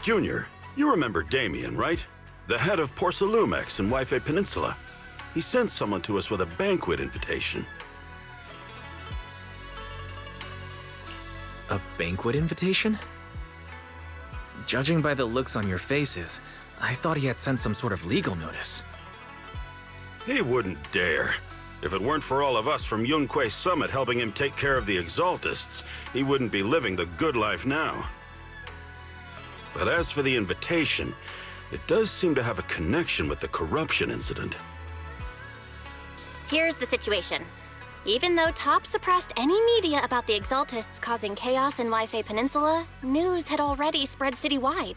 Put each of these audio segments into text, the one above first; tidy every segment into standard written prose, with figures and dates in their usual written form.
Junior, you remember Damien, right? The head of Porcelumex in Wife Peninsula. He sent someone to us with a banquet invitation. A banquet invitation? Judging by the looks on your faces, I thought he had sent some sort of legal notice. He wouldn't dare. If it weren't for all of us from Yunque Summit helping him take care of the Exaltists, he wouldn't be living the good life now. But as for the invitation, it does seem to have a connection with the corruption incident. Here's the situation. Even though Top suppressed any media about the Exaltists causing chaos in Wife Peninsula, news had already spread citywide.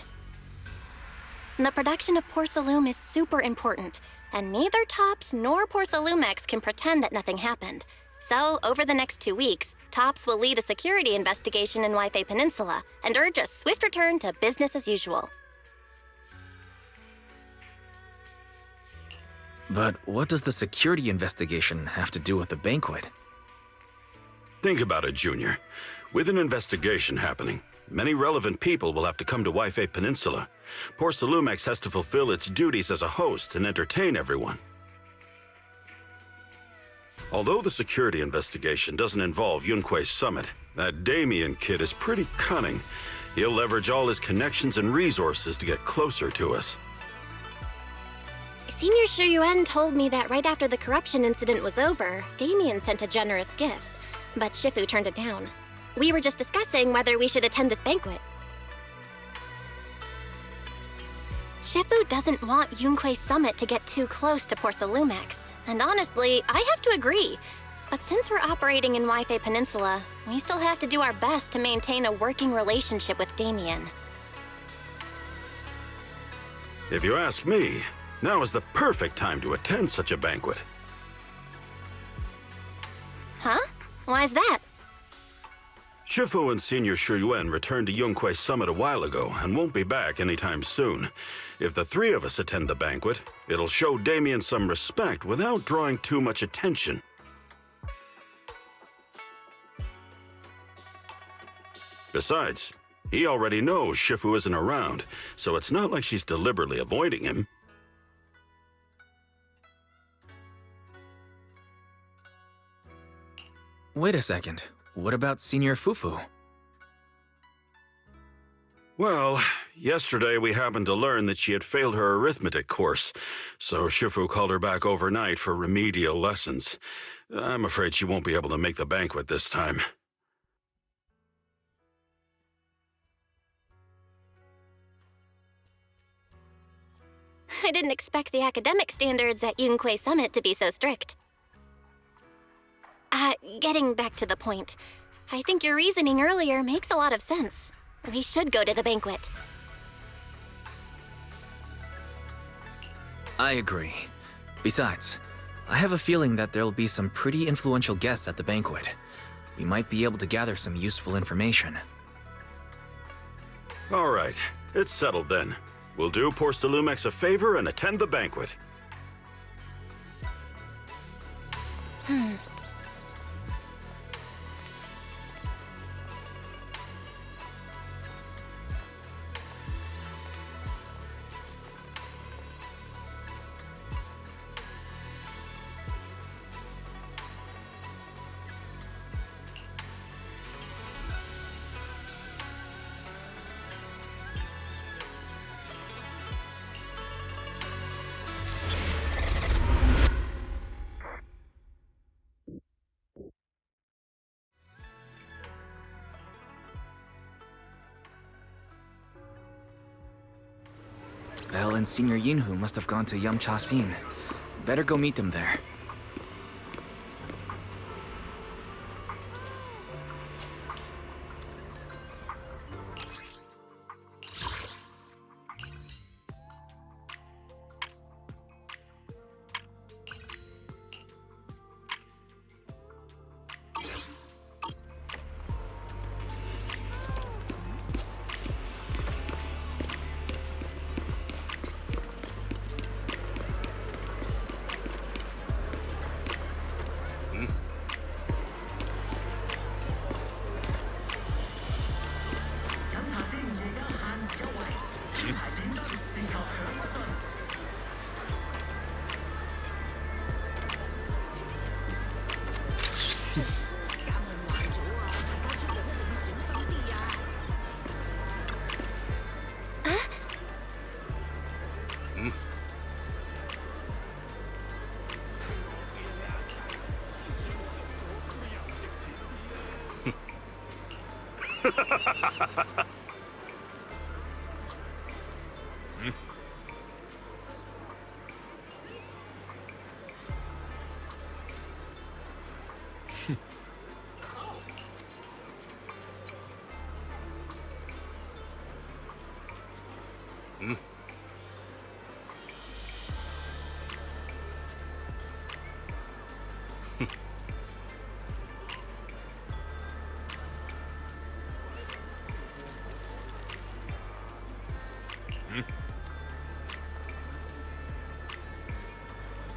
The production of Porcelume is super important, and neither Tops nor Porcelumex can pretend that nothing happened. So, over the next 2 weeks, Tops will lead a security investigation in Wife Peninsula and urge a swift return to business as usual. But what does the security investigation have to do with the banquet? Think about it, Junior. With an investigation happening, many relevant people will have to come to Wife Peninsula. Porcelumex has to fulfill its duties as a host and entertain everyone. Although the security investigation doesn't involve Yunque Summit, that Damien kid is pretty cunning. He'll leverage all his connections and resources to get closer to us. Senior Shuyuan told me that right after the corruption incident was over, Damien sent a generous gift, but Shifu turned it down. We were just discussing whether we should attend this banquet. Shifu doesn't want Yunque Summit to get too close to Porcelumex, and honestly, I have to agree. But since we're operating in Wife Peninsula, we still have to do our best to maintain a working relationship with Damien. If you ask me, now is the perfect time to attend such a banquet. Huh? Why is that? Shifu and Senior Shuyuan returned to Yunque Summit a while ago and won't be back anytime soon. If the three of us attend the banquet, it'll show Damien some respect without drawing too much attention. Besides, he already knows Shifu isn't around, so it's not like she's deliberately avoiding him. Wait a second. What about Senior Fufu? Well, yesterday we happened to learn that she had failed her arithmetic course, so Shifu called her back overnight for remedial lessons. I'm afraid she won't be able to make the banquet this time. I didn't expect the academic standards at Yunque Summit to be so strict. Getting back to the point, I think your reasoning earlier makes a lot of sense. We should go to the banquet. I agree. Besides, I have a feeling that there'll be some pretty influential guests at the banquet. We might be able to gather some useful information. All right, it's settled then. We'll do Porcelumex a favor and attend the banquet. Belle and Senior Yinhu must have gone to Yamcha-sin. Better go meet them there.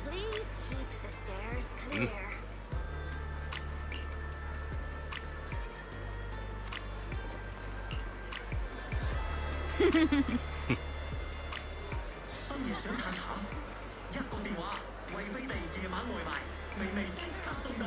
Please keep the stairs clear. 深夜想嘆慘，一個電話，貴妃地夜晚外賣，微微即刻送到。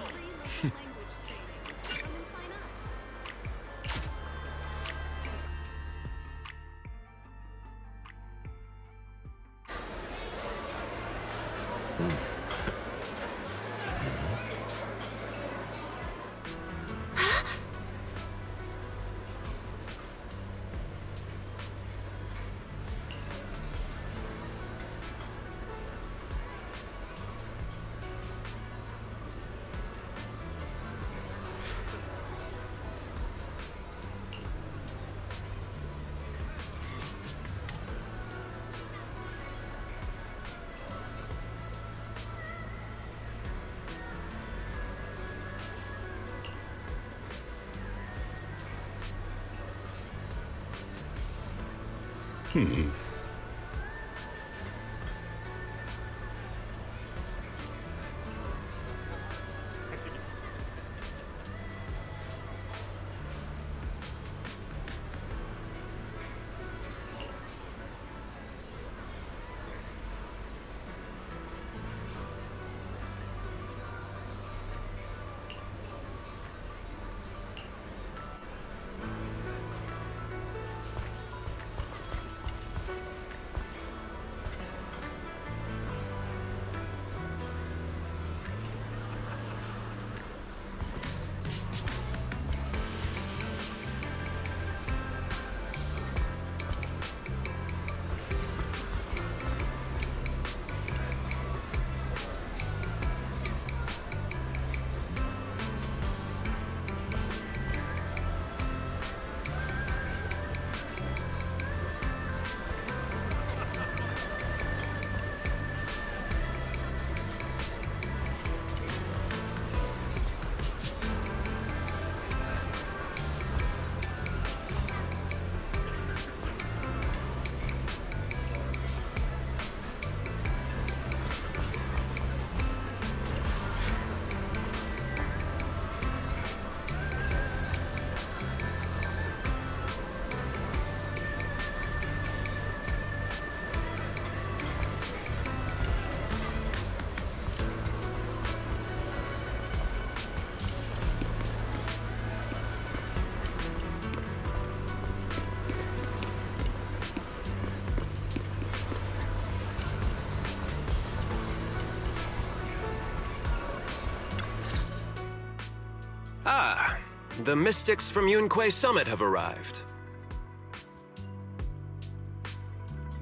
Ah, the mystics from Yunquay Summit have arrived.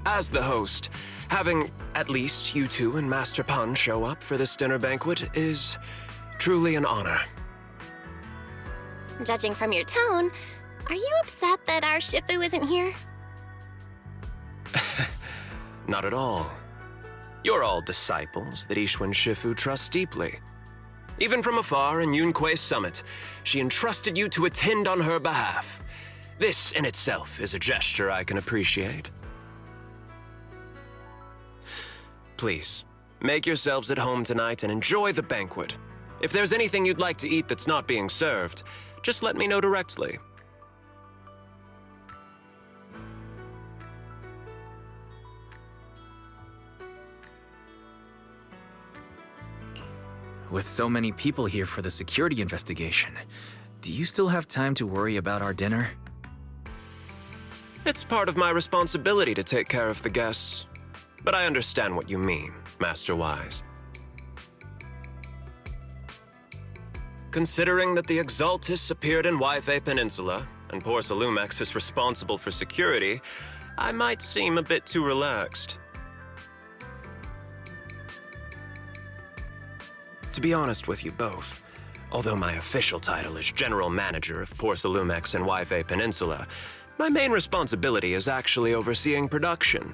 As the host, having at least you two and Master Pan show up for this dinner banquet is truly an honor. Judging from your tone, are you upset that our Shifu isn't here? Not at all. You're all disciples that Ishwan Shifu trusts deeply. Even from afar in Yunquay Summit, she entrusted you to attend on her behalf. This in itself is a gesture I can appreciate. Please, make yourselves at home tonight and enjoy the banquet. If there's anything you'd like to eat that's not being served, just let me know directly. With so many people here for the security investigation, do you still have time to worry about our dinner? It's part of my responsibility to take care of the guests, but I understand what you mean, Master Wise. Considering that the Exaltus appeared in Waifei Peninsula, and Porcelumex is responsible for security, I might seem a bit too relaxed. To be honest with you both, although my official title is General Manager of Porcelumex and Yfei Peninsula, my main responsibility is actually overseeing production.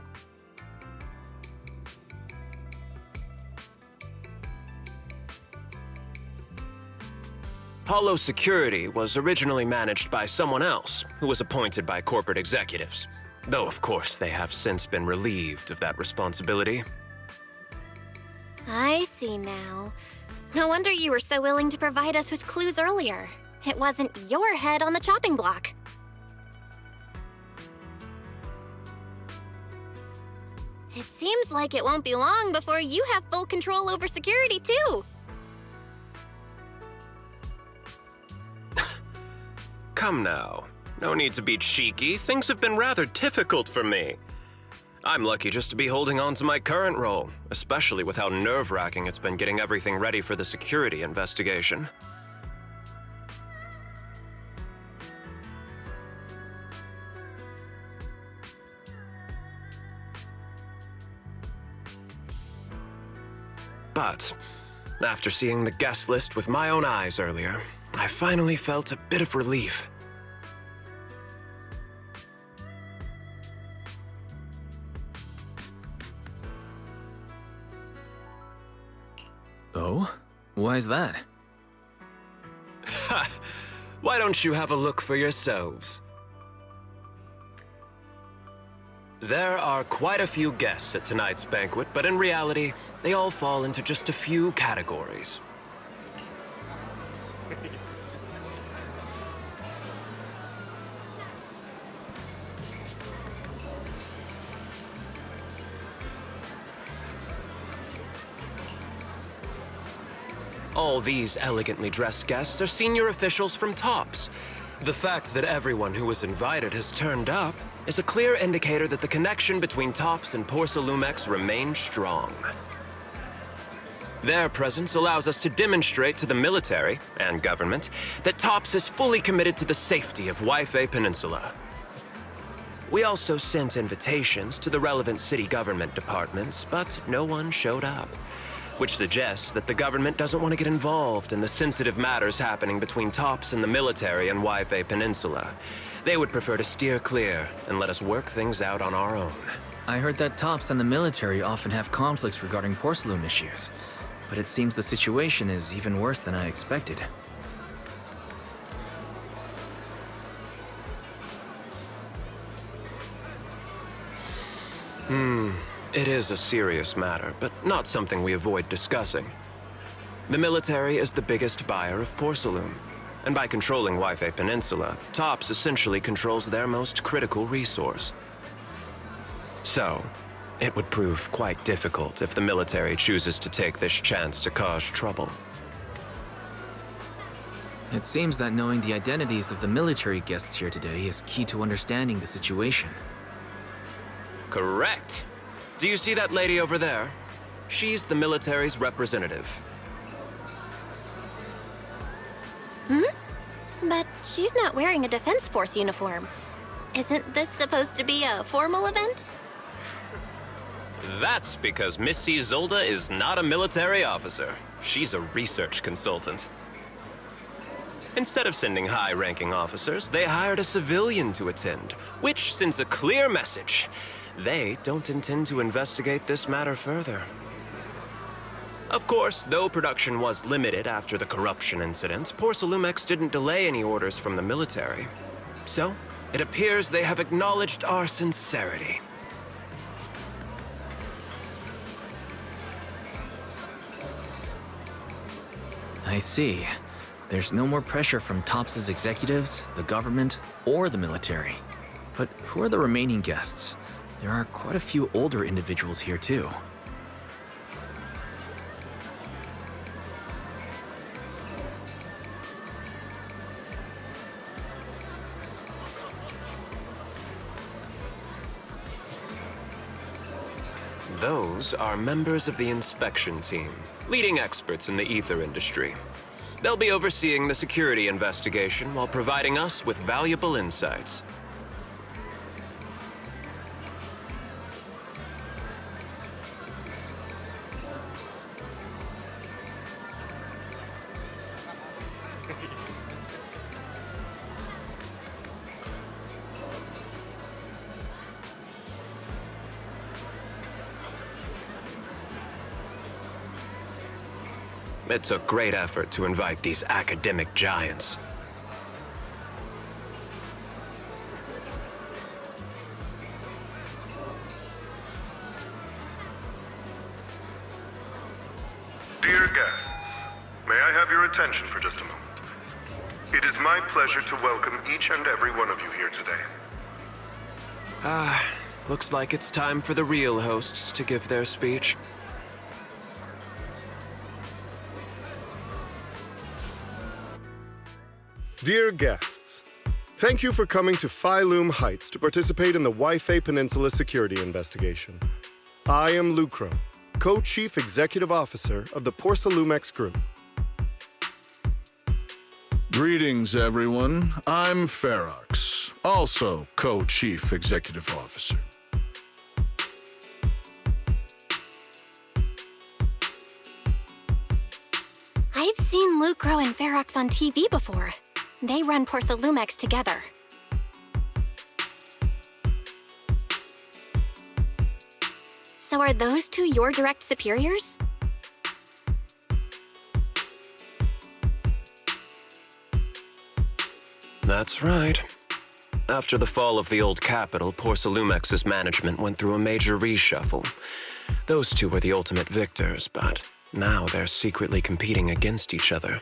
Hollow Security was originally managed by someone else, who was appointed by corporate executives. Though, of course, they have since been relieved of that responsibility. I see now. No wonder you were so willing to provide us with clues earlier. It wasn't your head on the chopping block. It seems like it won't be long before you have full control over security, too. Come now. No need to be cheeky. Things have been rather difficult for me. I'm lucky just to be holding on to my current role, especially with how nerve-wracking it's been getting everything ready for the security investigation. But after seeing the guest list with my own eyes earlier, I finally felt a bit of relief. Oh? Why is that? Ha! Why don't you have a look for yourselves? There are quite a few guests at tonight's banquet, but in reality, they all fall into just a few categories. All these elegantly dressed guests are senior officials from TOPS. The fact that everyone who was invited has turned up is a clear indicator that the connection between TOPS and Porcelumex remains strong. Their presence allows us to demonstrate to the military and government that TOPS is fully committed to the safety of Yfei Peninsula. We also sent invitations to the relevant city government departments, but no one showed up, which suggests that the government doesn't want to get involved in the sensitive matters happening between TOPS and the military and Yfei Peninsula. They would prefer to steer clear and let us work things out on our own. I heard that TOPS and the military often have conflicts regarding porcelain issues, but it seems the situation is even worse than I expected. It is a serious matter, but not something we avoid discussing. The military is the biggest buyer of porcelain, and by controlling Yfei Peninsula, TOPS essentially controls their most critical resource. So, it would prove quite difficult if the military chooses to take this chance to cause trouble. It seems that knowing the identities of the military guests here today is key to understanding the situation. Correct. Do you see that lady over there? She's the military's representative. But she's not wearing a Defense Force uniform. Isn't this supposed to be a formal event? That's because Miss Isolda is not a military officer. She's a research consultant. Instead of sending high-ranking officers, they hired a civilian to attend, which sends a clear message. They don't intend to investigate this matter further. Of course, though production was limited after the corruption incident, Porcelumex didn't delay any orders from the military. So, it appears they have acknowledged our sincerity. I see. There's no more pressure from TOPS' executives, the government, or the military. But who are the remaining guests? There are quite a few older individuals here too. Those are members of the inspection team, leading experts in the ether industry. They'll be overseeing the security investigation while providing us with valuable insights. It took great effort to invite these academic giants. Dear guests, may I have your attention for just a moment? It is my pleasure to welcome each and every one of you here today. Looks like it's time for the real hosts to give their speech. Dear guests, thank you for coming to Phyloom Heights to participate in the Wi-Fi Peninsula security investigation. I am Lucro, Co-Chief Executive Officer of the Porcelumex Group. Greetings, everyone. I'm Ferox, also Co-Chief Executive Officer. I've seen Lucro and Ferox on TV before. They run Porcelumex together. So are those two your direct superiors? That's right. After the fall of the old capital, Porcelumex's management went through a major reshuffle. Those two were the ultimate victors, but now they're secretly competing against each other.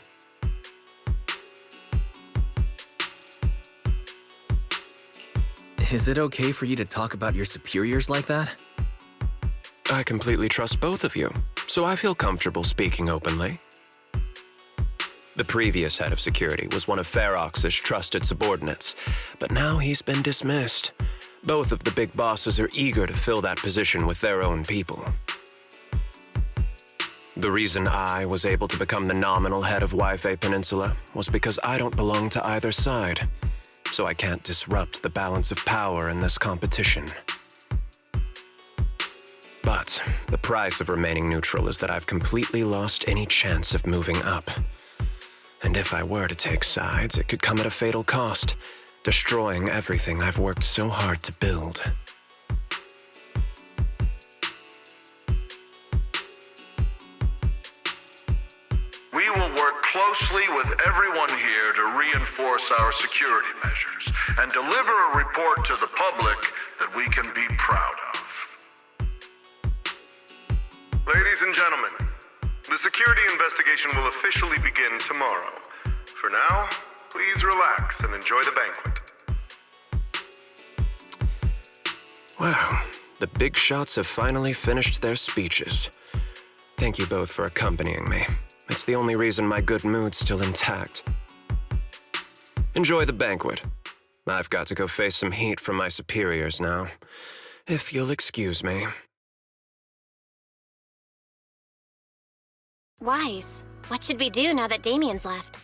Is it okay for you to talk about your superiors like that? I completely trust both of you, so I feel comfortable speaking openly. The previous head of security was one of Ferox's trusted subordinates, but now he's been dismissed. Both of the big bosses are eager to fill that position with their own people. The reason I was able to become the nominal head of Wi-Fi Peninsula was because I don't belong to either side, so I can't disrupt the balance of power in this competition. But the price of remaining neutral is that I've completely lost any chance of moving up. And if I were to take sides, it could come at a fatal cost, destroying everything I've worked so hard to build. We will work closely with everyone here to reinforce our security measures and deliver a report to the public that we can be proud of. Ladies and gentlemen, the security investigation will officially begin tomorrow. For now, please relax and enjoy the banquet. Wow, the big shots have finally finished their speeches. Thank you both for accompanying me. It's the only reason my good mood's still intact. Enjoy the banquet. I've got to go face some heat from my superiors now. If you'll excuse me. Wise. What should we do now that Damien's left?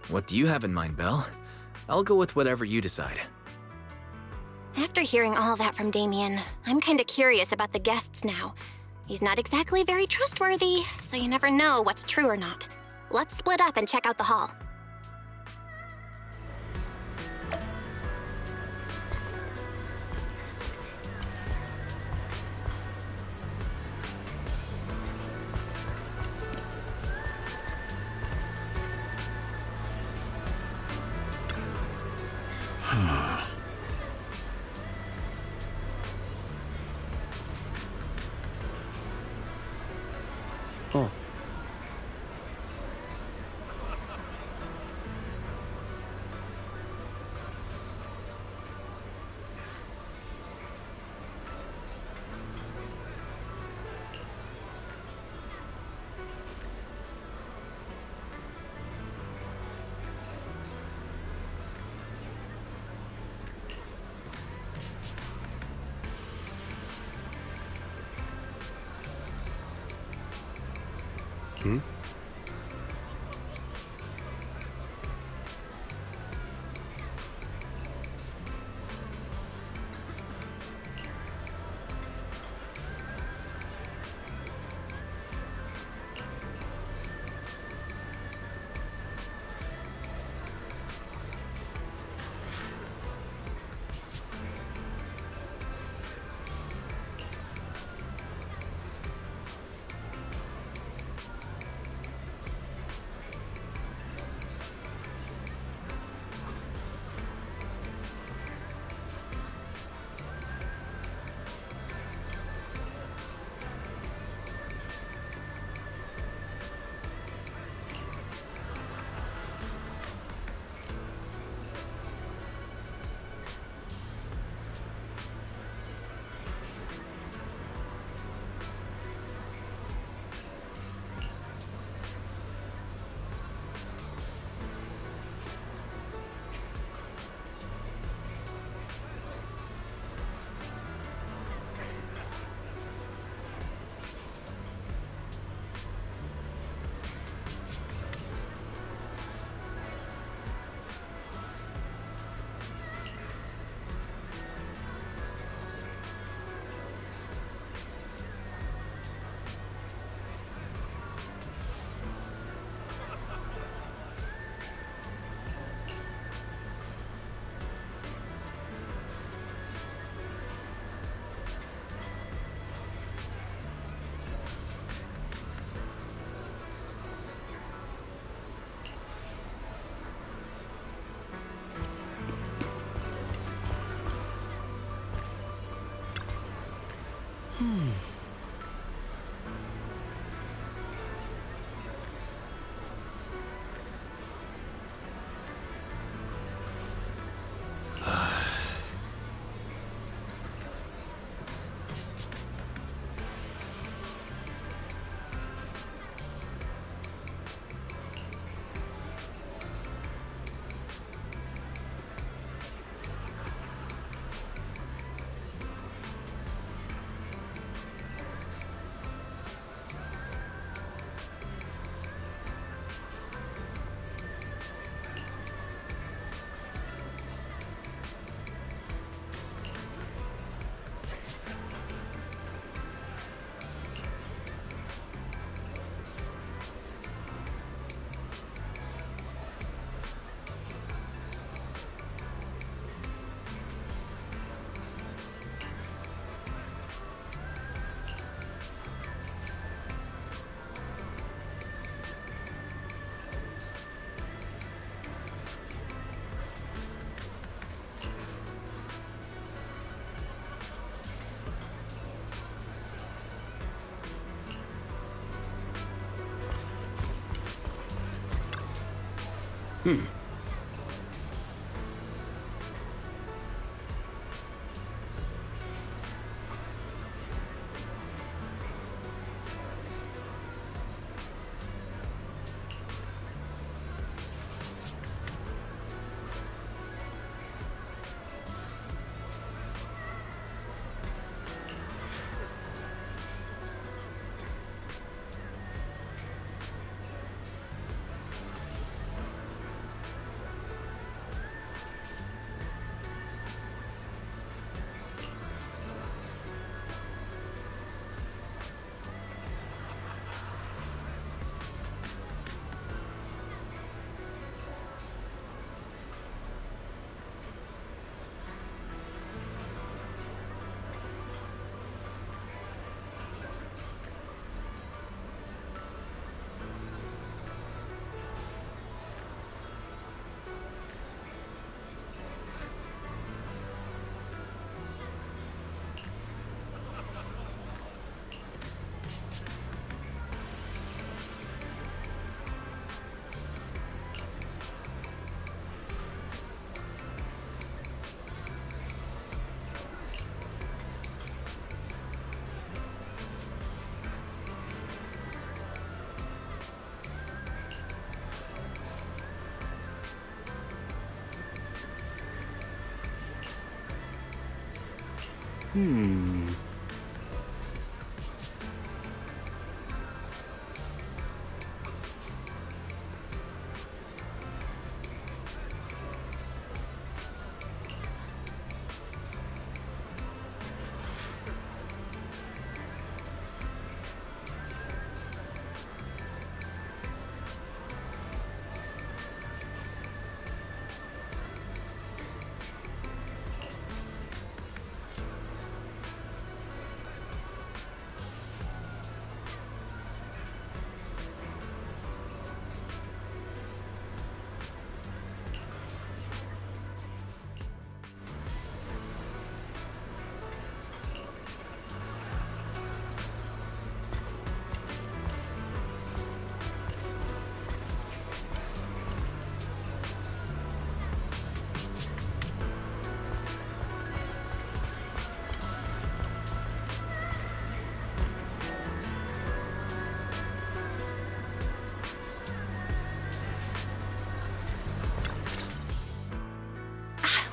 What do you have in mind, Belle? I'll go with whatever you decide. After hearing all that from Damien, I'm kinda curious about the guests now. He's not exactly very trustworthy, so you never know what's true or not. Let's split up and check out the hall. Oh.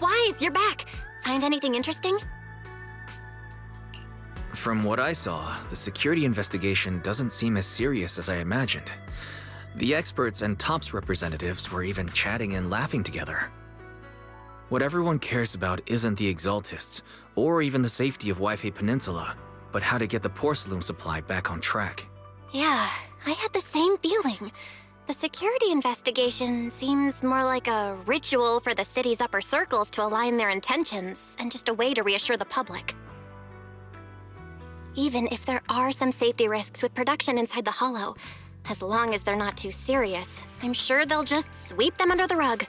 Wise, you're back. Find anything interesting? From what I saw, the security investigation doesn't seem as serious as I imagined. The experts and TOPS representatives were even chatting and laughing together. What everyone cares about isn't the Exaltists, or even the safety of Wi-Fi Peninsula, but how to get the porcelain supply back on track. Yeah, I had the same feeling. The security investigation seems more like a ritual for the city's upper circles to align their intentions, and just a way to reassure the public. Even if there are some safety risks with production inside the Hollow, as long as they're not too serious, I'm sure they'll just sweep them under the rug.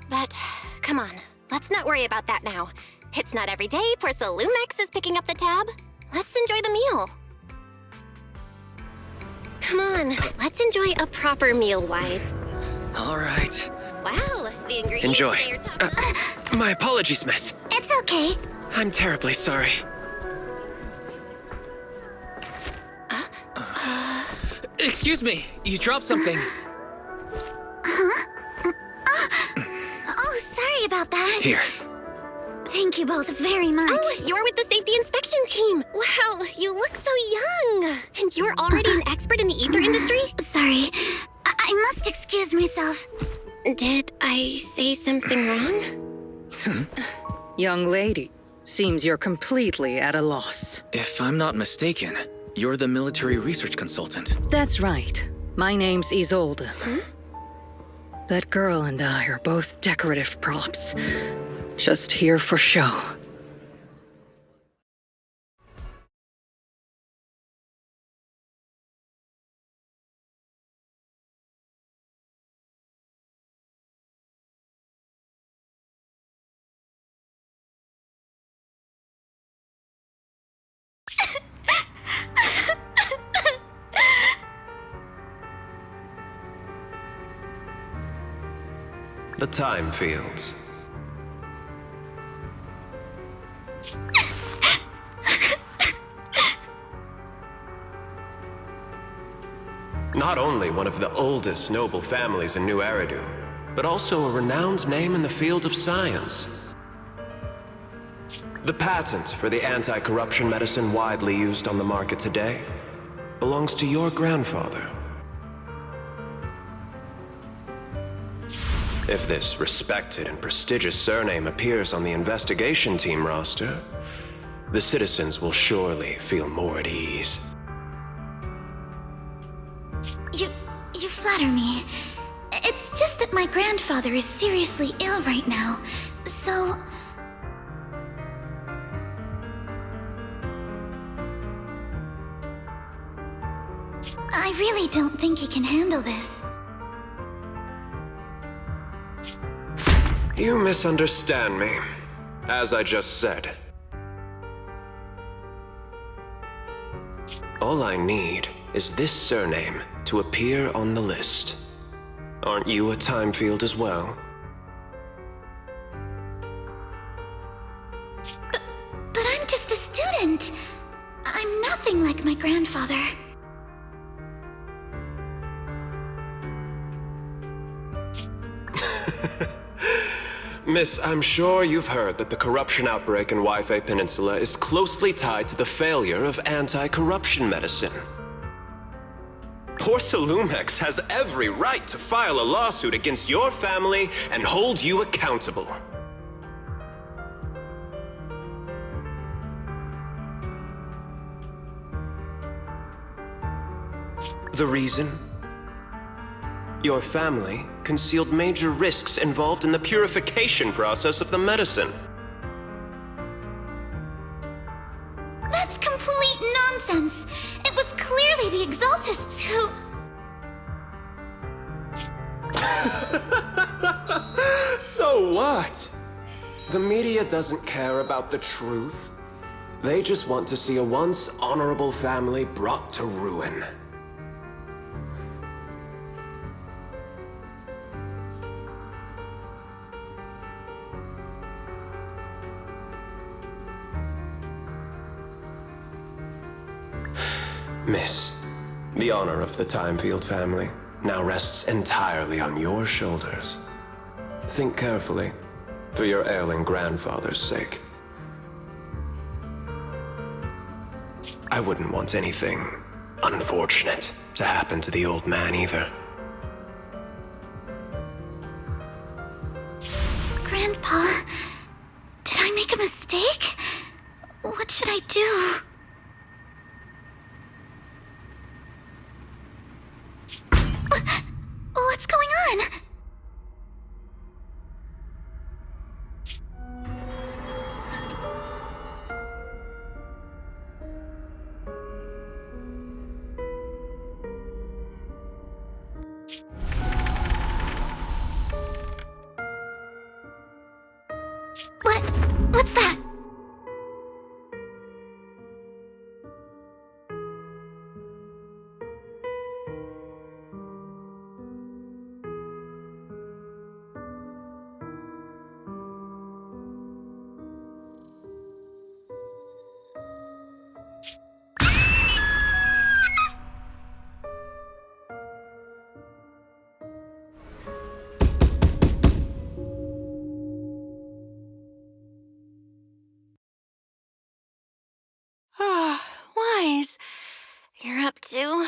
But, come on, let's not worry about that now. It's not every day Porcelumex is picking up the tab. Let's enjoy the meal. Come on, let's enjoy a proper meal, Wise. All right. Wow, the ingredients Enjoy. say you're talking My apologies, miss. It's okay. I'm terribly sorry. Excuse me, you dropped something. Oh, sorry about that. Here. Thank you both very much. Oh, you're with the safety inspection team. Wow, you look so young. And you're already an expert in the ether industry? Sorry, I must excuse myself. Did I say something wrong? Young lady, seems you're completely at a loss. If I'm not mistaken, you're the military research consultant. That's right. My name's Isolde. That girl and I are both decorative props. Just here for show. The time fields. Not only one of the oldest noble families in New Eridu, but also a renowned name in the field of science. The patent for the anti-corruption medicine widely used on the market today belongs to your grandfather. If this respected and prestigious surname appears on the investigation team roster, the citizens will surely feel more at ease. You flatter me. It's just that my grandfather is seriously ill right now, so... I really don't think he can handle this. You misunderstand me. As I just said, all I need is this surname to appear on the list. Aren't you a time field as well? But I'm just a student. I'm nothing like my grandfather. Miss, I'm sure you've heard that the corruption outbreak in Wi-Fi Peninsula is closely tied to the failure of anti-corruption medicine. Porcelumex has every right to file a lawsuit against your family and hold you accountable. The reason? Your family concealed major risks involved in the purification process of the medicine. That's complete nonsense. It was clearly the Exaltists who... So what? The media doesn't care about the truth. They just want to see a once honorable family brought to ruin. Miss, the honor of the Timefield family now rests entirely on your shoulders. Think carefully, for your ailing grandfather's sake. I wouldn't want anything unfortunate to happen to the old man either. Grandpa, did I make a mistake? What should I do? What's going on? What's that? Wise, you're up to...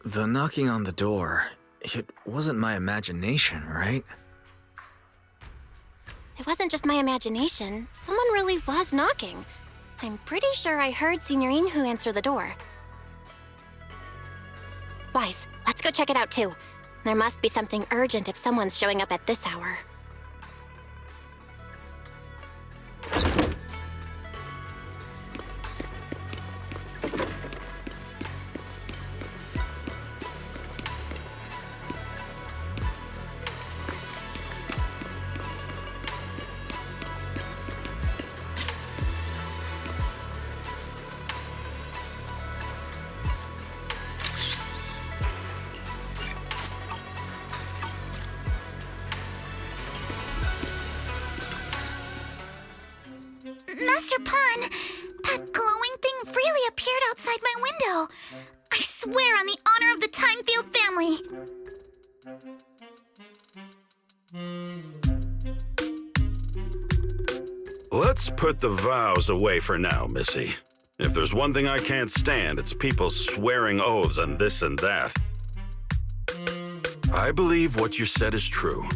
The knocking on the door, it wasn't my imagination, right? It wasn't just my imagination. Someone really was knocking. I'm pretty sure I heard Signorine who answer the door. Wise, let's go check it out too. There must be something urgent if someone's showing up at this hour. Master Pun, that glowing thing really appeared outside my window. I swear on the honor of the Timefield family. Let's put the vows away for now, Missy. If there's one thing I can't stand, it's people swearing oaths on this and that. I believe what you said is true.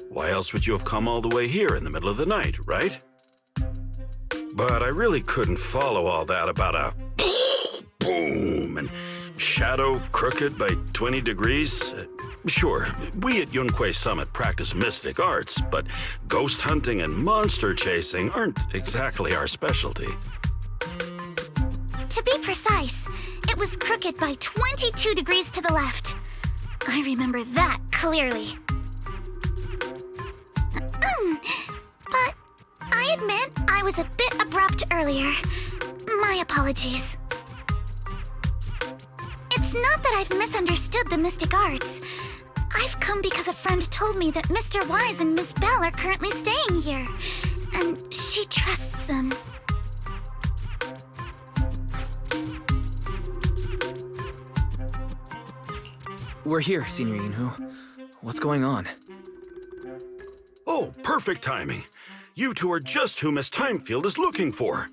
Why else would you have come all the way here in the middle of the night, right? But I really couldn't follow all that about a boom and shadow crooked by 20 degrees. Sure, we at Yunquay Summit practice mystic arts, but ghost hunting and monster chasing aren't exactly our specialty. To be precise, it was crooked by 22 degrees to the left. I remember that clearly. But I admit I was a bit abrupt earlier. My apologies. It's not that I've misunderstood the mystic arts. I've come because a friend told me that Mr. Wise and Miss Bell are currently staying here, and she trusts them. We're here, Senior Yinhu. What's going on? Oh, perfect timing. You two are just who Miss Timefield is looking for.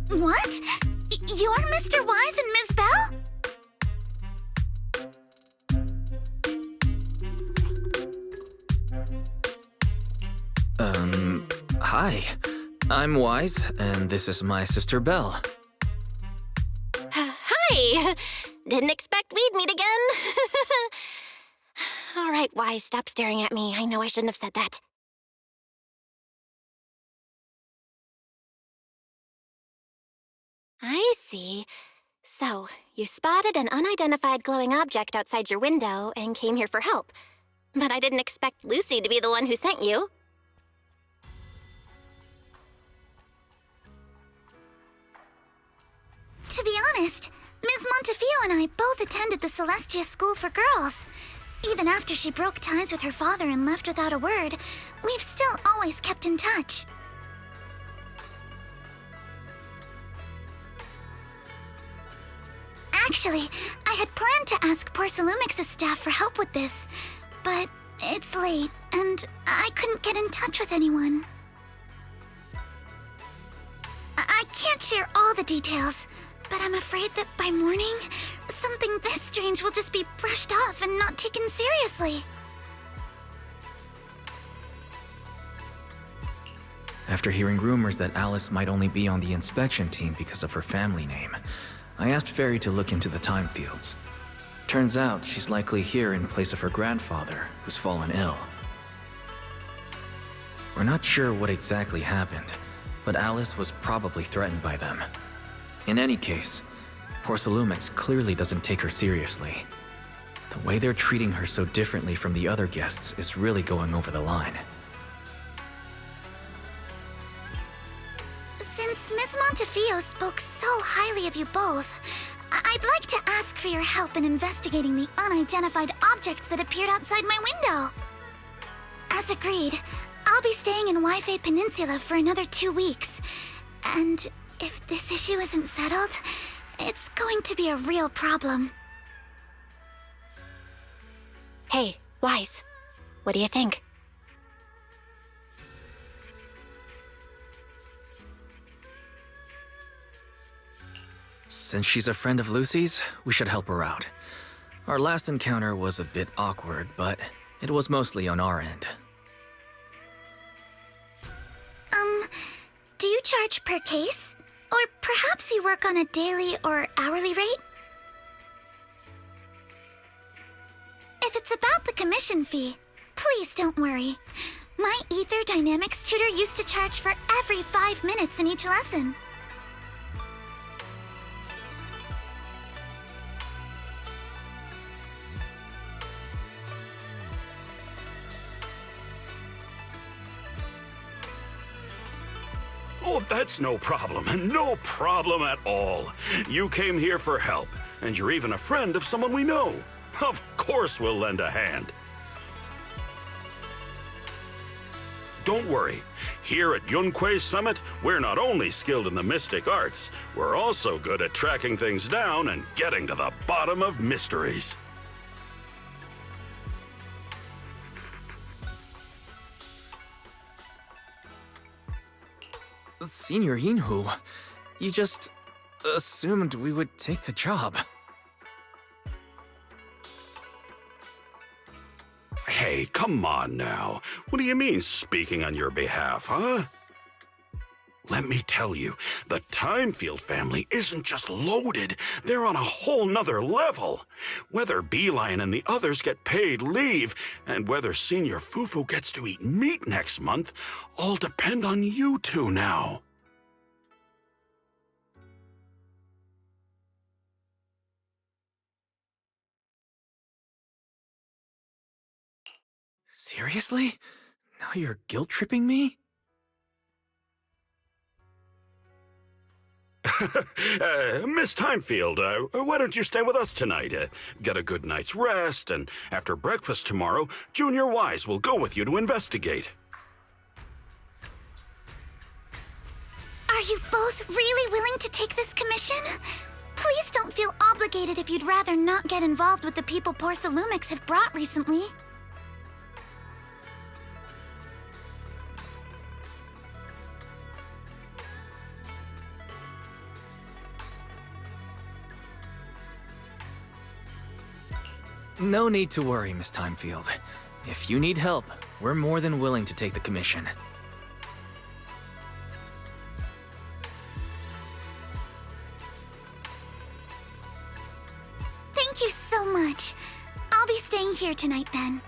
What? You're Mr. Wise and Miss Bell? Hi. I'm Wise, and this is my sister Belle. Hi! Didn't expect we'd meet again. All right, Wise, stop staring at me. I know I shouldn't have said that. I see. So, you spotted an unidentified glowing object outside your window and came here for help. But I didn't expect Lucy to be the one who sent you. To be honest, Ms. Montefiore and I both attended the Celestia School for Girls. Even after she broke ties with her father and left without a word, we've still always kept in touch. Actually, I had planned to ask Porcelumix's staff for help with this, but it's late, and I couldn't get in touch with anyone. I can't share all the details, but I'm afraid that by morning, something this strange will just be brushed off and not taken seriously. After hearing rumors that Alice might only be on the inspection team because of her family name, I asked Fairy to look into the time fields. Turns out she's likely here in place of her grandfather, who's fallen ill. We're not sure what exactly happened, but Alice was probably threatened by them. In any case, Porcelumix clearly doesn't take her seriously. The way they're treating her so differently from the other guests is really going over the line. Since Ms. Montefiore spoke so highly of you both, I'd like to ask for your help in investigating the unidentified object that appeared outside my window. As agreed, I'll be staying in Wi-Fi Peninsula for another 2 weeks. And if this issue isn't settled, it's going to be a real problem. Hey, Wise, what do you think? Since she's a friend of Lucy's, we should help her out. Our last encounter was a bit awkward, but it was mostly on our end. Do you charge per case? Or perhaps you work on a daily or hourly rate? If it's about the commission fee, please don't worry. My Ether Dynamics tutor used to charge for every 5 minutes in each lesson. Oh, that's no problem. No problem at all. You came here for help, and you're even a friend of someone we know. Of course we'll lend a hand. Don't worry. Here at Yunquei Summit, we're not only skilled in the mystic arts, we're also good at tracking things down and getting to the bottom of mysteries. Senior Yinhu, you just assumed we would take the job. Hey, come on now. What do you mean speaking on your behalf, huh? Let me tell you, the Timefield family isn't just loaded, they're on a whole nother level. Whether Beeline and the others get paid leave, and whether Senior Fufu gets to eat meat next month, all depend on you two now. Seriously? Now you're guilt-tripping me? Miss Timefield, why don't you stay with us tonight? Get a good night's rest, and after breakfast tomorrow, Junior Wise will go with you to investigate. Are you both really willing to take this commission? Please don't feel obligated if you'd rather not get involved with the people Porcelumix have brought recently. No need to worry, Miss Timefield. If you need help, we're more than willing to take the commission. Thank you so much. I'll be staying here tonight then.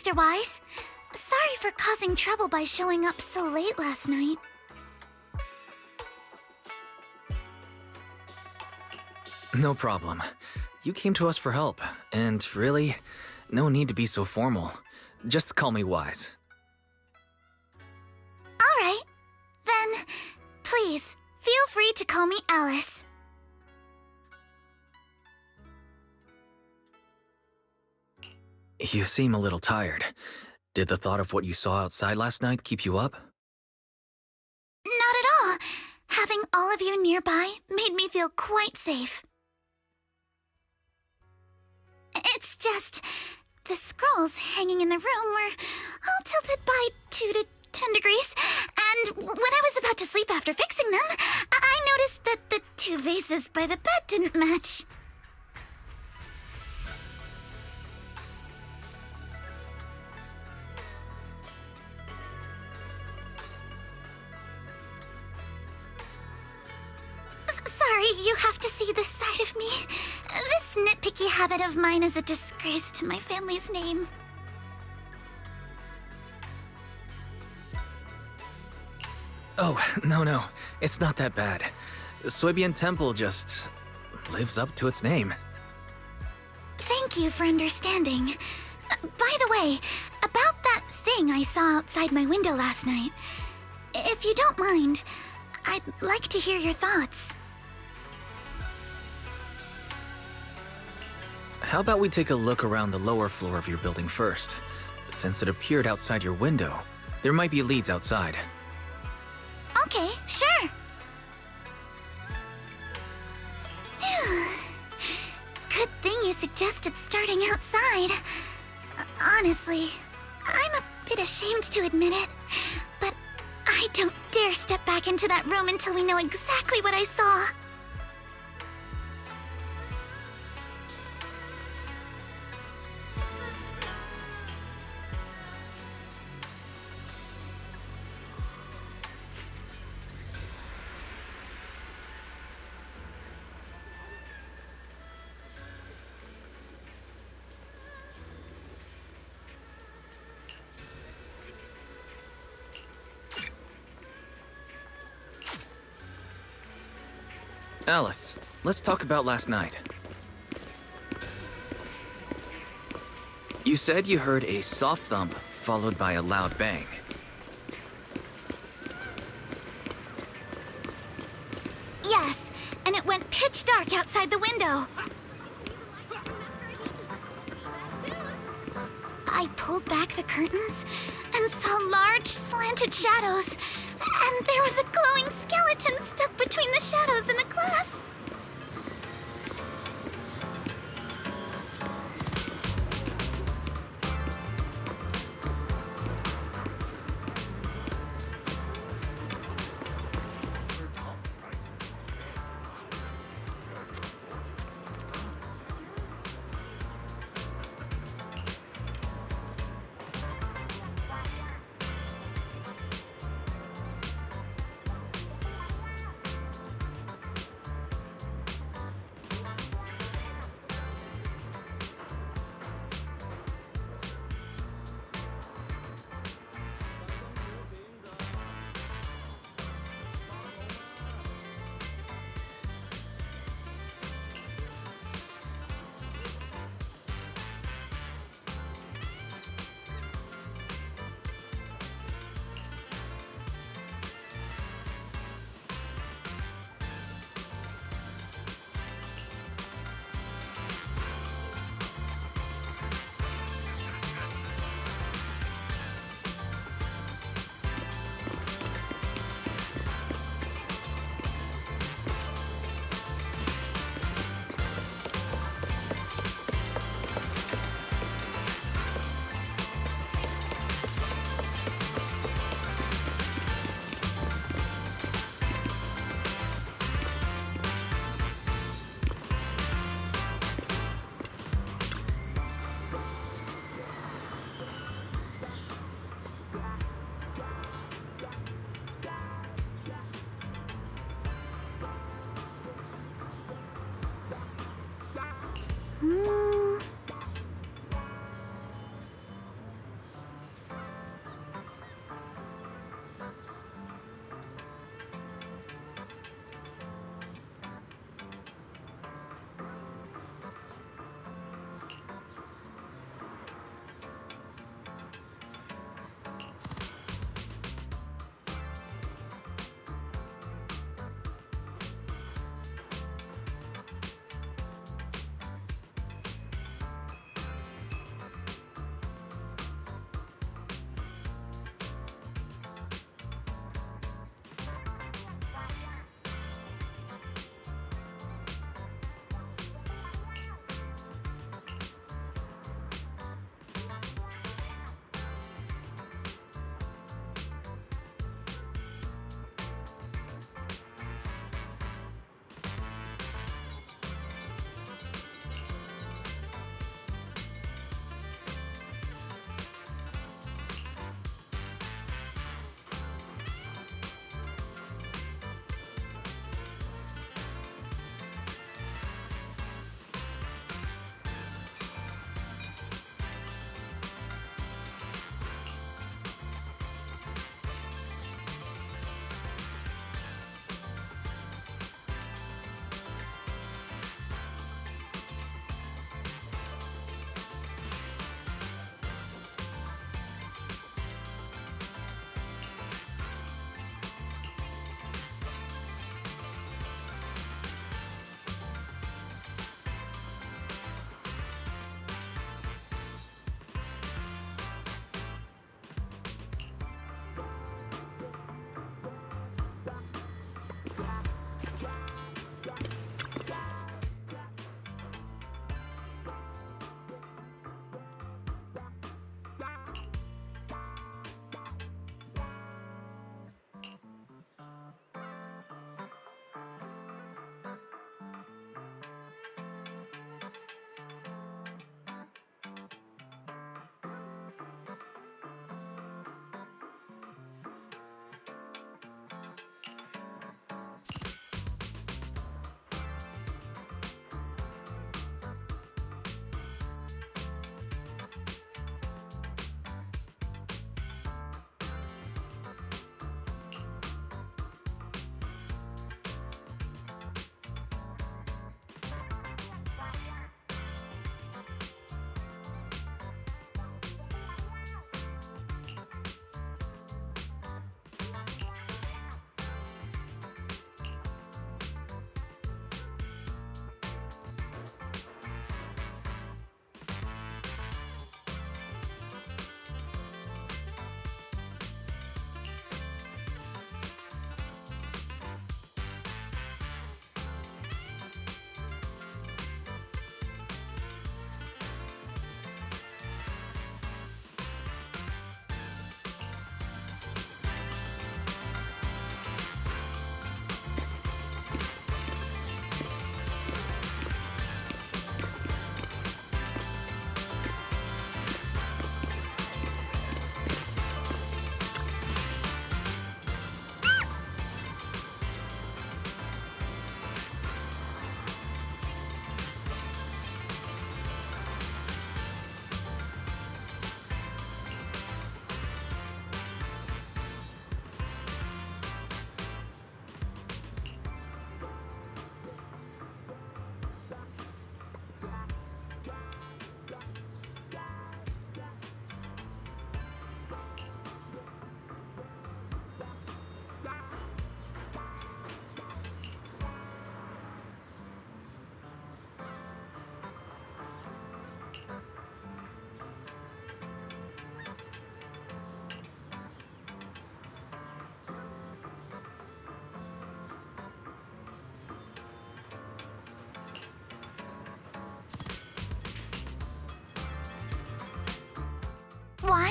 Mr. Wise. Sorry for causing trouble by showing up so late last night. No problem. You came to us for help, and really, no need to be so formal. Just call me Wise. Alright. Then, please, feel free to call me Alice. You seem a little tired. Did the thought of what you saw outside last night keep you up? Not at all. Having all of you nearby made me feel quite safe. It's just, the scrolls hanging in the room were all tilted by 2 to 10 degrees, and when I was about to sleep after fixing them, I noticed that the 2 vases by the bed didn't match. Sorry, you have to see this side of me. This nitpicky habit of mine is a disgrace to my family's name. Oh, no. It's not that bad. Suibian Temple just lives up to its name. Thank you for understanding. By the way, about that thing I saw outside my window last night, if you don't mind, I'd like to hear your thoughts. How about we take a look around the lower floor of your building first? Since it appeared outside your window, there might be leads outside. Okay, sure. Good thing you suggested starting outside. Honestly, I'm a bit ashamed to admit it, but I don't dare step back into that room until we know exactly what I saw. Alice, let's talk about last night. You said you heard a soft thump followed by a loud bang. Yes, and it went pitch dark outside the window. I pulled back the curtains and saw large, slanted shadows, and there was a glowing skeleton stuck between the shadows and the glass.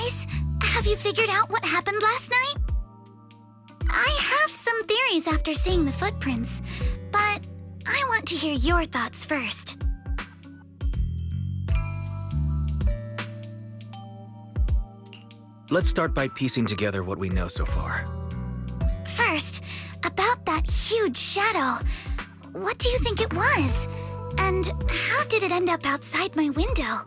Wise, have you figured out what happened last night? I have some theories after seeing the footprints, but I want to hear your thoughts first. Let's start by piecing together what we know so far. First, about that huge shadow. What do you think it was? And how did it end up outside my window?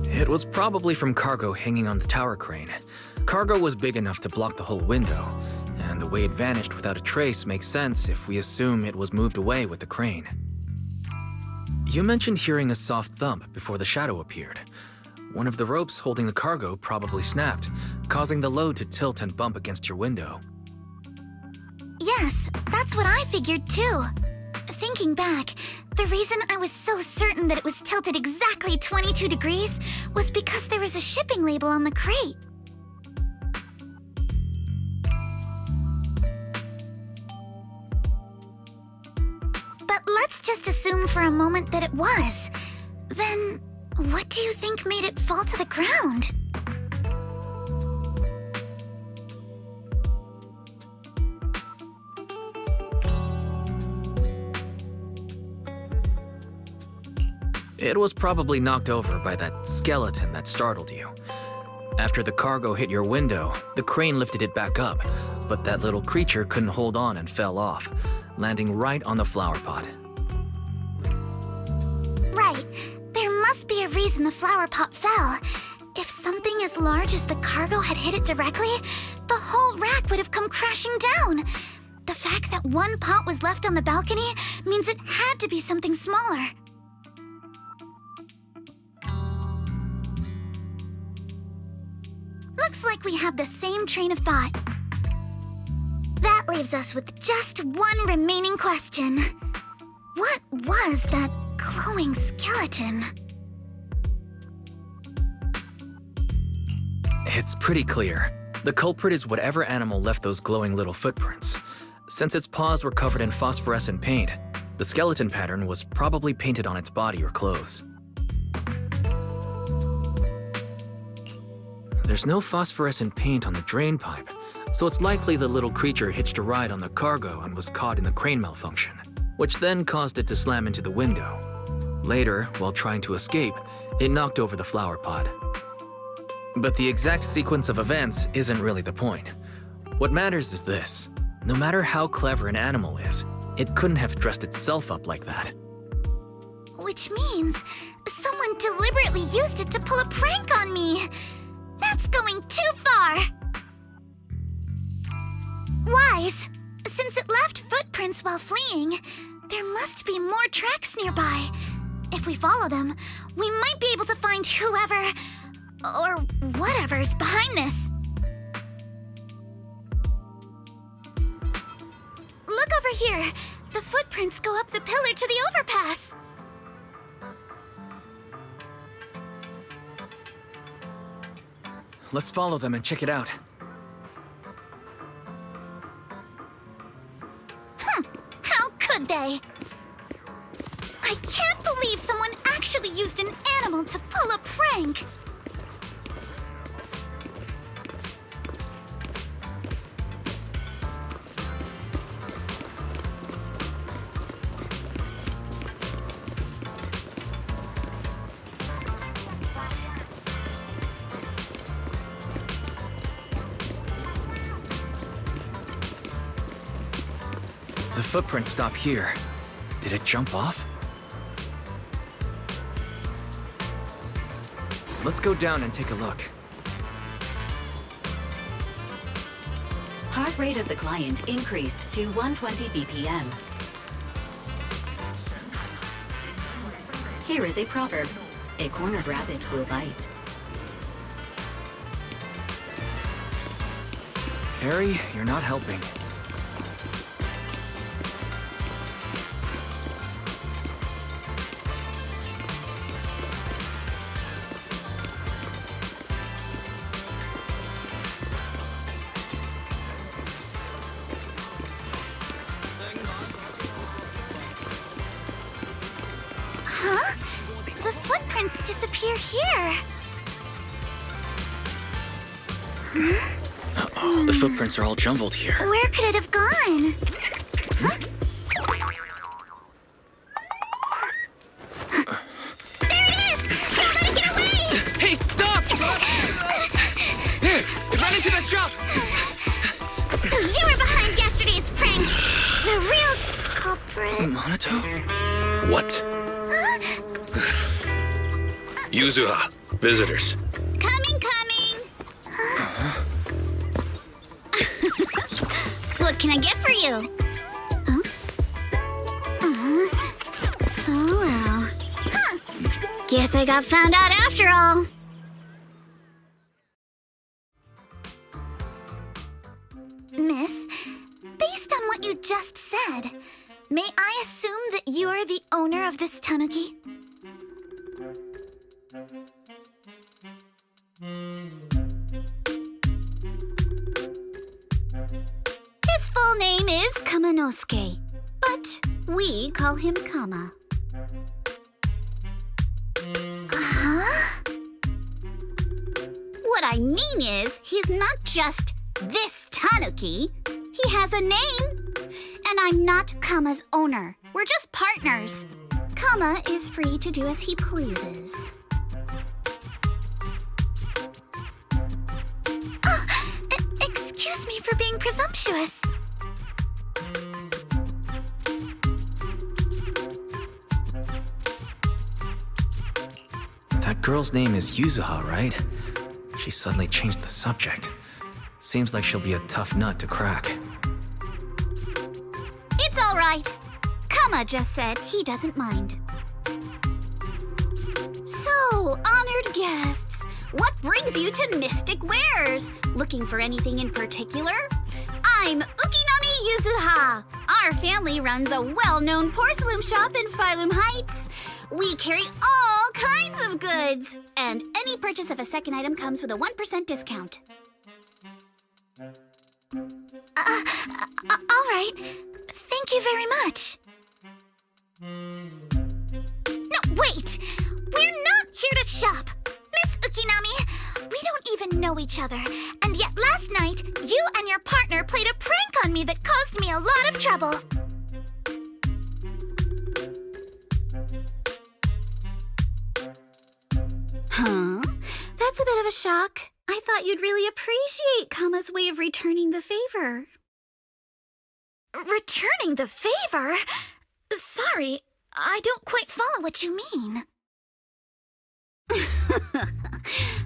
It was probably from cargo hanging on the tower crane. Cargo was big enough to block the whole window, and the way it vanished without a trace makes sense if we assume it was moved away with the crane. You mentioned hearing a soft thump before the shadow appeared. One of the ropes holding the cargo probably snapped, causing the load to tilt and bump against your window. Yes, that's what I figured too. Thinking back, the reason I was so certain that it was tilted exactly 22 degrees was because there was a shipping label on the crate. But let's just assume for a moment that it was. Then, what do you think made it fall to the ground? It was probably knocked over by that skeleton that startled you. After the cargo hit your window, the crane lifted it back up, but that little creature couldn't hold on and fell off, landing right on the flower pot. Right. There must be a reason the flower pot fell. If something as large as the cargo had hit it directly, the whole rack would have come crashing down. The fact that one pot was left on the balcony means it had to be something smaller. Looks like we have the same train of thought. That leaves us with just one remaining question. What was that glowing skeleton? It's pretty clear. The culprit is whatever animal left those glowing little footprints. Since its paws were covered in phosphorescent paint, the skeleton pattern was probably painted on its body or clothes. There's no phosphorescent paint on the drain pipe, so it's likely the little creature hitched a ride on the cargo and was caught in the crane malfunction, which then caused it to slam into the window. Later, while trying to escape, it knocked over the flower pot. But the exact sequence of events isn't really the point. What matters is this: no matter how clever an animal is, it couldn't have dressed itself up like that. Which means someone deliberately used it to pull a prank on me. That's going too far! Wise, since it left footprints while fleeing, there must be more tracks nearby. If we follow them, we might be able to find whoever, or whatever's behind this. Look over here. The footprints go up the pillar to the overpass. Let's follow them and check it out. How could they? I can't believe someone actually used an animal to pull a prank. The footprints stop here. Did it jump off? Let's go down and take a look. Heart rate of the client increased to 120 BPM. Here is a proverb: a cornered rabbit will bite. Harry, you're not helping. footprints disappear here? Uh-oh, the footprints are all jumbled here. Where could it have gone? Huh? There it is! Don't let it get away! Hey, stop! Here, it ran into that shop! So you were behind yesterday's pranks! The real culprit... Monato? What? Yuzuha, visitors. Coming! What can I get for you? Huh? Oh well. Huh. Guess I got found out after all. Miss, based on what you just said, may I assume that you are the owner of this tanuki? His full name is Kamanosuke, but we call him Kama. What I mean is, he's not just this tanuki. He has a name. And I'm not Kama's owner. We're just partners. Kama is free to do as he pleases. Excuse me for being presumptuous. That girl's name is Yuzuha, right? She suddenly changed the subject. Seems like she'll be a tough nut to crack. It's all right. Kama just said he doesn't mind. So, honored guests, what brings you to Mystic Wares? Looking for anything in particular? I'm Ukinami Yuzuha. Our family runs a well-known porcelain shop in Phylum Heights. We carry all kinds of goods, and any purchase of a second item comes with a 1% discount. All right. Thank you very much. No, wait! We're not here to shop! Miss Ukinami, we don't even know each other, and yet last night, you and your partner played a prank on me that caused me a lot of trouble. Huh? That's a bit of a shock. I thought you'd really appreciate Kama's way of returning the favor. Returning the favor? Sorry, I don't quite follow what you mean.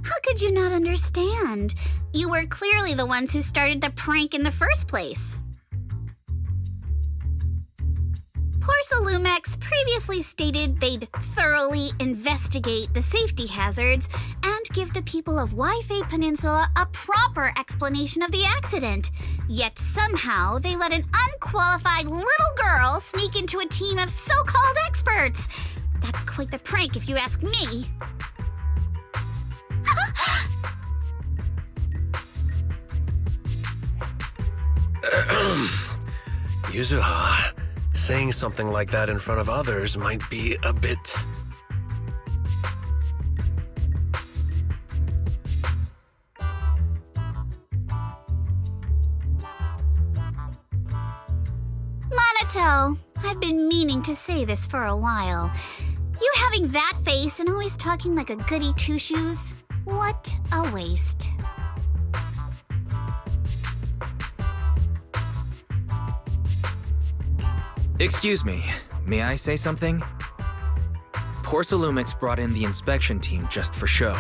How could you not understand? You were clearly the ones who started the prank in the first place. Porcelumex previously stated they'd thoroughly investigate the safety hazards and give the people of Waifei Peninsula a proper explanation of the accident. Yet somehow they let an unqualified little girl sneak into a team of so-called experts. That's quite the prank if you ask me. Yuzuha, saying something like that in front of others might be a bit... Monato, I've been meaning to say this for a while. You having that face and always talking like a goody two-shoes? What a waste. Excuse me, may I say something? Porcelumix brought in the inspection team just for show.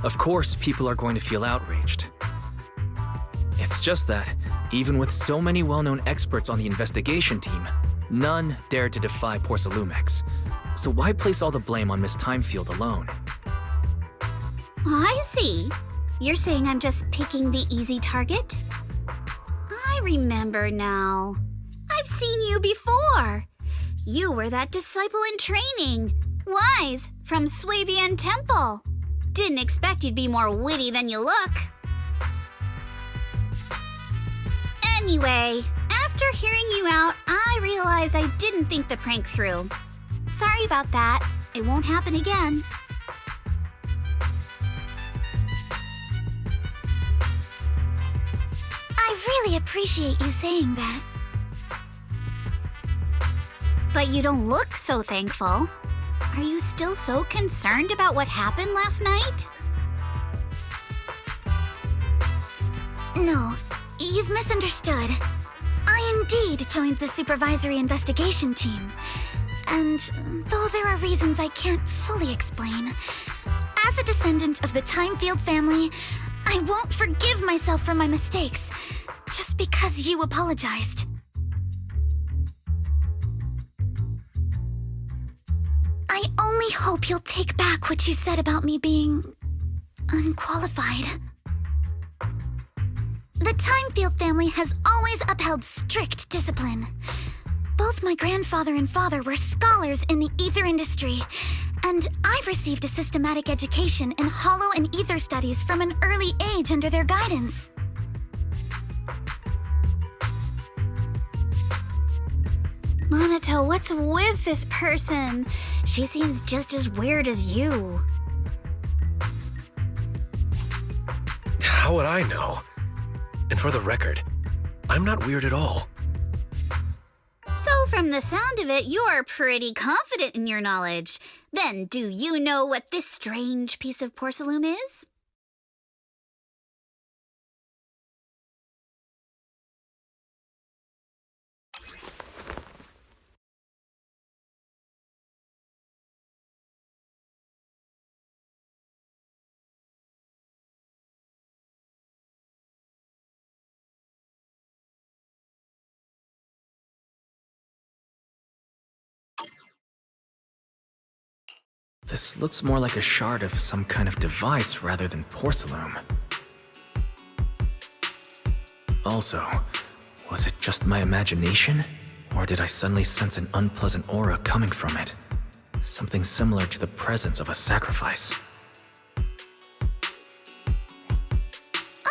Of course, people are going to feel outraged. It's just that, even with so many well-known experts on the investigation team, none dared to defy Porcelumix. So why place all the blame on Miss Timefield alone? I see. You're saying I'm just picking the easy target? I remember now. I've seen you before. You were that disciple in training. Wise, from Swabian Temple. Didn't expect you'd be more witty than you look. Anyway, after hearing you out, I realized I didn't think the prank through. Sorry about that. It won't happen again. really appreciate you saying that. But you don't look so thankful. Are you still so concerned about what happened last night? No, you've misunderstood. I indeed joined the supervisory investigation team. And though there are reasons I can't fully explain, as a descendant of the Timefield family, I won't forgive myself for my mistakes just because you apologized. I only hope you'll take back what you said about me being unqualified. The Timefield family has always upheld strict discipline. Both my grandfather and father were scholars in the ether industry, and I've received a systematic education in hollow and ether studies from an early age under their guidance. Monato, what's with this person? She seems just as weird as you. How would I know? And for the record, I'm not weird at all. So from the sound of it, you're pretty confident in your knowledge. Then do you know what this strange piece of porcelain is? This looks more like a shard of some kind of device rather than porcelain. Also, was it just my imagination? Or did I suddenly sense an unpleasant aura coming from it? Something similar to the presence of a sacrifice.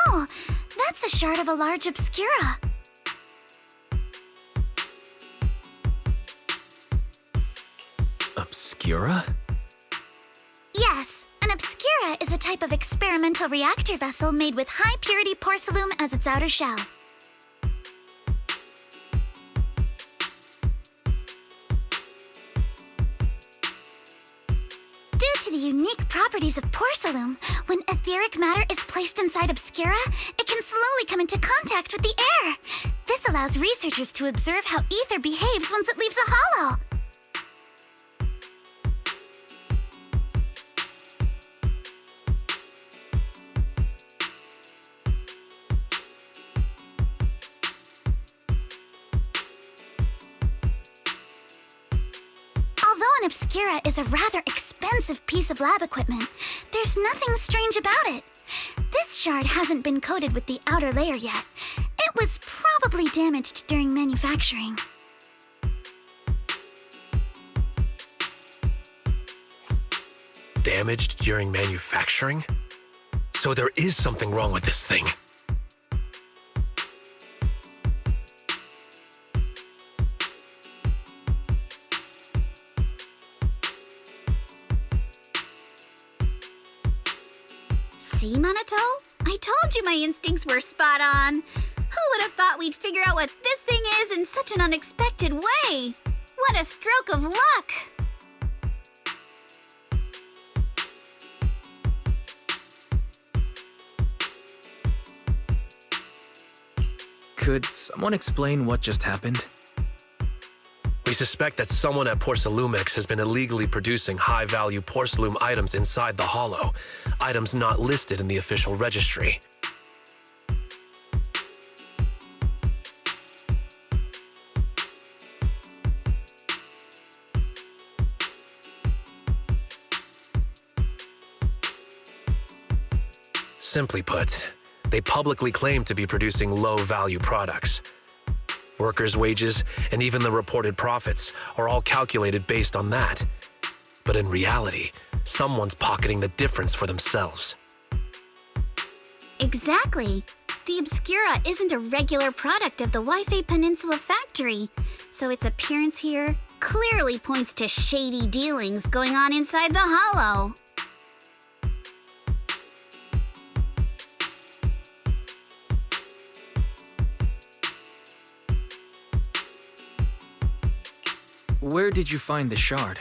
Oh, that's a shard of a large obscura. Obscura? Yes, an obscura is a type of experimental reactor vessel made with high-purity porcelain as its outer shell. Due to the unique properties of porcelain, when etheric matter is placed inside obscura, it can slowly come into contact with the air. This allows researchers to observe how ether behaves once it leaves a hollow. Obscura is a rather expensive piece of lab equipment. There's nothing strange about it. This shard hasn't been coated with the outer layer yet. It was probably damaged during manufacturing. Damaged during manufacturing? So there is something wrong with this thing. See, Monato? I told you my instincts were spot on. Who would have thought we'd figure out what this thing is in such an unexpected way? What a stroke of luck! Could someone explain what just happened? We suspect that someone at Porcelumix has been illegally producing high-value porcelain items inside the hollow, items not listed in the official registry. Simply put, they publicly claim to be producing low-value products. Workers' wages, and even the reported profits are all calculated based on that. But in reality, someone's pocketing the difference for themselves. Exactly. The Obscura isn't a regular product of the Wi-Fi Peninsula factory, so its appearance here clearly points to shady dealings going on inside the hollow. where did you find the shard?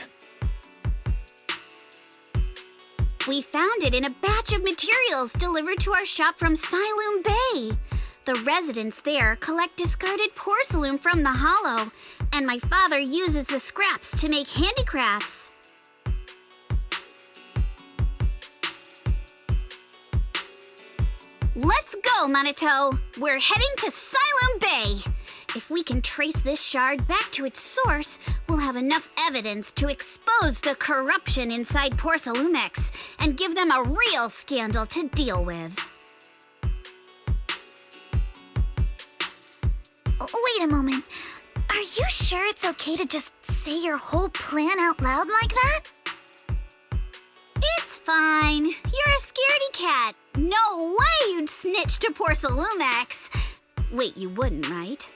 We found it in a batch of materials delivered to our shop from Siloam Bay. The residents there collect discarded porcelain from the hollow, and my father uses the scraps to make handicrafts. Let's go, Manito! We're heading to Siloam Bay! If we can trace this shard back to its source, we'll have enough evidence to expose the corruption inside Porcelumex and give them a real scandal to deal with. Wait a moment. Are you sure it's okay to just say your whole plan out loud like that? It's fine. You're a scaredy cat. No way you'd snitch to Porcelumex. Wait, you wouldn't, right?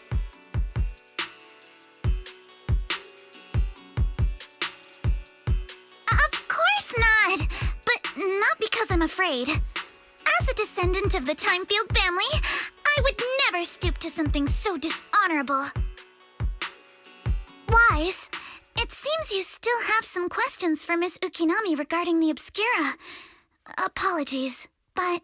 Of course not! But not because I'm afraid. As a descendant of the Timefield family, I would never stoop to something so dishonorable. Wise, it seems you still have some questions for Miss Ukinami regarding the Obscura. Apologies, but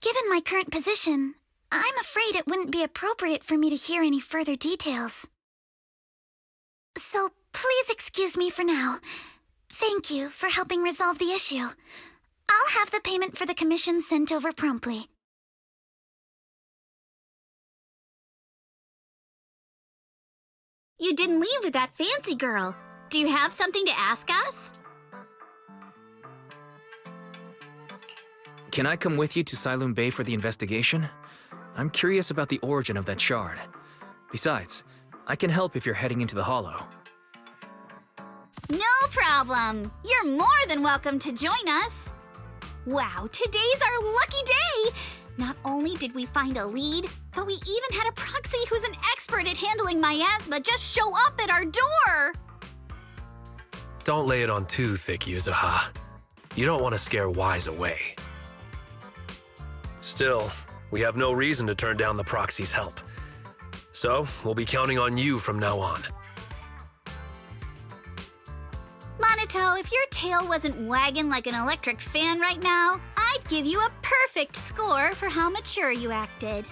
given my current position, I'm afraid it wouldn't be appropriate for me to hear any further details. So please excuse me for now. Thank you for helping resolve the issue. I'll have the payment for the commission sent over promptly. You didn't leave with that fancy girl. Do you have something to ask us? Can I come with you to Siloam Bay for the investigation? I'm curious about the origin of that shard. Besides, I can help if you're heading into the Hollow. No problem. You're more than welcome to join us. Wow, today's our lucky day. Not only did we find a lead, but we even had a proxy who's an expert at handling miasma just show up at our door. Don't lay it on too thick, Yuzuha. You don't want to scare Wise away. Still, we have no reason to turn down the proxy's help. So, we'll be counting on you from now on. Manito, if your tail wasn't wagging like an electric fan right now, I'd give you a perfect score for how mature you acted.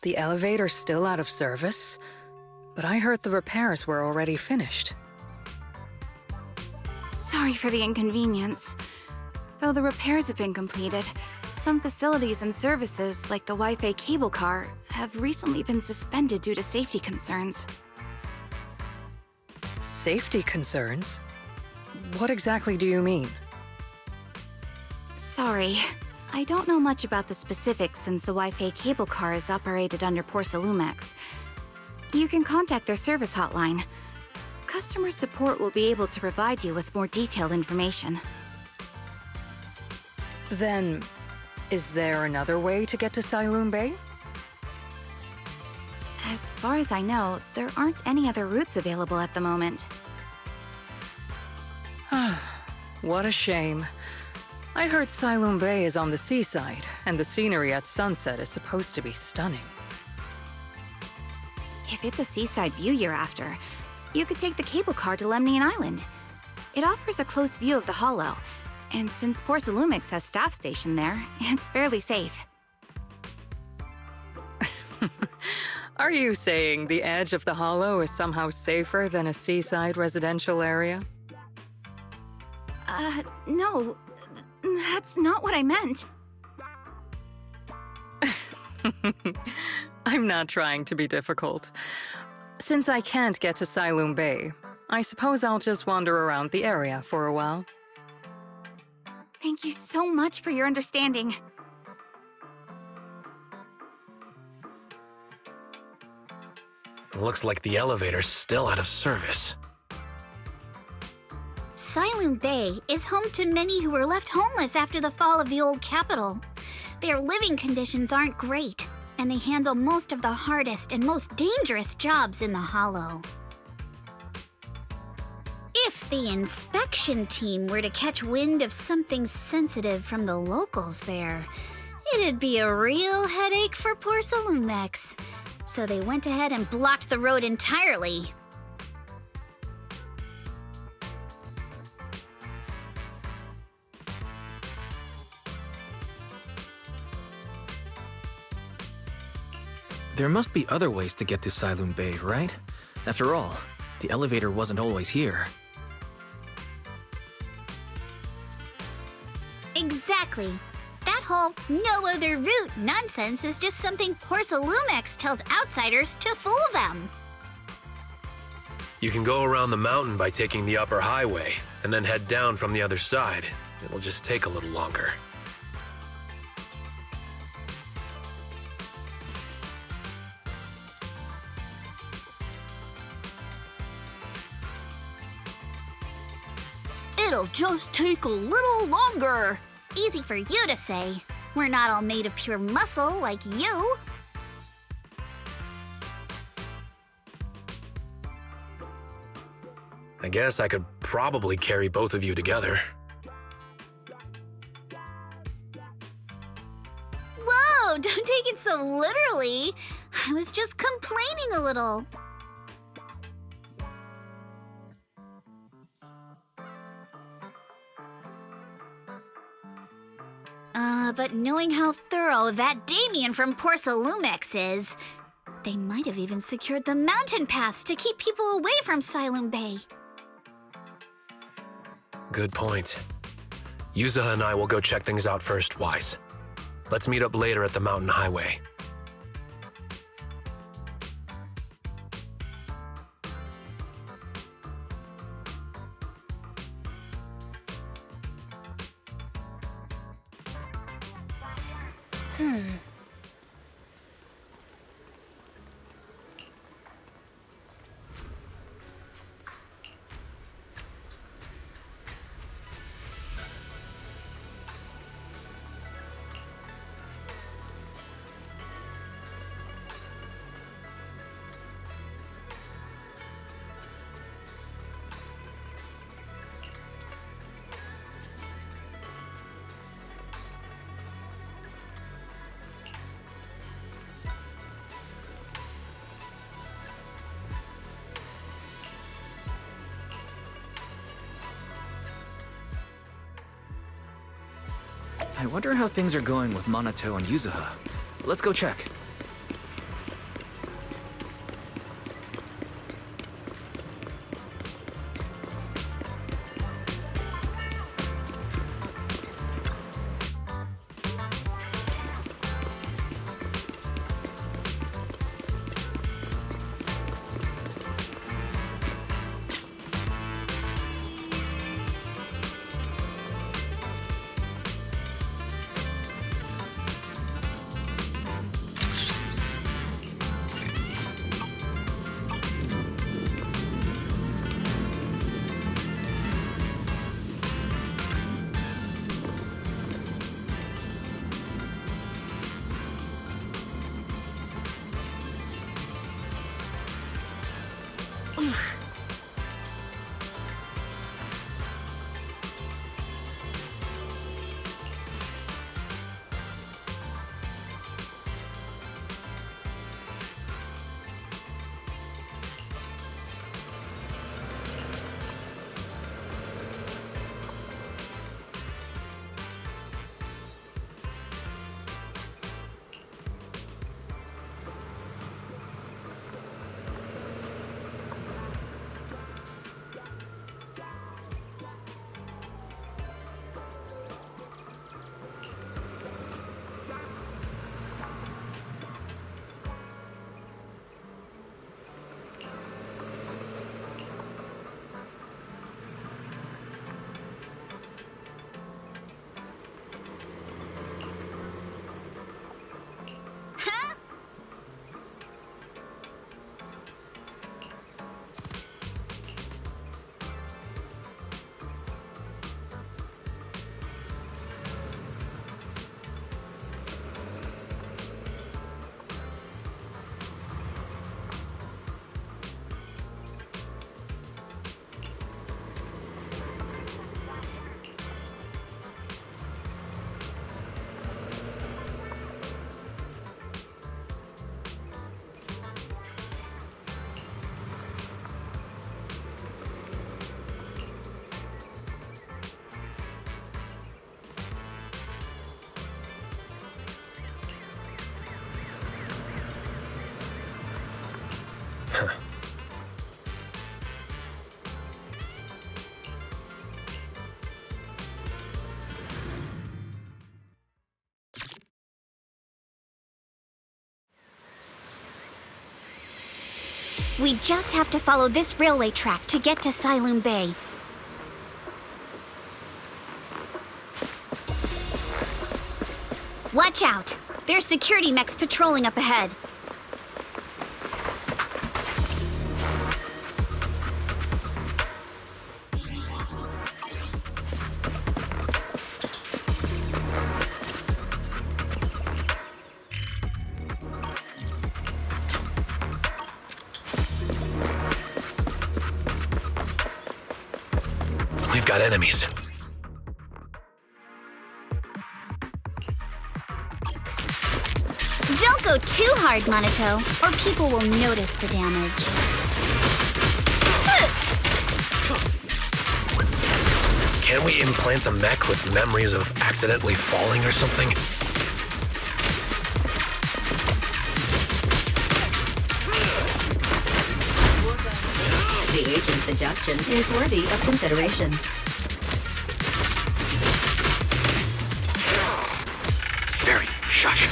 The elevator's still out of service? But I heard the repairs were already finished. Sorry for the inconvenience. Though the repairs have been completed, some facilities and services, like the Wi-Fi cable car, have recently been suspended due to safety concerns. Safety concerns? What exactly do you mean? Sorry, I don't know much about the specifics since the Wi-Fi cable car is operated under Porcelumex. You can contact their service hotline. Customer support will be able to provide you with more detailed information. Then, is there another way to get to Siloon Bay? As far as I know, there aren't any other routes available at the moment. What a shame. I heard Siloon Bay is on the seaside, and the scenery at sunset is supposed to be stunning. If it's a seaside view you're after, you could take the cable car to Lemnian Island. It offers a close view of the hollow, and since Porcelumex has staff stationed there, it's fairly safe. Are you saying the edge of the hollow is somehow safer than a seaside residential area? No. That's not what I meant. I'm not trying to be difficult. Since I can't get to Siloon Bay, I suppose I'll just wander around the area for a while. Thank you so much for your understanding. Looks like the elevator's still out of service. Siloon Bay is home to many who were left homeless after the fall of the old capital. Their living conditions aren't great, and they handle most of the hardest and most dangerous jobs in the Hollow. If the inspection team were to catch wind of something sensitive from the locals there, it'd be a real headache for Porcelumex. So they went ahead and blocked the road entirely. There must be other ways to get to Siloon Bay, right? After all, the elevator wasn't always here. Exactly. That whole no other route nonsense is just something Porcelumex tells outsiders to fool them. You can go around the mountain by taking the upper highway, and then head down from the other side. It'll just take a little longer. It'll just take a little longer. Easy for you to say. We're not all made of pure muscle like you. I guess I could probably carry both of you together. Whoa, don't take it so literally. I was just complaining a little. But knowing how thorough that Damien from Porcelumex is, they might have even secured the mountain paths to keep people away from Siloon Bay. Good point. Yuzaha and I will go check things out first, Wise. Let's meet up later at the mountain highway. I wonder how things are going with Minato and Yuzaha. Let's go check. We just have to follow this railway track to get to Siloon Bay. Watch out! There's security mechs patrolling up ahead. We've got enemies. Don't go too hard, Monato, or people will notice the damage. Can we implant the mech with memories of accidentally falling or something? The agent's suggestion is worthy of consideration. Very shush.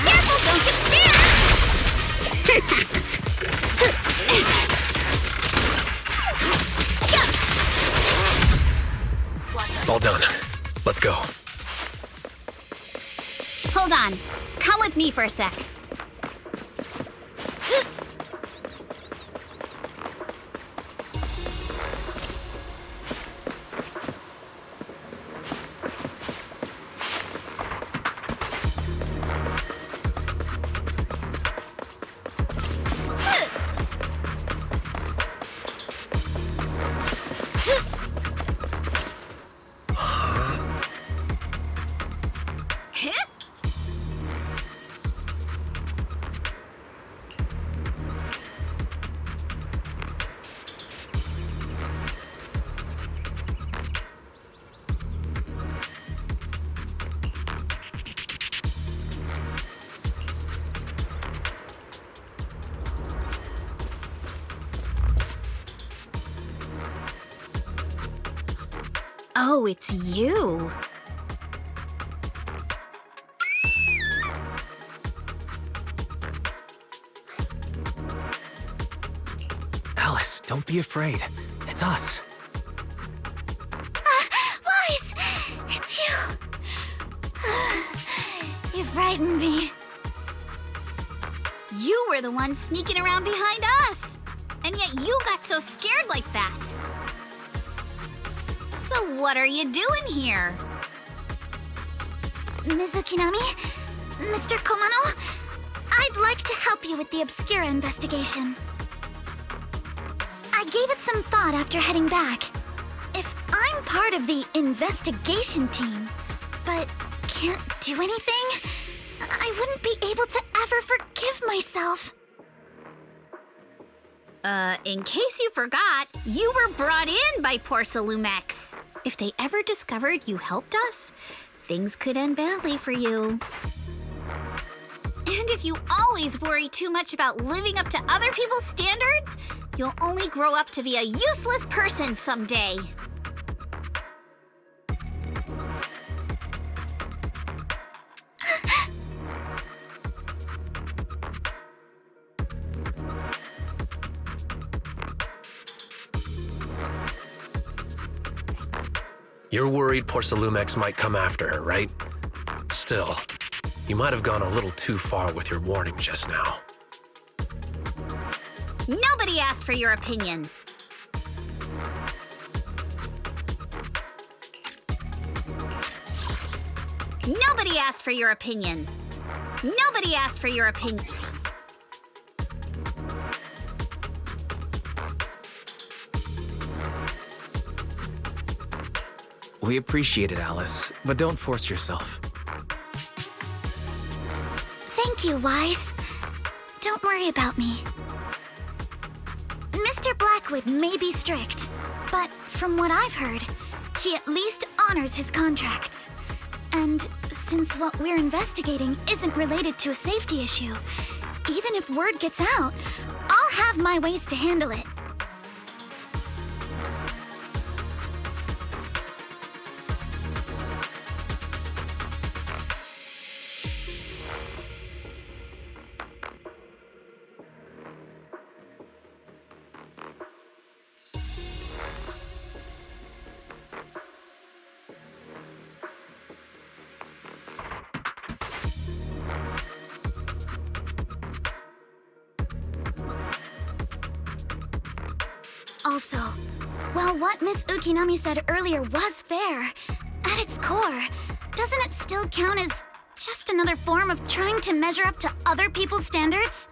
Careful, don't get All done. Let's go. Hold on. Come with me for a sec. Oh, it's you. Alice, don't be afraid. It's us. Wise! It's you! You frightened me. You were the one sneaking around behind us. And yet you got so scared like that. So what are you doing here? Mizukinami? Mr. Komano? I'd like to help you with the Obscura investigation. I gave it some thought after heading back. If I'm part of the investigation team, but can't do anything, I wouldn't be able to ever forgive myself. In case you forgot, you were brought in by Porcelumex. If they ever discovered you helped us, things could end badly for you. And if you always worry too much about living up to other people's standards, you'll only grow up to be a useless person someday. You're worried Porcelumex might come after her, right? Still, you might have gone a little too far with your warning just now. Nobody asked for your opinion. Nobody asked for your opinion. Nobody asked for your opinion. We appreciate it, Alice, but don't force yourself. Thank you, Wise. Don't worry about me. Mr. Blackwood may be strict, but from what I've heard, he at least honors his contracts. And since what we're investigating isn't related to a safety issue, even if word gets out, I'll have my ways to handle it. Also, while what Miss Ukinami said earlier was fair, at its core, doesn't it still count as just another form of trying to measure up to other people's standards?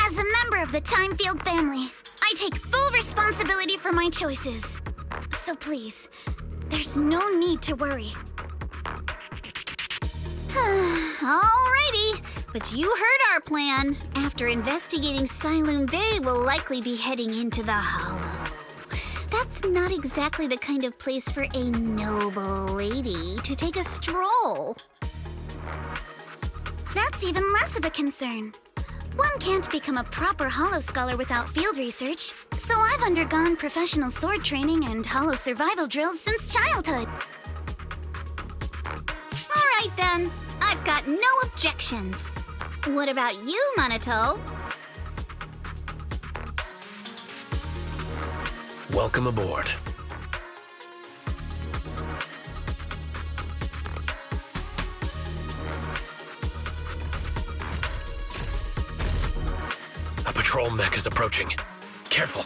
As a member of the Time Field family, I take full responsibility for my choices. So please, there's no need to worry. Alrighty, but you heard our plan. After investigating Siloon Bay, we'll likely be heading into the Hollow. That's not exactly the kind of place for a noble lady to take a stroll. That's even less of a concern. One can't become a proper Hollow scholar without field research, so I've undergone professional sword training and Hollow survival drills since childhood. Alright then, I've got no objections. What about you, Monato? Welcome aboard. A patrol mech is approaching. Careful.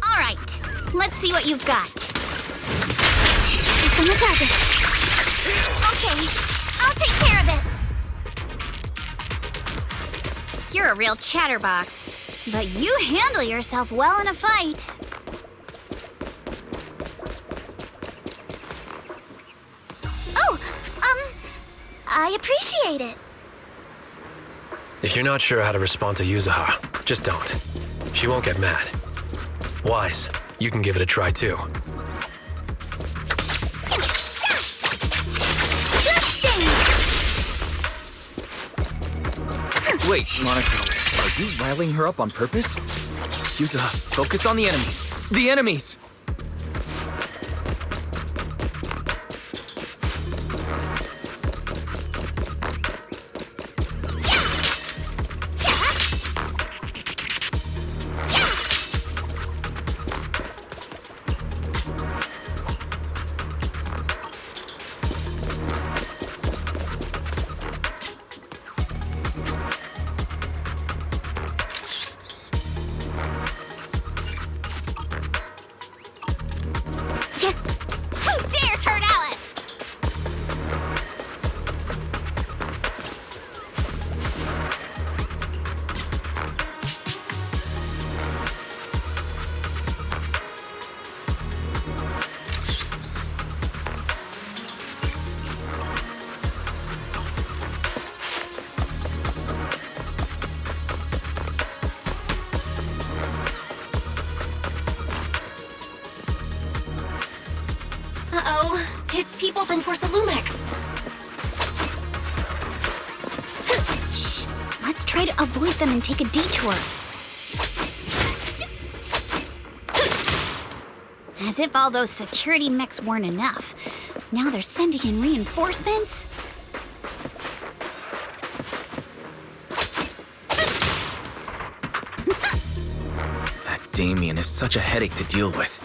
Alright, let's see what you've got. It's on the target. Okay, I'll take care of it. You're a real chatterbox, but you handle yourself well in a fight. Oh, I appreciate it. If you're not sure how to respond to Yuzuha, just don't. She won't get mad. Wise, you can give it a try too. Wait, Monaco, are you riling her up on purpose? Yuzuha, focus on the enemies. The enemies! Who dares hurt Alice? Uh-oh, it's people from Porsalumex. Shh, let's try to avoid them and take a detour. As if all those security mechs weren't enough. Now they're sending in reinforcements? That Damien is such a headache to deal with.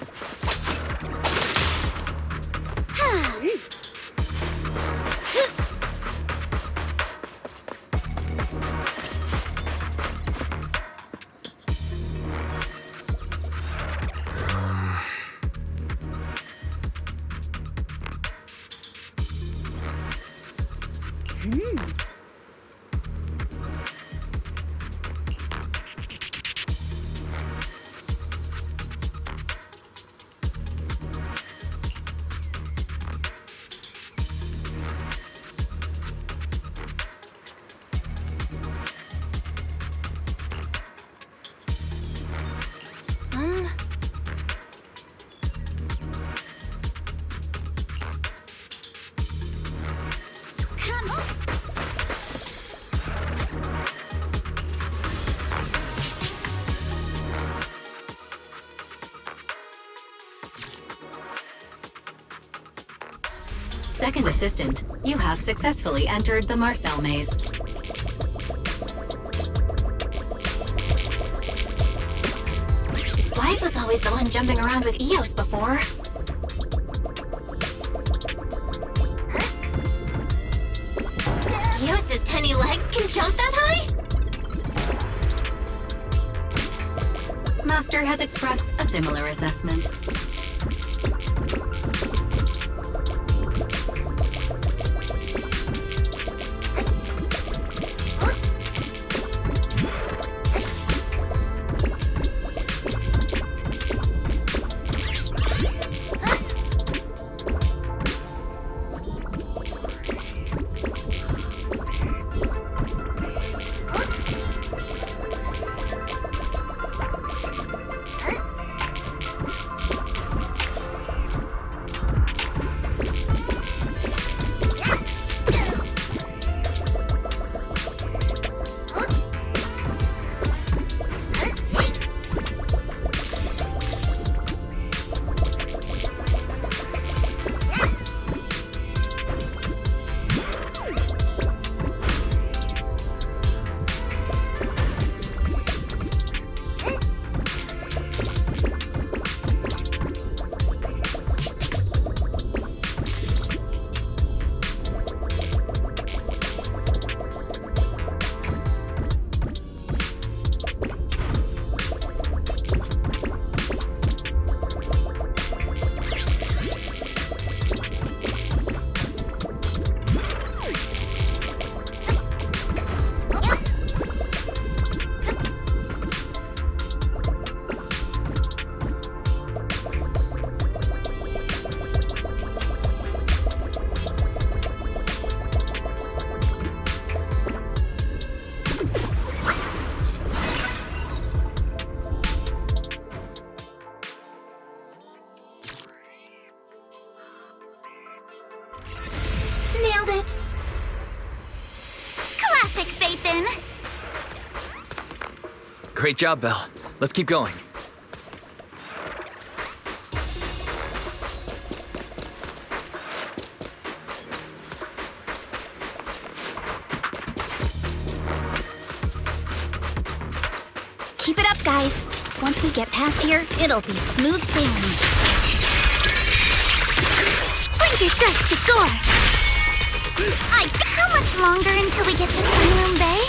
Second assistant, you have successfully entered the Marcel maze. Wise was always the one jumping around with Eos before. Eos's tiny legs can jump that high? Master has expressed a similar assessment. Nailed it! Classic, Phaethon! Great job, Belle. Let's keep going. Keep it up, guys. Once we get past here, it'll be smooth sailing. Blinker strikes to score! How much longer until we get to Sunroom Bay?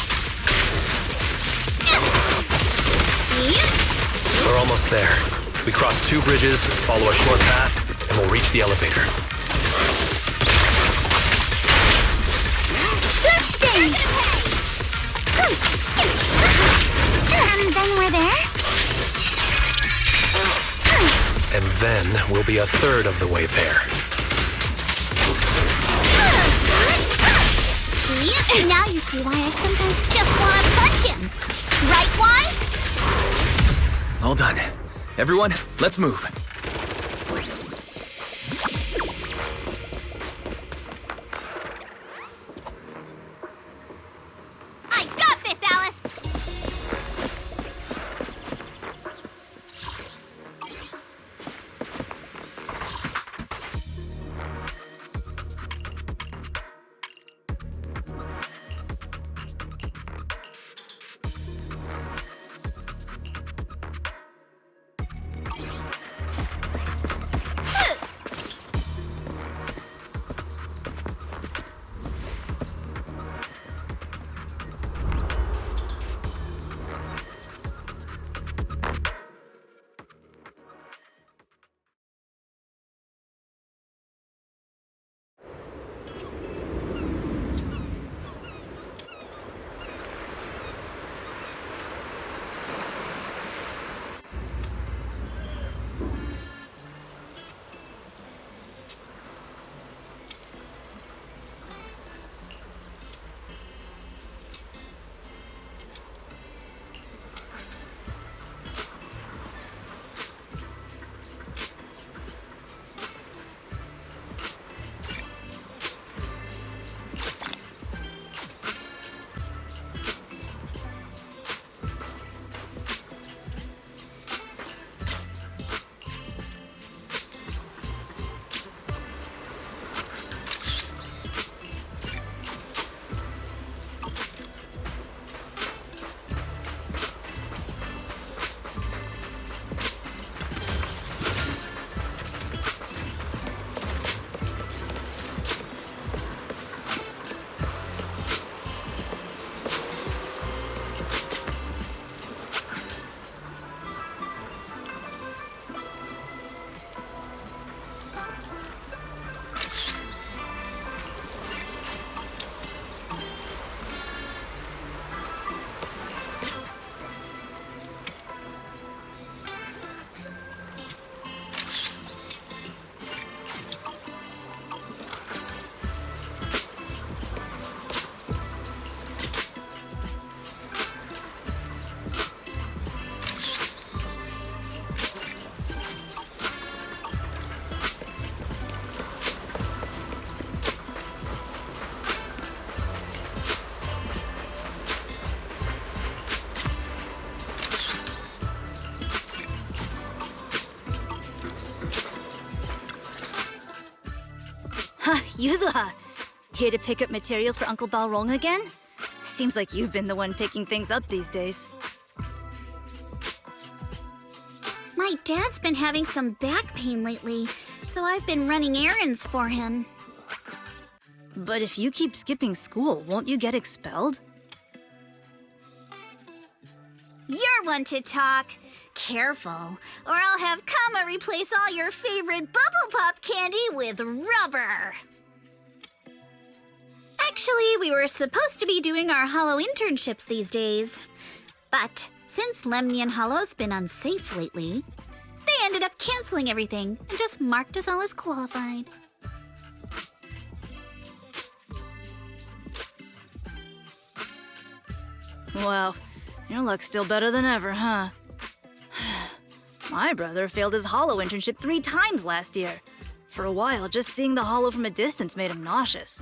We're almost there. We cross 2 bridges, follow a short path, and we'll reach the elevator. That stings! And then we're there? And then we'll be a third of the way there. Now you see why I sometimes just want to punch him. Right, Wise? All done. Everyone, let's move. I got this, Alice! Yuzuha! Here to pick up materials for Uncle Balrog again? Seems like you've been the one picking things up these days. My dad's been having some back pain lately, so I've been running errands for him. But if you keep skipping school, won't you get expelled? You're one to talk. Careful, or I'll have Kama replace all your favorite Bubble Pop candy with rubber. Actually, we were supposed to be doing our Hollow internships these days. But since Lemnian Hollow's been unsafe lately, they ended up canceling everything and just marked us all as qualified. Wow, your luck's still better than ever, huh? My brother failed his Hollow internship 3 times last year. For a while, just seeing the Hollow from a distance made him nauseous.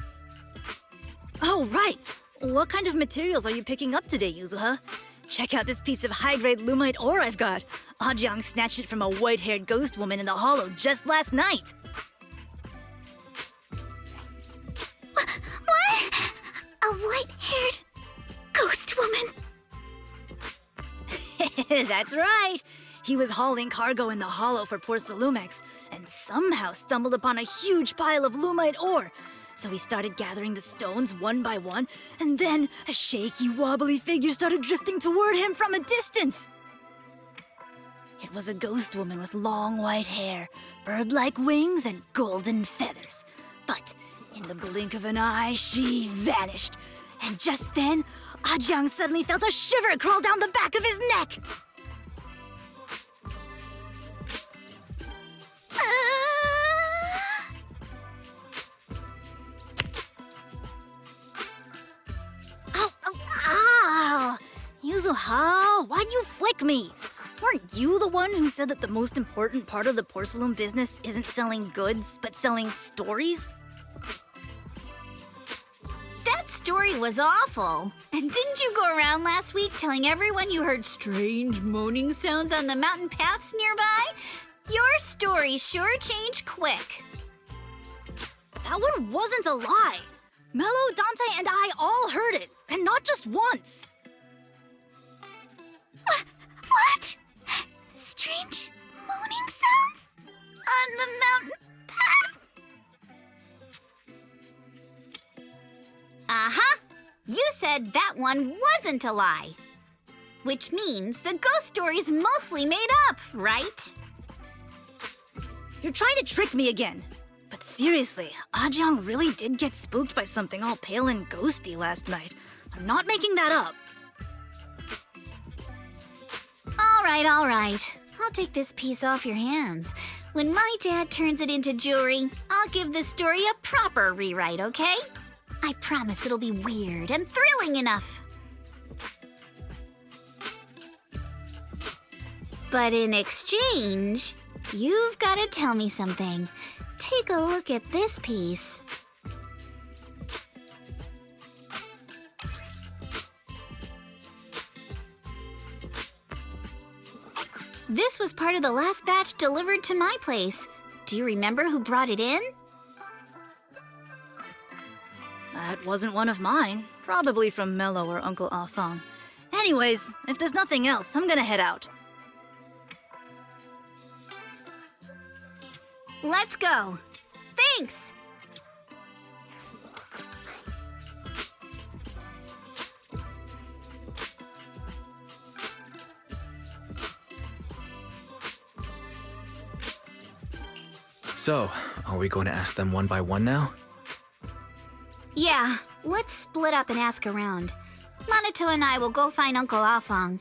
Oh, right! What kind of materials are you picking up today, Yuzuha? Check out this piece of high-grade lumite ore I've got. Ajang snatched it from a white-haired ghost woman in the Hollow just last night. What? A white-haired ghost woman? That's right! He was hauling cargo in the Hollow for Porcelumex, and somehow stumbled upon a huge pile of lumite ore. So he started gathering the stones one by one, and then a shaky, wobbly figure started drifting toward him from a distance. It was a ghost woman with long white hair, bird-like wings, and golden feathers. But in the blink of an eye, she vanished. And just then, Ajang suddenly felt a shiver crawl down the back of his neck. Yuzuha, why'd you flick me? Weren't you the one who said that the most important part of the porcelain business isn't selling goods, but selling stories? That story was awful. And didn't you go around last week telling everyone you heard strange moaning sounds on the mountain paths nearby? Your story sure changed quick. That one wasn't a lie. Mello, Dante, and I all heard it, and not just once. What? Strange moaning sounds? On the mountain path? Uh-huh. You said that one wasn't a lie. Which means the ghost story's mostly made up, right? You're trying to trick me again. But seriously, Ajang really did get spooked by something all pale and ghosty last night. I'm not making that up. All right. I'll take this piece off your hands. When my dad turns it into jewelry, I'll give this story a proper rewrite, okay? I promise it'll be weird and thrilling enough. But in exchange, you've got to tell me something. Take a look at this piece. This was part of the last batch delivered to my place. Do you remember who brought it in? That wasn't one of mine. Probably from Mello or Uncle Alphon. Anyways, if there's nothing else, I'm gonna head out. Let's go. Thanks! So, are we going to ask them one by one now? Yeah, let's split up and ask around. Minato and I will go find Uncle Afong.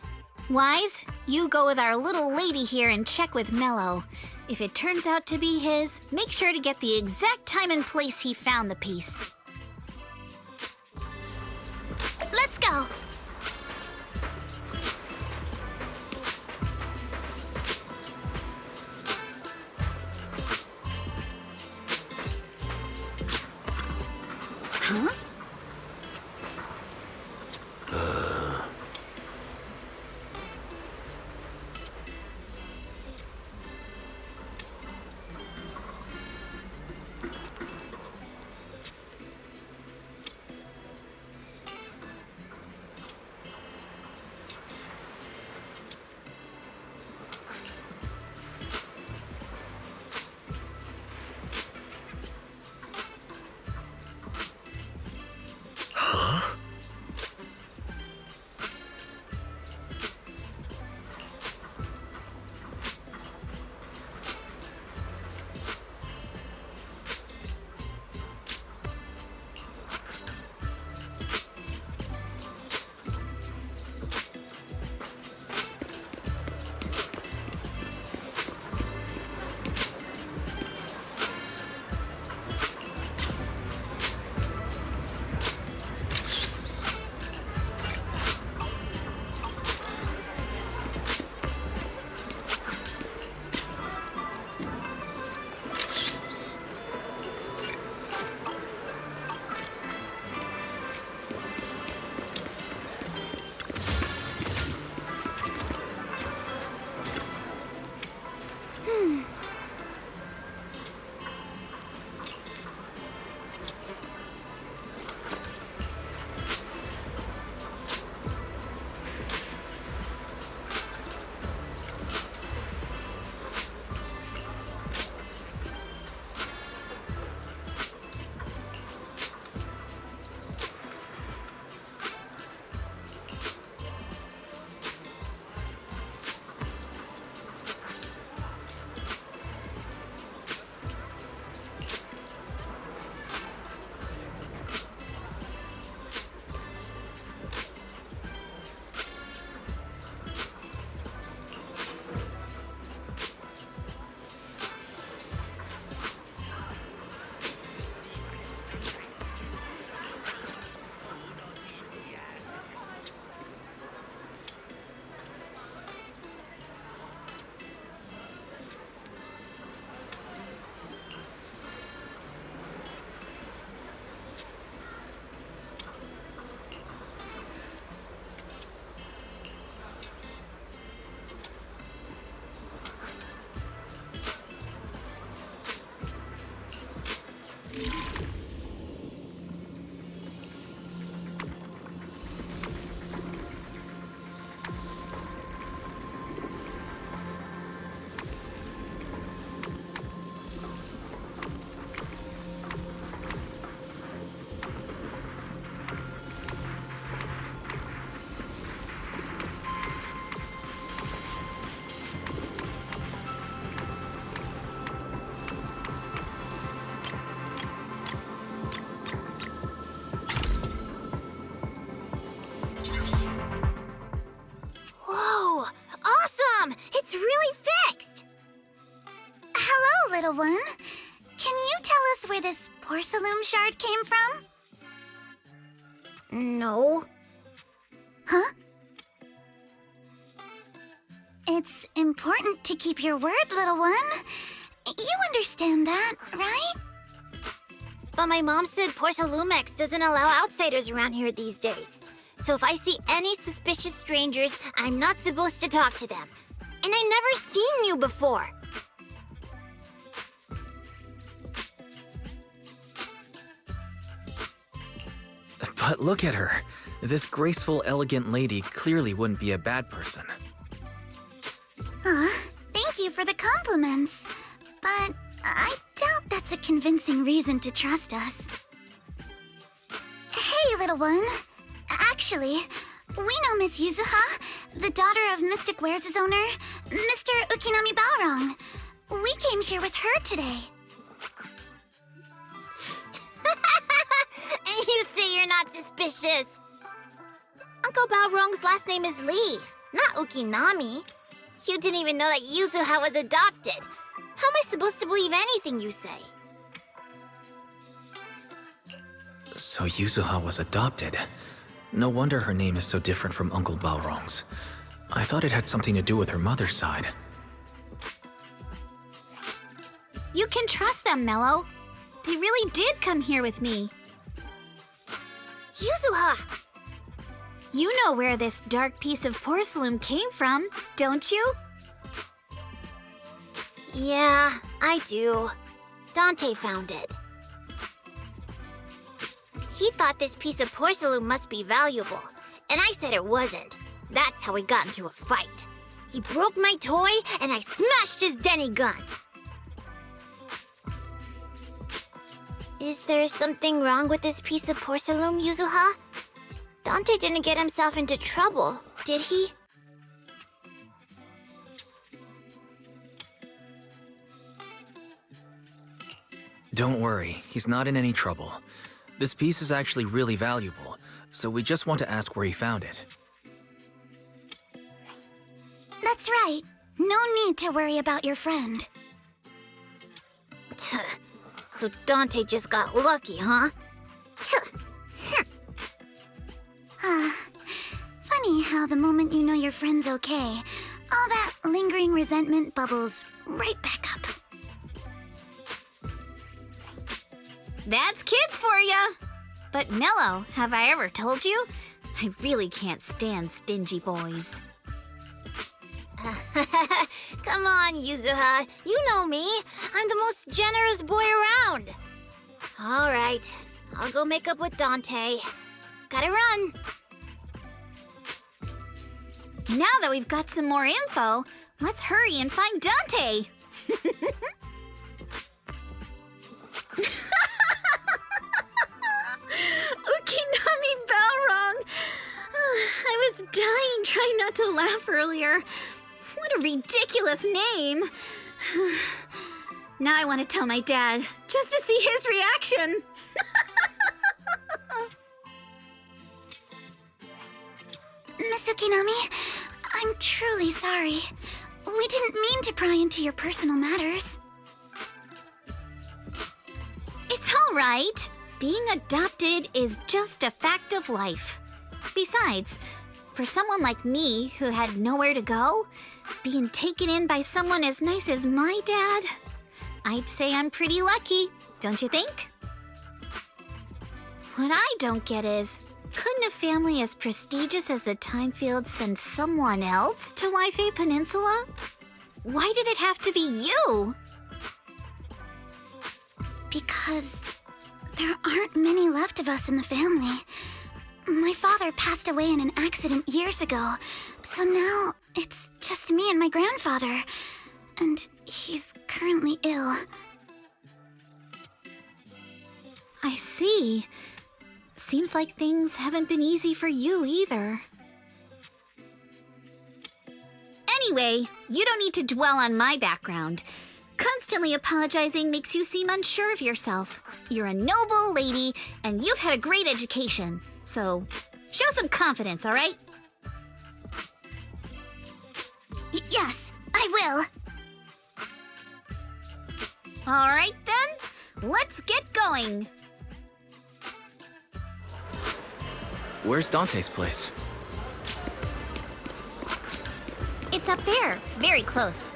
Wise, you go with our little lady here and check with Mello. If it turns out to be his, make sure to get the exact time and place he found the piece. Let's go. Huh? little one. Can you tell us where this porcelain shard came from? No. Huh? It's important to keep your word, little one. You understand that, right? But my mom said Porcelumex doesn't allow outsiders around here these days. So if I see any suspicious strangers, I'm not supposed to talk to them. And I never seen you before. But look at her. This graceful, elegant lady clearly wouldn't be a bad person. Thank you for the compliments. But I doubt that's a convincing reason to trust us. Hey, little one. Actually, we know Miss Yuzuha, the daughter of Mystic Wares' owner, Mr. Ukinami Balrong. We came here with her today. And you say you're not suspicious. Uncle Balrong's last name is Lee, not Ukinami. You didn't even know that Yuzuha was adopted. How am I supposed to believe anything you say? So Yuzuha was adopted. No wonder her name is so different from Uncle Balrong's. I thought it had something to do with her mother's side. You can trust them, Mello. They really did come here with me. Yuzuha! You know where this dark piece of porcelain came from, don't you? Yeah, I do. Dante found it. He thought this piece of porcelain must be valuable, and I said it wasn't. That's how we got into a fight. He broke my toy, and I smashed his Denny gun. Is there something wrong with this piece of porcelain, Yuzuha? Dante didn't get himself into trouble, did he? Don't worry, he's not in any trouble. This piece is actually really valuable, so we just want to ask where he found it. That's right. No need to worry about your friend. So Dante just got lucky, huh? Funny how the moment you know your friend's okay, all that lingering resentment bubbles right back up. That's kids for ya! But Mello, have I ever told you? I really can't stand stingy boys. Come on, Yuzuha. You know me. I'm the most generous boy around. All right. I'll go make up with Dante. Gotta run. Now that we've got some more info, let's hurry and find Dante! Ukinami Balrong! I was dying trying not to laugh earlier. What a ridiculous name! Now I want to tell my dad, just to see his reaction. Miss Ukinami, I'm truly sorry. We didn't mean to pry into your personal matters. It's all right. Being adopted is just a fact of life. Besides, for someone like me who had nowhere to go, being taken in by someone as nice as my dad, I'd say I'm pretty lucky, don't you think? What I don't get is, couldn't a family as prestigious as the Timefields send someone else to Waifei Peninsula? Why did it have to be you? Because there aren't many left of us in the family. My father passed away in an accident years ago, so now it's just me and my grandfather. And he's currently ill. I see. Seems like things haven't been easy for you either. Anyway, you don't need to dwell on my background. Constantly apologizing makes you seem unsure of yourself. You're a noble lady, and you've had a great education. So, show some confidence, all right? Yes, I will. All right then, let's get going. Where's Dante's place? It's up there, very close.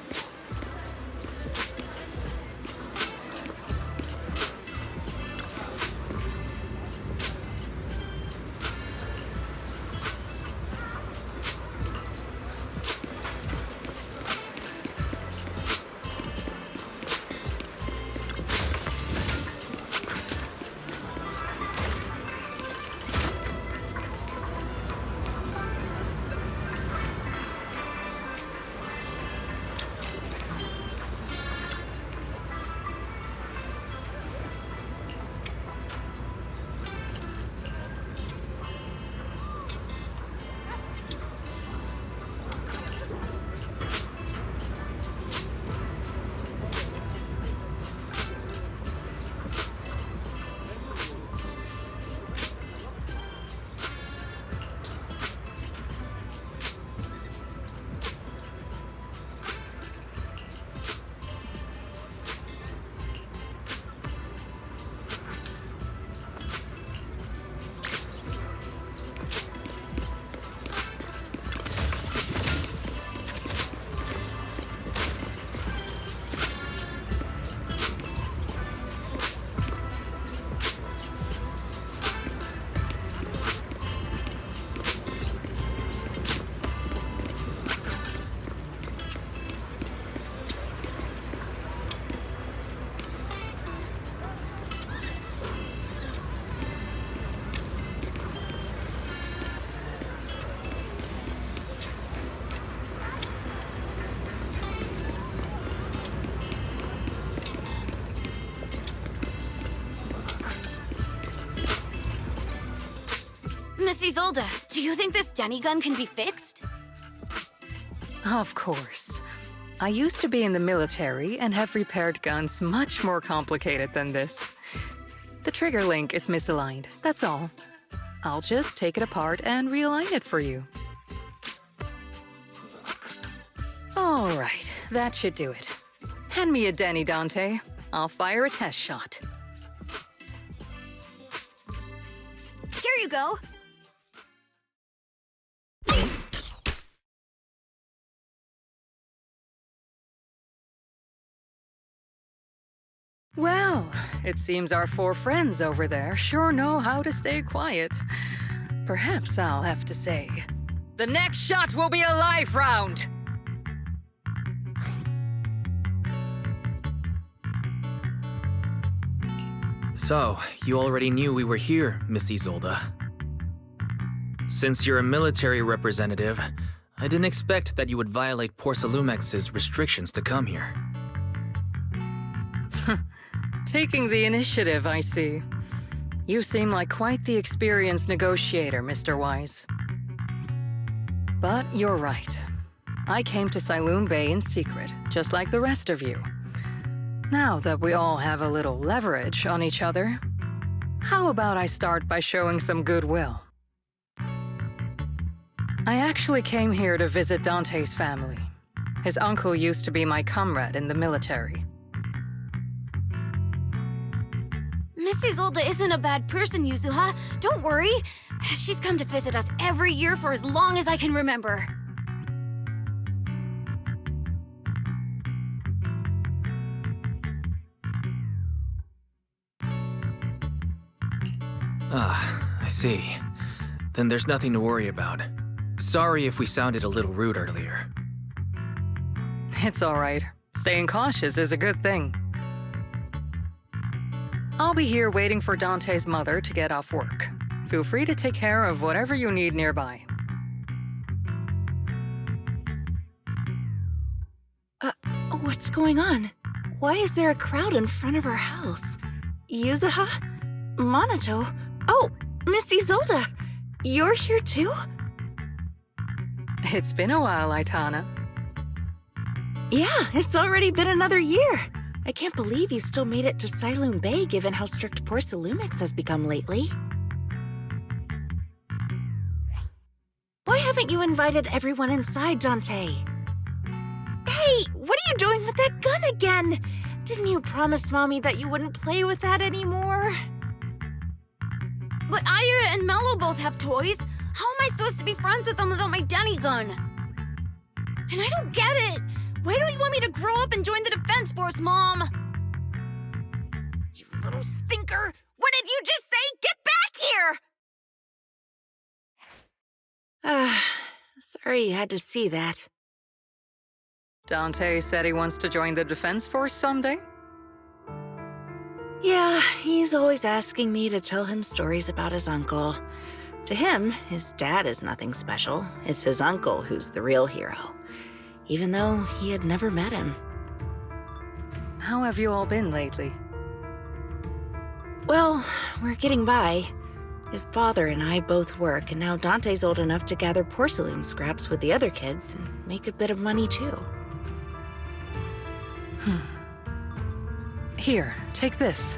Miss Isolde, do you think this Denny gun can be fixed? Of course. I used to be in the military and have repaired guns much more complicated than this. The trigger link is misaligned, that's all. I'll just take it apart and realign it for you. All right, that should do it. Hand me a Denny, Dante. I'll fire a test shot. Here you go. Well, it seems our four friends over there sure know how to stay quiet. Perhaps I'll have to say, the next shot will be a life round! So, you already knew we were here, Miss Isolde. Since you're a military representative, I didn't expect that you would violate Porcelumex's restrictions to come here. Taking the initiative, I see. You seem like quite the experienced negotiator, Mr. Wise. But you're right. I came to Siloon Bay in secret, just like the rest of you. Now that we all have a little leverage on each other, how about I start by showing some goodwill? I actually came here to visit Dante's family. His uncle used to be my comrade in the military. Miss Isolde isn't a bad person, Yuzuha. Don't worry. She's come to visit us every year for as long as I can remember. Ah, I see. Then there's nothing to worry about. Sorry if we sounded a little rude earlier. It's all right. Staying cautious is a good thing. I'll be here waiting for Dante's mother to get off work. Feel free to take care of whatever you need nearby. What's going on? Why is there a crowd in front of our house? Yuzuha? Monato? Oh, Miss Isolde! You're here too? It's been a while, Aitana. Yeah, it's already been another year. I can't believe you still made it to Siloon Bay given how strict Porcelumix has become lately. Why haven't you invited everyone inside, Dante? Hey, what are you doing with that gun again? Didn't you promise Mommy that you wouldn't play with that anymore? But Aya and Mello both have toys. How am I supposed to be friends with them without my Denny gun? And I don't get it! Why don't you want me to grow up and join the Defense Force, Mom? You little stinker! What did you just say? Get back here! Sorry you had to see that. Dante said he wants to join the Defense Force someday? Yeah, he's always asking me to tell him stories about his uncle. To him, his dad is nothing special. It's his uncle who's the real hero, even though he had never met him. How have you all been lately? Well, we're getting by. His father and I both work, and now Dante's old enough to gather porcelain scraps with the other kids and make a bit of money too. Here, take this.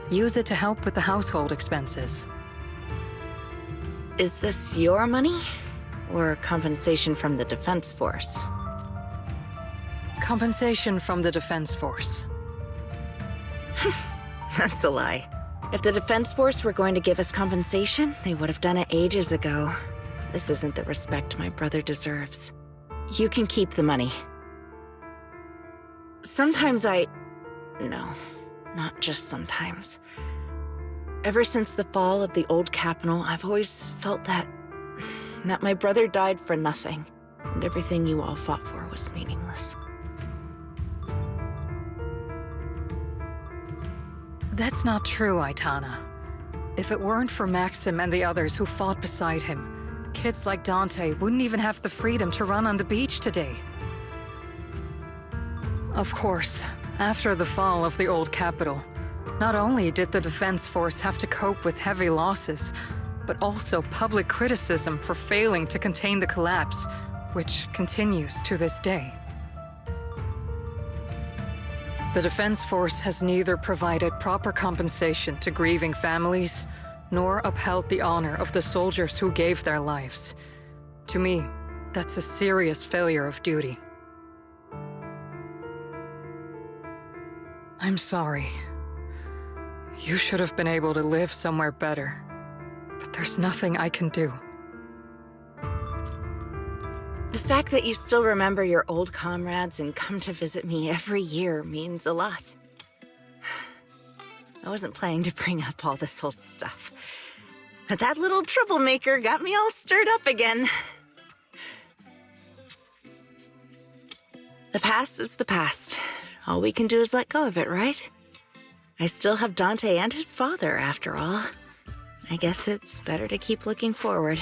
Use it to help with the household expenses. Is this your money? Or compensation from the Defense Force? Compensation from the Defense Force. That's a lie. If the Defense Force were going to give us compensation, they would have done it ages ago. This isn't the respect my brother deserves. You can keep the money. Sometimes No, not just sometimes. Ever since the fall of the old capital, I've always felt that my brother died for nothing, and everything you all fought for was meaningless. That's not true, Aitana. If it weren't for Maxim and the others who fought beside him, kids like Dante wouldn't even have the freedom to run on the beach today. Of course, after the fall of the old capital, not only did the Defense Force have to cope with heavy losses, but also public criticism for failing to contain the collapse, which continues to this day. The Defense Force has neither provided proper compensation to grieving families, nor upheld the honor of the soldiers who gave their lives. To me, that's a serious failure of duty. I'm sorry. You should have been able to live somewhere better, but there's nothing I can do. The fact that you still remember your old comrades and come to visit me every year means a lot. I wasn't planning to bring up all this old stuff, but that little troublemaker got me all stirred up again. The past is the past. All we can do is let go of it, right? I still have Dante and his father, after all. I guess it's better to keep looking forward.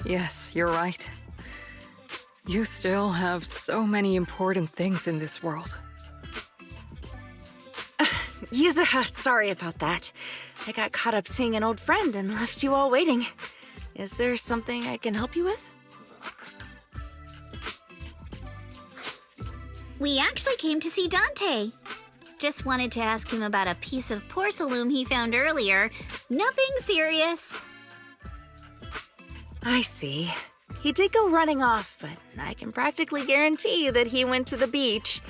Yes, you're right. You still have so many important things in this world. Yuzuha, sorry about that. I got caught up seeing an old friend and left you all waiting. Is there something I can help you with? We actually came to see Dante. Just wanted to ask him about a piece of porcelain he found earlier. Nothing serious. I see. He did go running off, but I can practically guarantee that he went to the beach.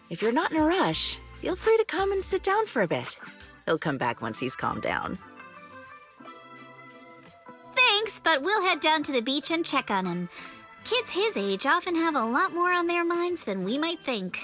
If you're not in a rush, feel free to come and sit down for a bit. He'll come back once he's calmed down. Thanks, but we'll head down to the beach and check on him. Kids his age often have a lot more on their minds than we might think.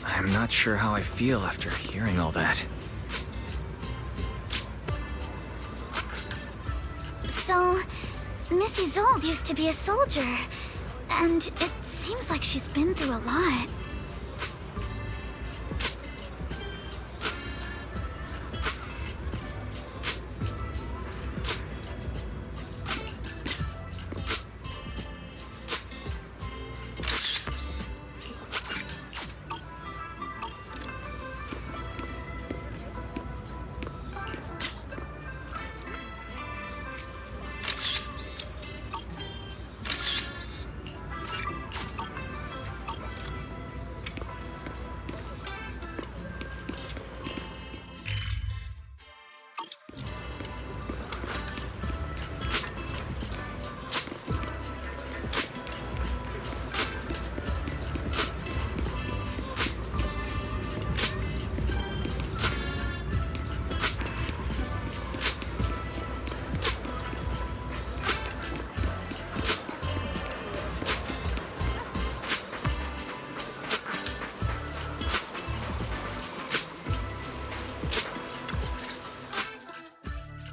I'm not sure how I feel after hearing all that. So, Missy Zold used to be a soldier, and it seems like she's been through a lot.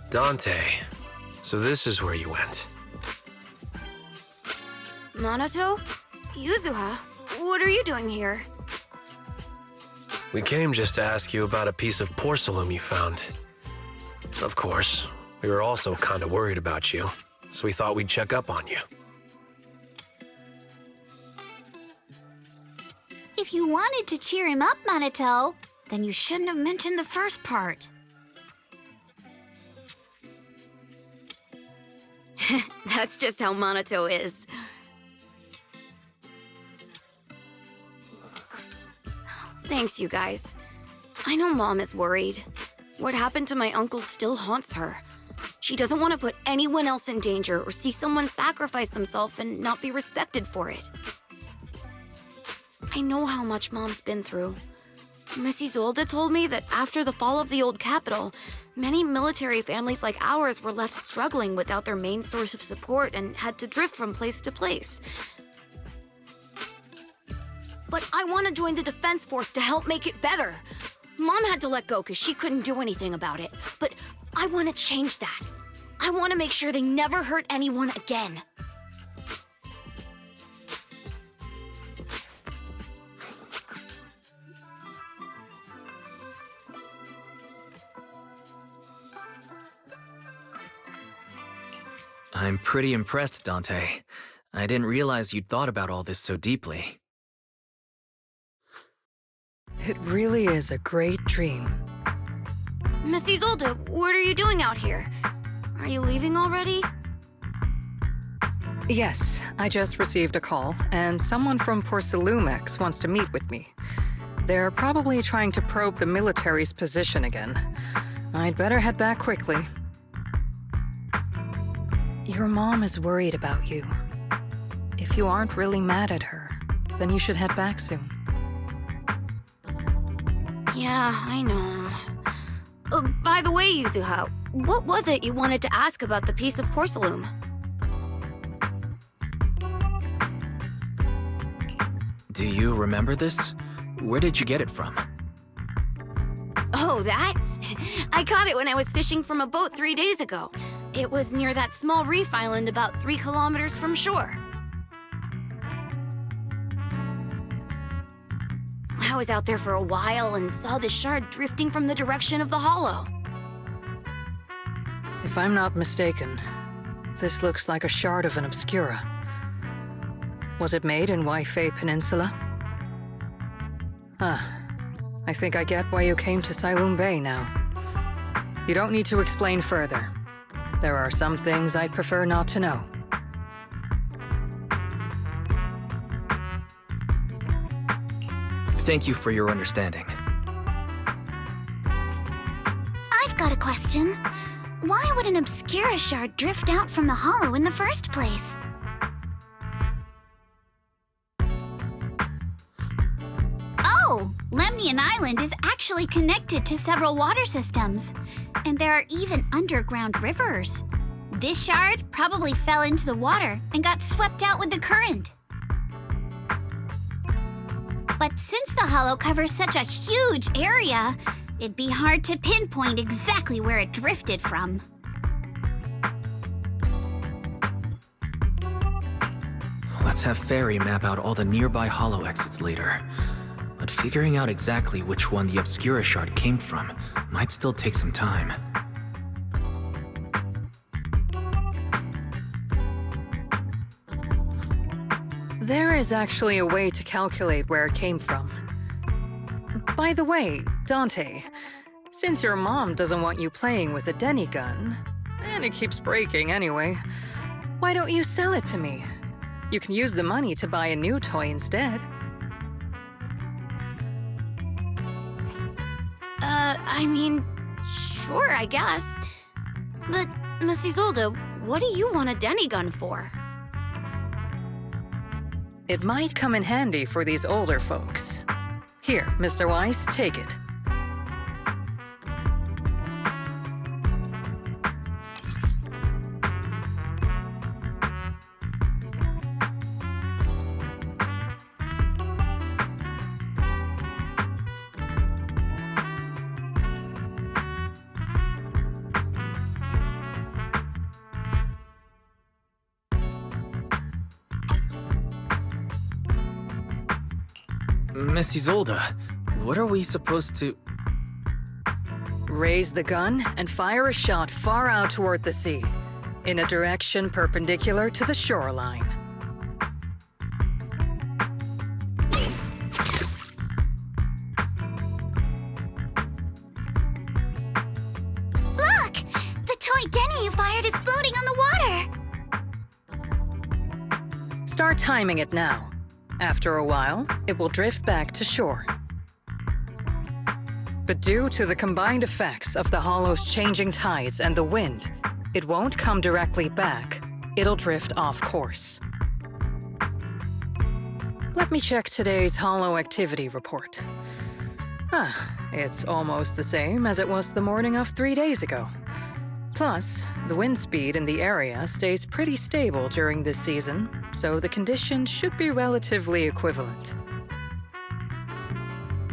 Dante, so this is where you went. Minato? Yuzuha? What are you doing here? We came just to ask you about a piece of porcelain you found. Of course, we were also kind of worried about you, so we thought we'd check up on you. If you wanted to cheer him up, Minato, then you shouldn't have mentioned the first part. That's just how Minato is. Thanks, you guys. I know Mom is worried. What happened to my uncle still haunts her. She doesn't want to put anyone else in danger or see someone sacrifice themselves and not be respected for it. I know how much Mom's been through. Mrs. Zolda told me that after the fall of the old capital, many military families like ours were left struggling without their main source of support and had to drift from place to place. But I want to join the defense force to help make it better. Mom had to let go because she couldn't do anything about it. But I want to change that. I want to make sure they never hurt anyone again. I'm pretty impressed, Dante. I didn't realize you'd thought about all this so deeply. It really is a great dream. Mrs. Zolda, what are you doing out here? Are you leaving already? Yes, I just received a call, and someone from Porcelumex wants to meet with me. They're probably trying to probe the military's position again. I'd better head back quickly. Your mom is worried about you. If you aren't really mad at her, then you should head back soon. Yeah, I know. By the way, Yuzuha, what was it you wanted to ask about the piece of porcelain? Do you remember this? Where did you get it from? Oh, that? I caught it when I was fishing from a boat 3 days ago. It was near that small reef island about 3 kilometers from shore. I was out there for a while and saw the shard drifting from the direction of the hollow. If I'm not mistaken, this looks like a shard of an Obscura. Was it made in Waifei Peninsula? I think I get why you came to Silum Bay now. You don't need to explain further. There are some things I'd prefer not to know. Thank you for your understanding. I've got a question. Why would an Obscura shard drift out from the hollow in the first place? Oh, Lemnian Island is actually connected to several water systems. And there are even underground rivers. This shard probably fell into the water and got swept out with the current. But since the hollow covers such a huge area, it'd be hard to pinpoint exactly where it drifted from. Let's have Fairy map out all the nearby hollow exits later. But figuring out exactly which one the Obscura shard came from might still take some time. There is actually a way to calculate where it came from. By the way, Dante, since your mom doesn't want you playing with a Denny gun, and it keeps breaking anyway, why don't you sell it to me? You can use the money to buy a new toy instead. I mean, sure, I guess. But, Miss Isolde, what do you want a Denny gun for? It might come in handy for these older folks. Here, Mr. Weiss, take it. Miss Isolde, what are we supposed to... Raise the gun and fire a shot far out toward the sea, in a direction perpendicular to the shoreline. Look! The toy Denny you fired is floating on the water! Start timing it now. After a while, it will drift back to shore. But due to the combined effects of the hollow's changing tides and the wind, it won't come directly back. It'll drift off course. Let me check today's hollow activity report. It's almost the same as it was the morning of 3 days ago. Plus, the wind speed in the area stays pretty stable during this season, so the conditions should be relatively equivalent.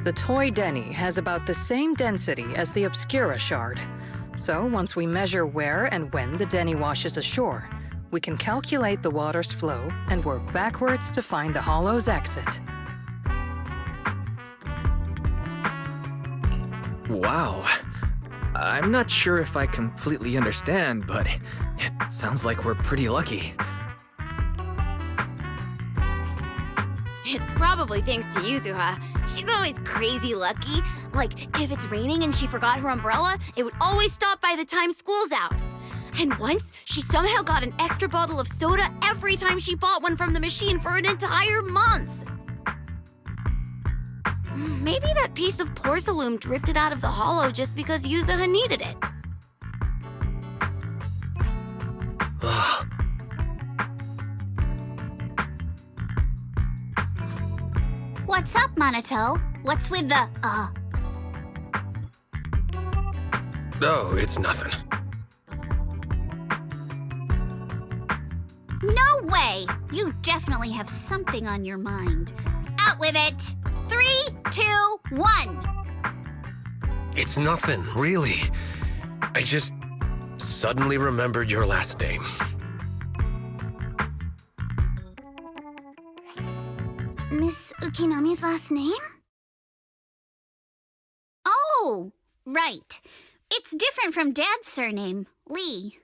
The toy Denny has about the same density as the Obscura shard, so once we measure where and when the Denny washes ashore, we can calculate the water's flow and work backwards to find the hollow's exit. Wow. I'm not sure if I completely understand, but it sounds like we're pretty lucky. It's probably thanks to Yuzuha. She's always crazy lucky. Like, if it's raining and she forgot her umbrella, it would always stop by the time school's out. And once, she somehow got an extra bottle of soda every time she bought one from the machine for an entire month. Maybe that piece of porcelain drifted out of the hollow just because Yuzuha needed it. What's up, Monato? What's with the, Oh, it's nothing. No way! You definitely have something on your mind. Out with it! 3, 2, 1! It's nothing, really. I just suddenly remembered your last name. Miss Ukinami's last name? Oh, right. It's different from Dad's surname, Lee.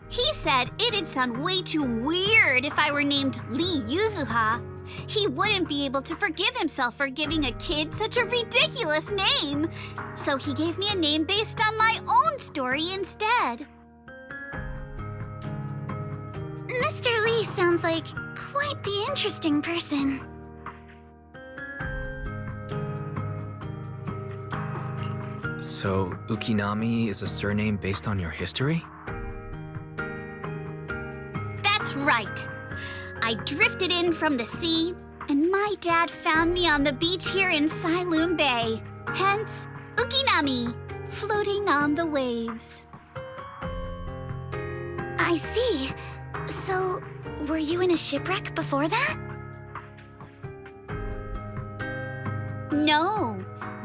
He said it'd sound way too weird if I were named Lee Yuzuha. He wouldn't be able to forgive himself for giving a kid such a ridiculous name. So he gave me a name based on my own story instead. Mr. Lee sounds like quite the interesting person. So, Ukinami is a surname based on your history? That's right. I drifted in from the sea, And my dad found me on the beach here in Siloam Bay. Hence, Ukinami, floating on the waves. I see. So, were you in a shipwreck before that? No.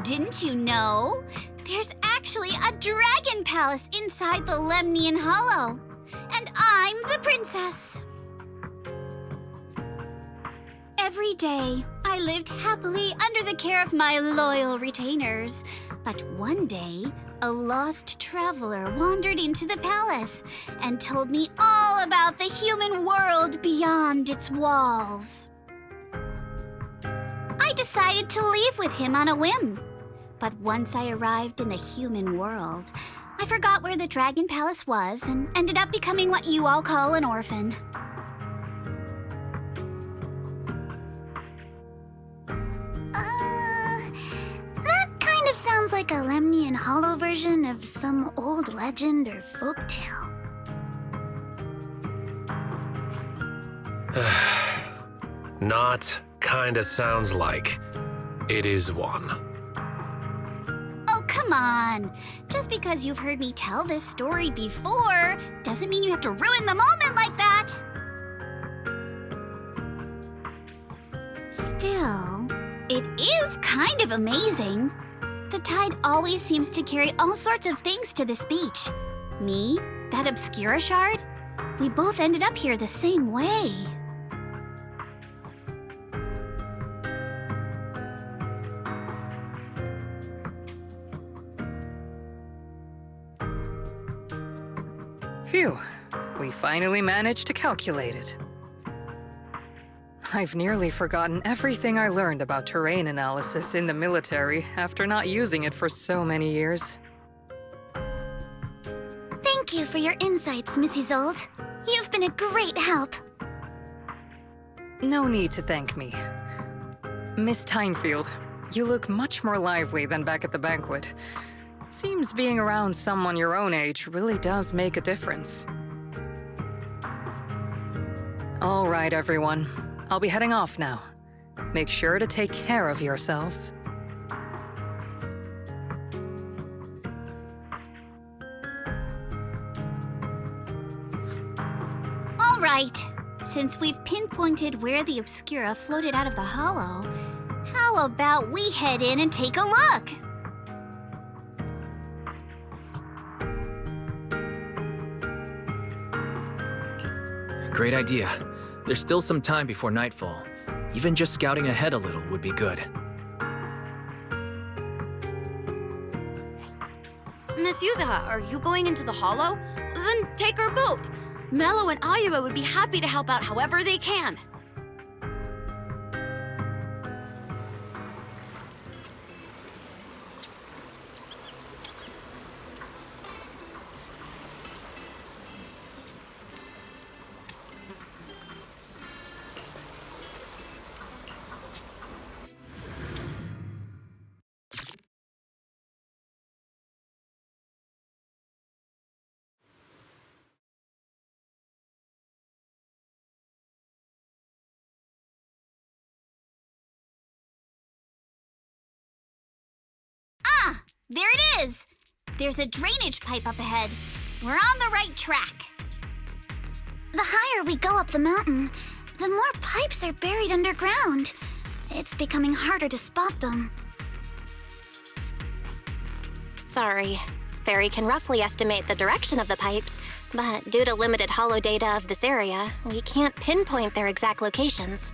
Didn't you know? There's actually a dragon palace inside the Lemnian Hollow. And I'm the princess. Every day, I lived happily under the care of my loyal retainers. But one day, a lost traveler wandered into the palace and told me all about the human world beyond its walls. I decided to leave with him on a whim. But once I arrived in the human world, I forgot where the Dragon Palace was and ended up becoming what you all call an orphan. That kind of sounds like a Lemnian Hollow version of some old legend or folktale. Not kinda sounds like. It is one. Oh, come on. Just because you've heard me tell this story before doesn't mean you have to ruin the moment like that. Still, it is kind of amazing. The tide always seems to carry all sorts of things to this beach. Me, that Obscura shard, we both ended up here the same way. Phew, we finally managed to calculate it. I've nearly forgotten everything I learned about terrain analysis in the military after not using it for so many years. Thank you for your insights, Mrs. Zold. You've been a great help. No need to thank me. Miss Timefield, you look much more lively than back at the banquet. Seems being around someone your own age really does make a difference. All right, everyone. I'll be heading off now. Make sure to take care of yourselves. All right. Since we've pinpointed where the Obscura floated out of the hollow, how about we head in and take a look? Great idea. There's still some time before nightfall. Even just scouting ahead a little would be good. Miss Yuzuha, are you going into the hollow? Then take our boat. Mello and Ayuba would be happy to help out however they can. There it is! There's a drainage pipe up ahead. We're on the right track. The higher we go up the mountain, the more pipes are buried underground. It's becoming harder to spot them. Sorry. Fairy can roughly estimate the direction of the pipes, but due to limited holo data of this area, we can't pinpoint their exact locations.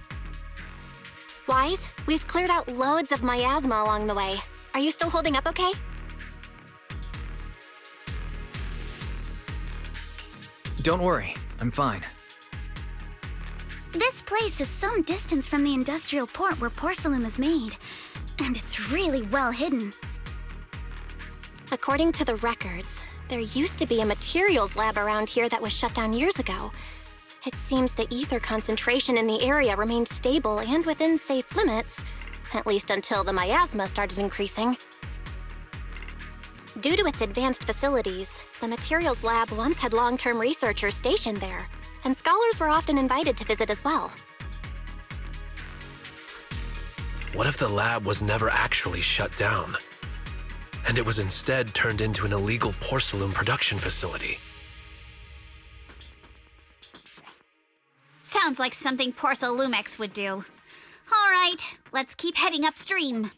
Wise, we've cleared out loads of miasma along the way. Are you still holding up okay? Don't worry, I'm fine. This place is some distance from the industrial port where porcelain is made, and it's really well hidden. According to the records, there used to be a materials lab around here that was shut down years ago. It seems the ether concentration in the area remained stable and within safe limits, at least until the miasma started increasing. Due to its advanced facilities, the materials lab once had long-term researchers stationed there, and scholars were often invited to visit as well. What if the lab was never actually shut down? And it was instead turned into an illegal porcelain production facility? Sounds like something Porcelumex would do. All right, let's keep heading upstream.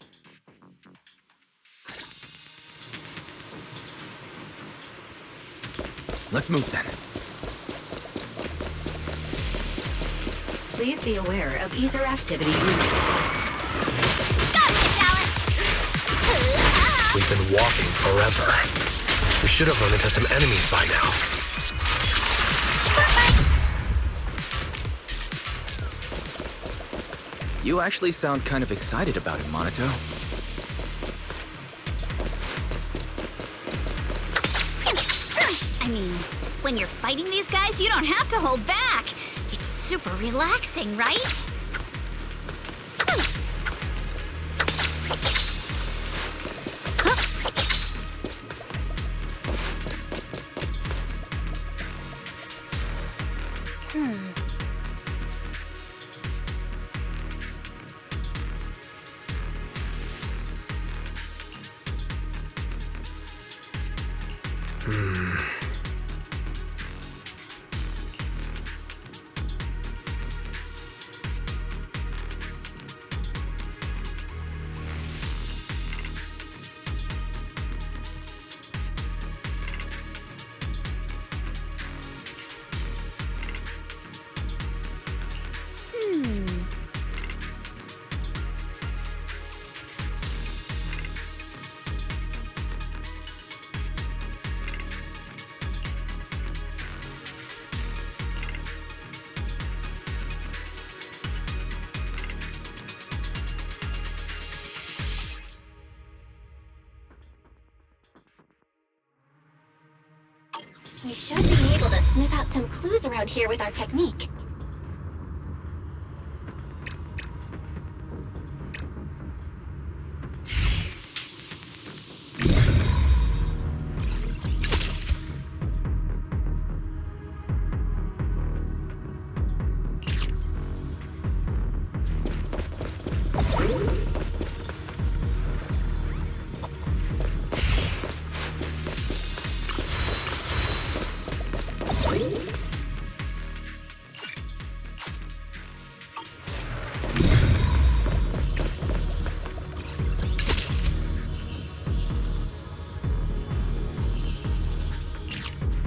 Let's move then. Please be aware of ether activity units. We've been walking forever. We should have run into some enemies by now. You actually sound kind of excited about it, Monato. I mean, when you're fighting these guys, you don't have to hold back. It's super relaxing, right? We should be able to sniff out some clues around here with our technique.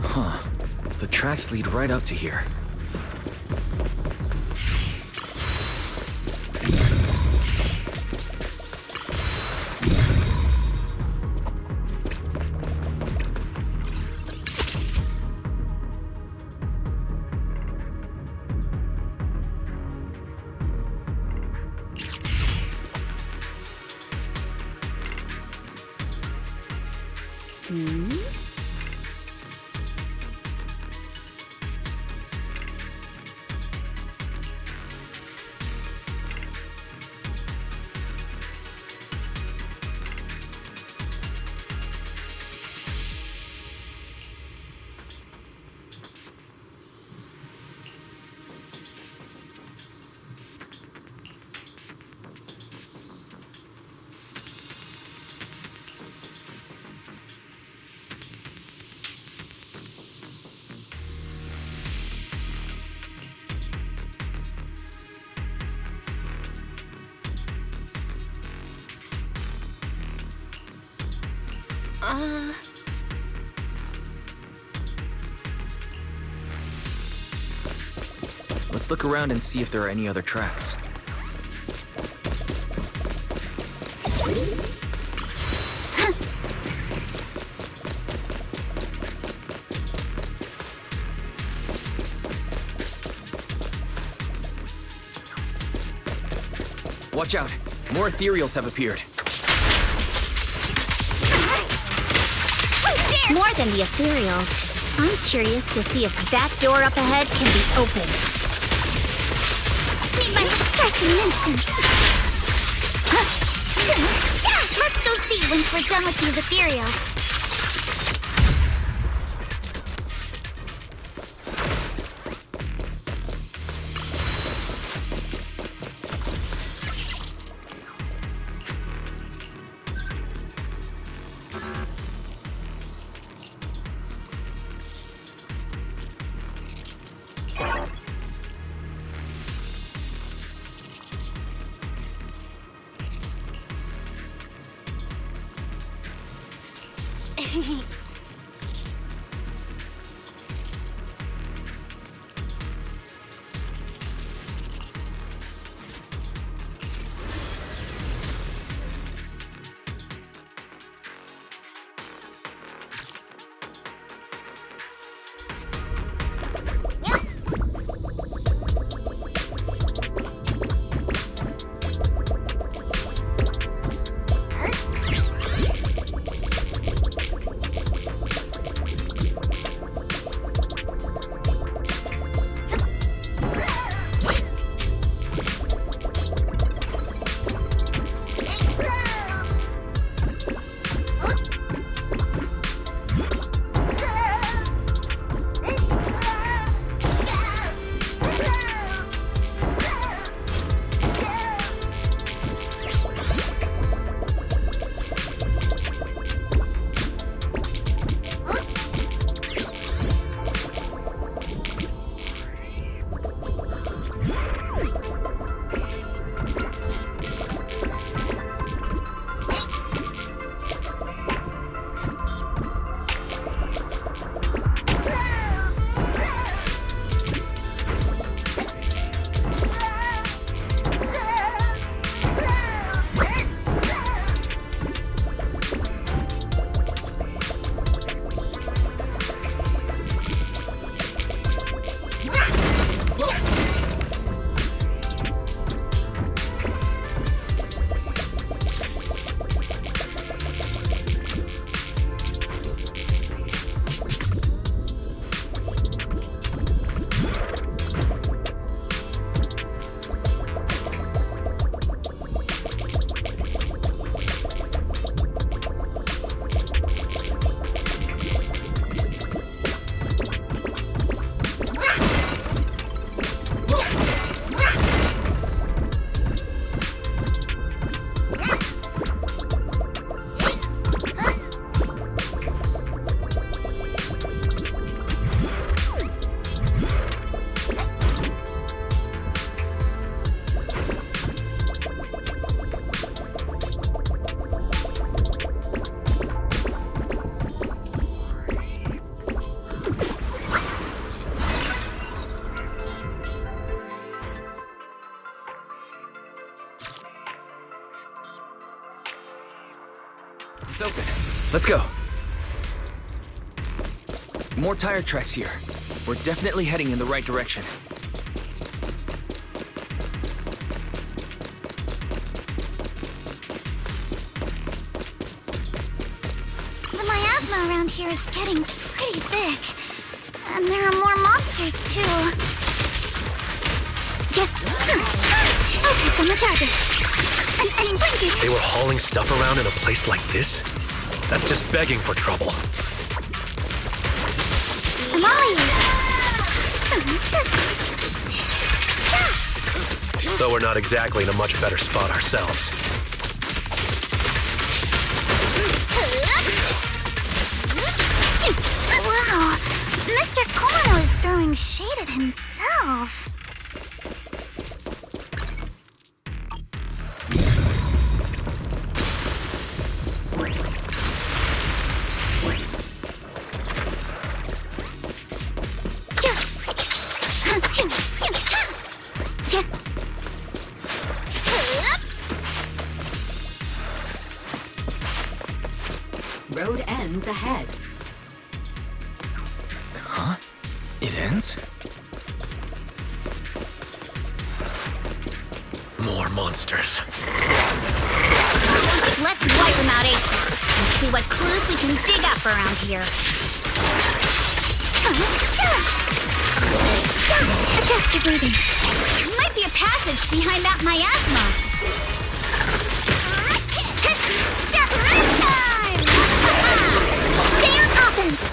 Huh. The tracks lead right up to here. Let's look around and see if there are any other tracks. Watch out! More ethereals have appeared. More than the ethereals. I'm curious to see if that door up ahead can be opened. Need my strike in an instant. Let's go see once we're done with these ethereals. It's open. Let's go. More tire tracks here. We're definitely heading in the right direction. The miasma around here is getting pretty thick. And there are more monsters, too. Yeah. Focus on the target. I mean, blinking. They were hauling stuff around in a place like this? That's just begging for trouble. I'm all ears. Though we're not exactly in a much better spot ourselves. Wow, Mr. Kono is throwing shade at himself. Road ends ahead. Huh? It ends? More monsters. Let's wipe them out ASAP and see what clues we can dig up around here. Adjust your breathing. There might be a passage behind that miasma. Chaparral time! Stay on offense.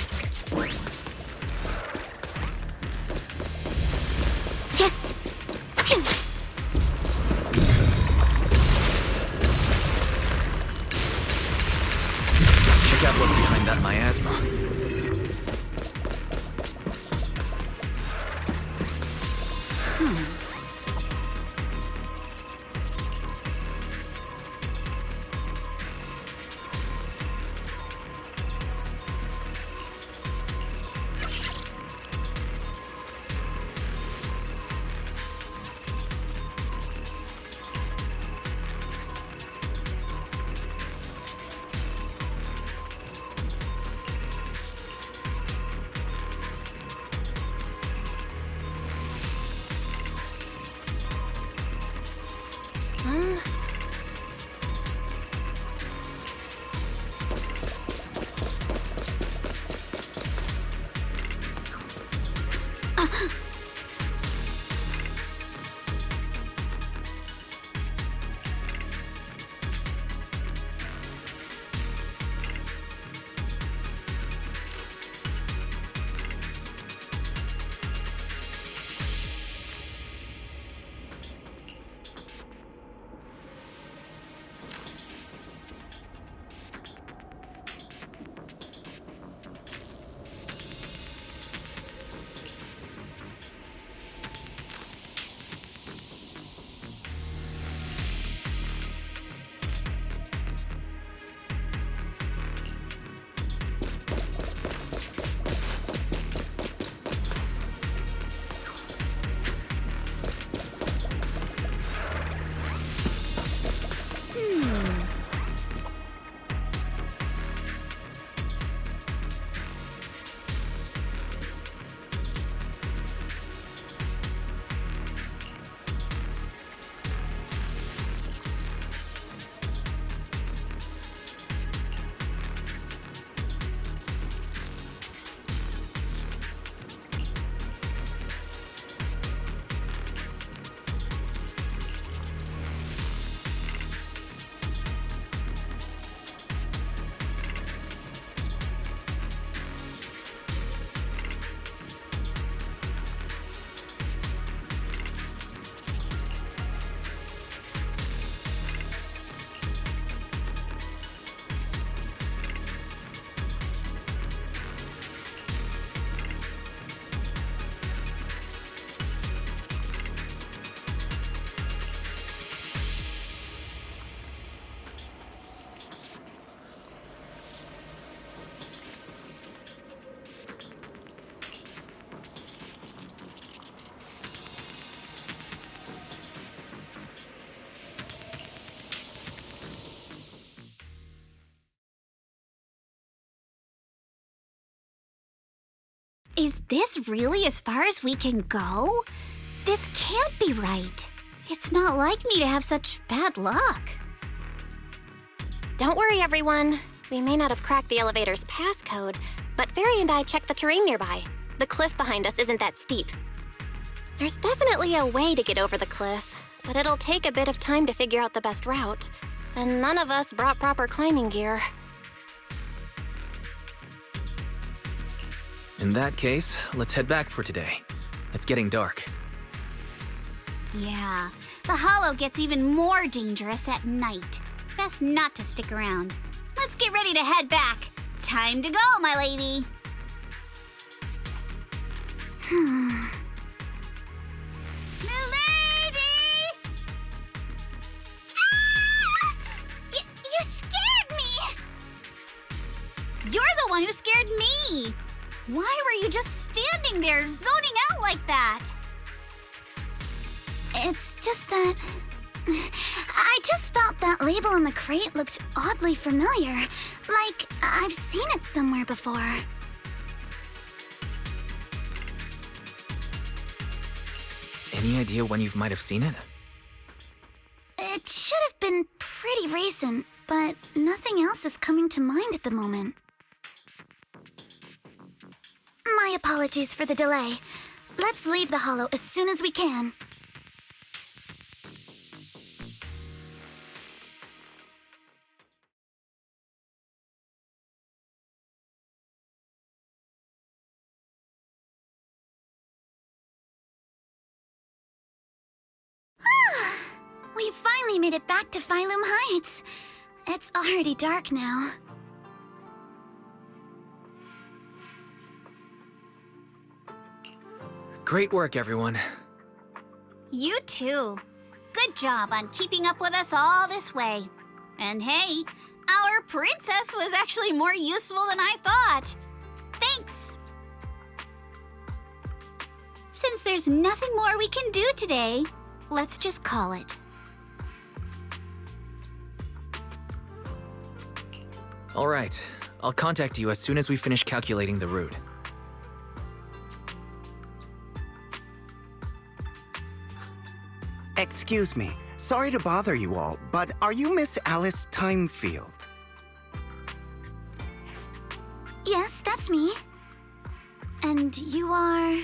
Let's check out what's behind that miasma. Is this really as far as we can go? This can't be right. It's not like me to have such bad luck. Don't worry, everyone. We may not have cracked the elevator's passcode, but Fairy and I checked the terrain nearby. The cliff behind us isn't that steep. There's definitely a way to get over the cliff, but it'll take a bit of time to figure out the best route. And none of us brought proper climbing gear. In that case, let's head back for today. It's getting dark. Yeah, the hollow gets even more dangerous at night. Best not to stick around. Let's get ready to head back. Time to go, my lady. Milady! Ah! You scared me! You're the one who scared me. Why were you just standing there, zoning out like that? It's just that... I just felt that label on the crate looked oddly familiar. Like I've seen it somewhere before. Any idea when you might have seen it? It should have been pretty recent, but nothing else is coming to mind at the moment. My apologies for the delay. Let's leave the hollow as soon as we can. We finally made it back to Phylum Heights. It's already dark now. Great work, everyone. You too. Good job on keeping up with us all this way. And hey, our princess was actually more useful than I thought. Thanks. Since there's nothing more we can do today, let's just call it. All right. I'll contact you as soon as we finish calculating the route. Excuse me. Sorry to bother you all, but are you Miss Alice Timefield? Yes, that's me. And you are...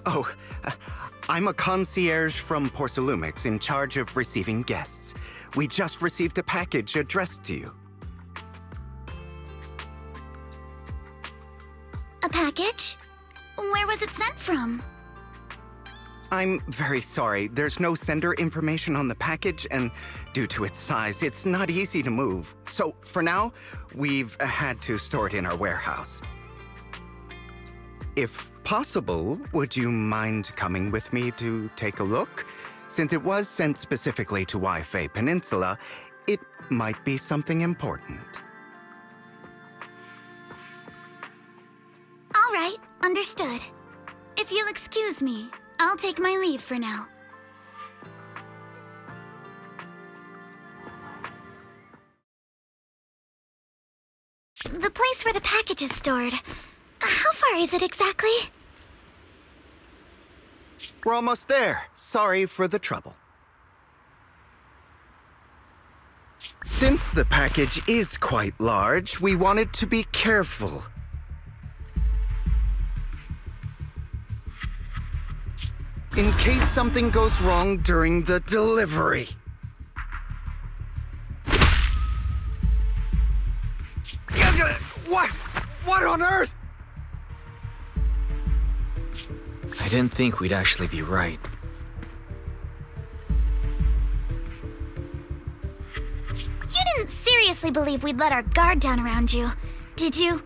Oh, I'm a concierge from Porcelumix in charge of receiving guests. We just received a package addressed to you. A package? Where was it sent from? I'm very sorry. There's no sender information on the package, and due to its size, it's not easy to move. So, for now, we've had to store it in our warehouse. If possible, would you mind coming with me to take a look? Since it was sent specifically to Wi-Fi Peninsula, it might be something important. All right, understood. If you'll excuse me, I'll take my leave for now. The place where the package is stored. How far is it exactly? We're almost there. Sorry for the trouble. Since the package is quite large, we wanted to be careful. In case something goes wrong during the delivery. What on earth? I didn't think we'd actually be right. You didn't seriously believe we'd let our guard down around you, did you?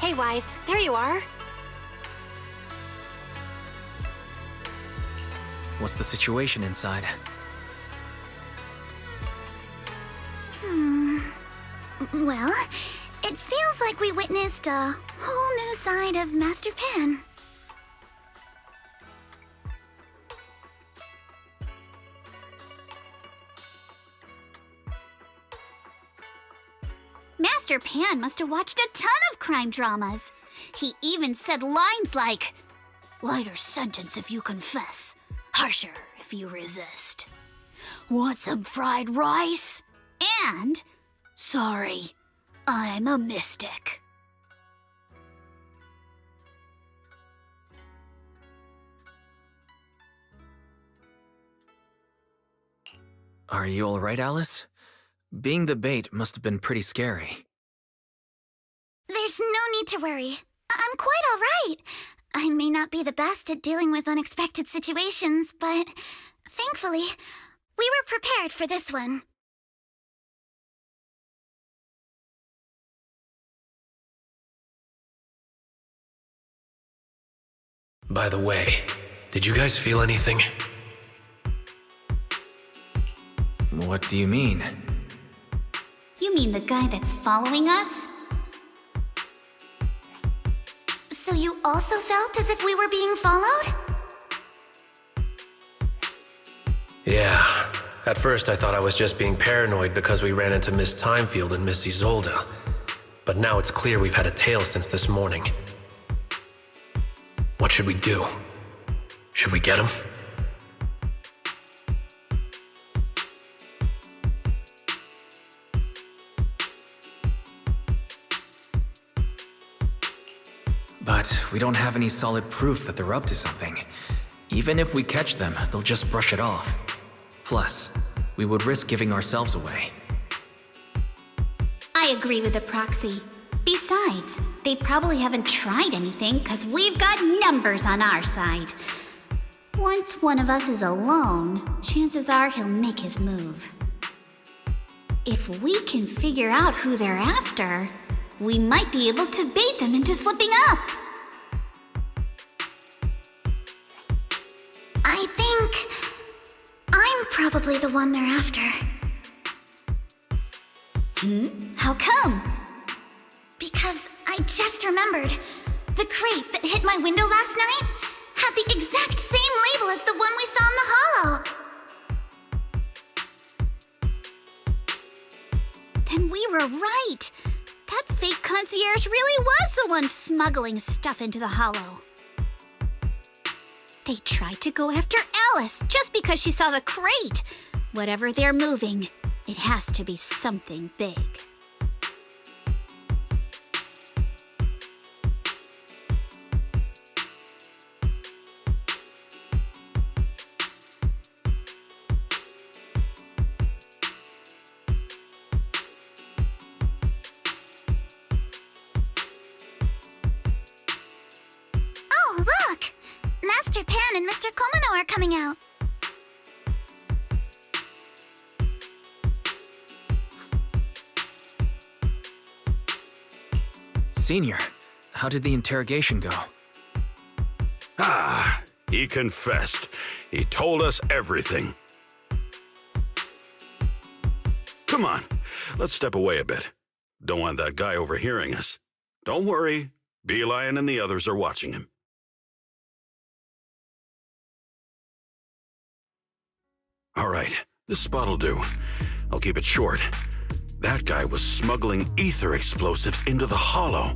Hey, Wise, there you are. What's the situation inside? Well, it feels like we witnessed a whole new side of Master Pan. Master Pan must have watched a ton of crime dramas. He even said lines like, "Lighter sentence if you confess, harsher if you resist. Want some fried rice?" And, "Sorry, I'm a mystic." Are you alright, Alice? Being the bait must have been pretty scary. There's no need to worry. I'm quite all right. I may not be the best at dealing with unexpected situations, but thankfully, we were prepared for this one. By the way, did you guys feel anything? What do you mean? You mean the guy that's following us? So you also felt as if we were being followed? Yeah. At first I thought I was just being paranoid because we ran into Miss Timefield and Miss Isolde. But now it's clear we've had a tail since this morning. What should we do? Should we get him? But we don't have any solid proof that they're up to something. Even if we catch them, they'll just brush it off. Plus, we would risk giving ourselves away. I agree with the proxy. Besides, they probably haven't tried anything because we've got numbers on our side. Once one of us is alone, chances are he'll make his move. If we can figure out who they're after, we might be able to bait them into slipping up. I think I'm probably the one they're after. How come? Because I just remembered. The crate that hit my window last night had the exact same label as the one we saw in the hollow. Then we were right. That fake concierge really was the one smuggling stuff into the hollow. They tried to go after Alice just because she saw the crate. Whatever they're moving, it has to be something big. Oh, look! Master Pan and Mr. Komino are coming out. Senior, how did the interrogation go? Ah, he confessed. He told us everything. Come on, let's step away a bit. Don't want that guy overhearing us. Don't worry, Beelion and the others are watching him. All right, this spot'll do. I'll keep it short. That guy was smuggling ether explosives into the hollow.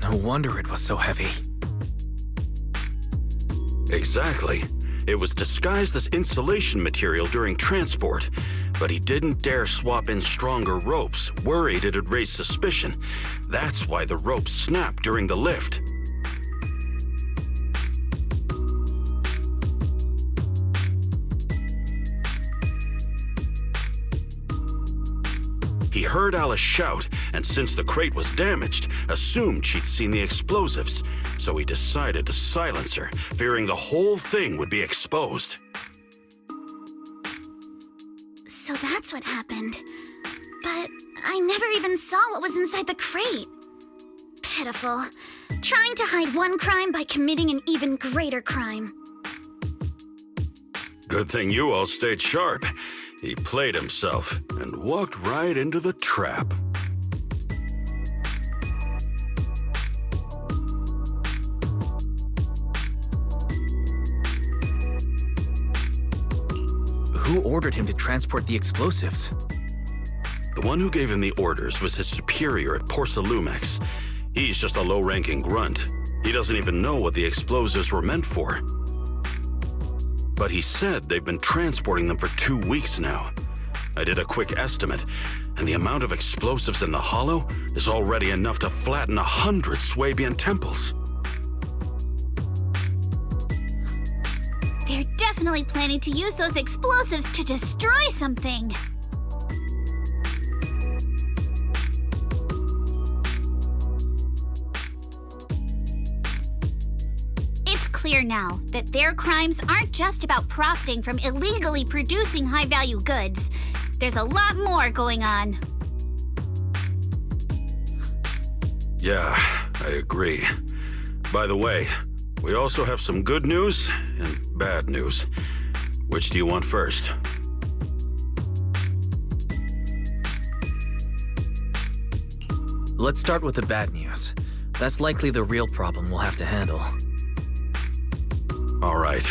No wonder it was so heavy. Exactly. It was disguised as insulation material during transport, but he didn't dare swap in stronger ropes, worried it'd raise suspicion. That's why the ropes snapped during the lift. He heard Alice shout, and since the crate was damaged, assumed she'd seen the explosives. So he decided to silence her, fearing the whole thing would be exposed. So that's what happened. But I never even saw what was inside the crate. Pitiful. Trying to hide one crime by committing an even greater crime. Good thing you all stayed sharp. He played himself and walked right into the trap. Who ordered him to transport the explosives? The one who gave him the orders was his superior at Porsalumex. He's just a low-ranking grunt. He doesn't even know what the explosives were meant for. But he said they've been transporting them for 2 weeks now. I did a quick estimate, and the amount of explosives in the hollow is already enough to flatten 100 Swabian temples. They're definitely planning to use those explosives to destroy something. It's clear now that their crimes aren't just about profiting from illegally producing high-value goods. There's a lot more going on. Yeah, I agree. By the way, we also have some good news and bad news. Which do you want first? Let's start with the bad news. That's likely the real problem we'll have to handle. All right.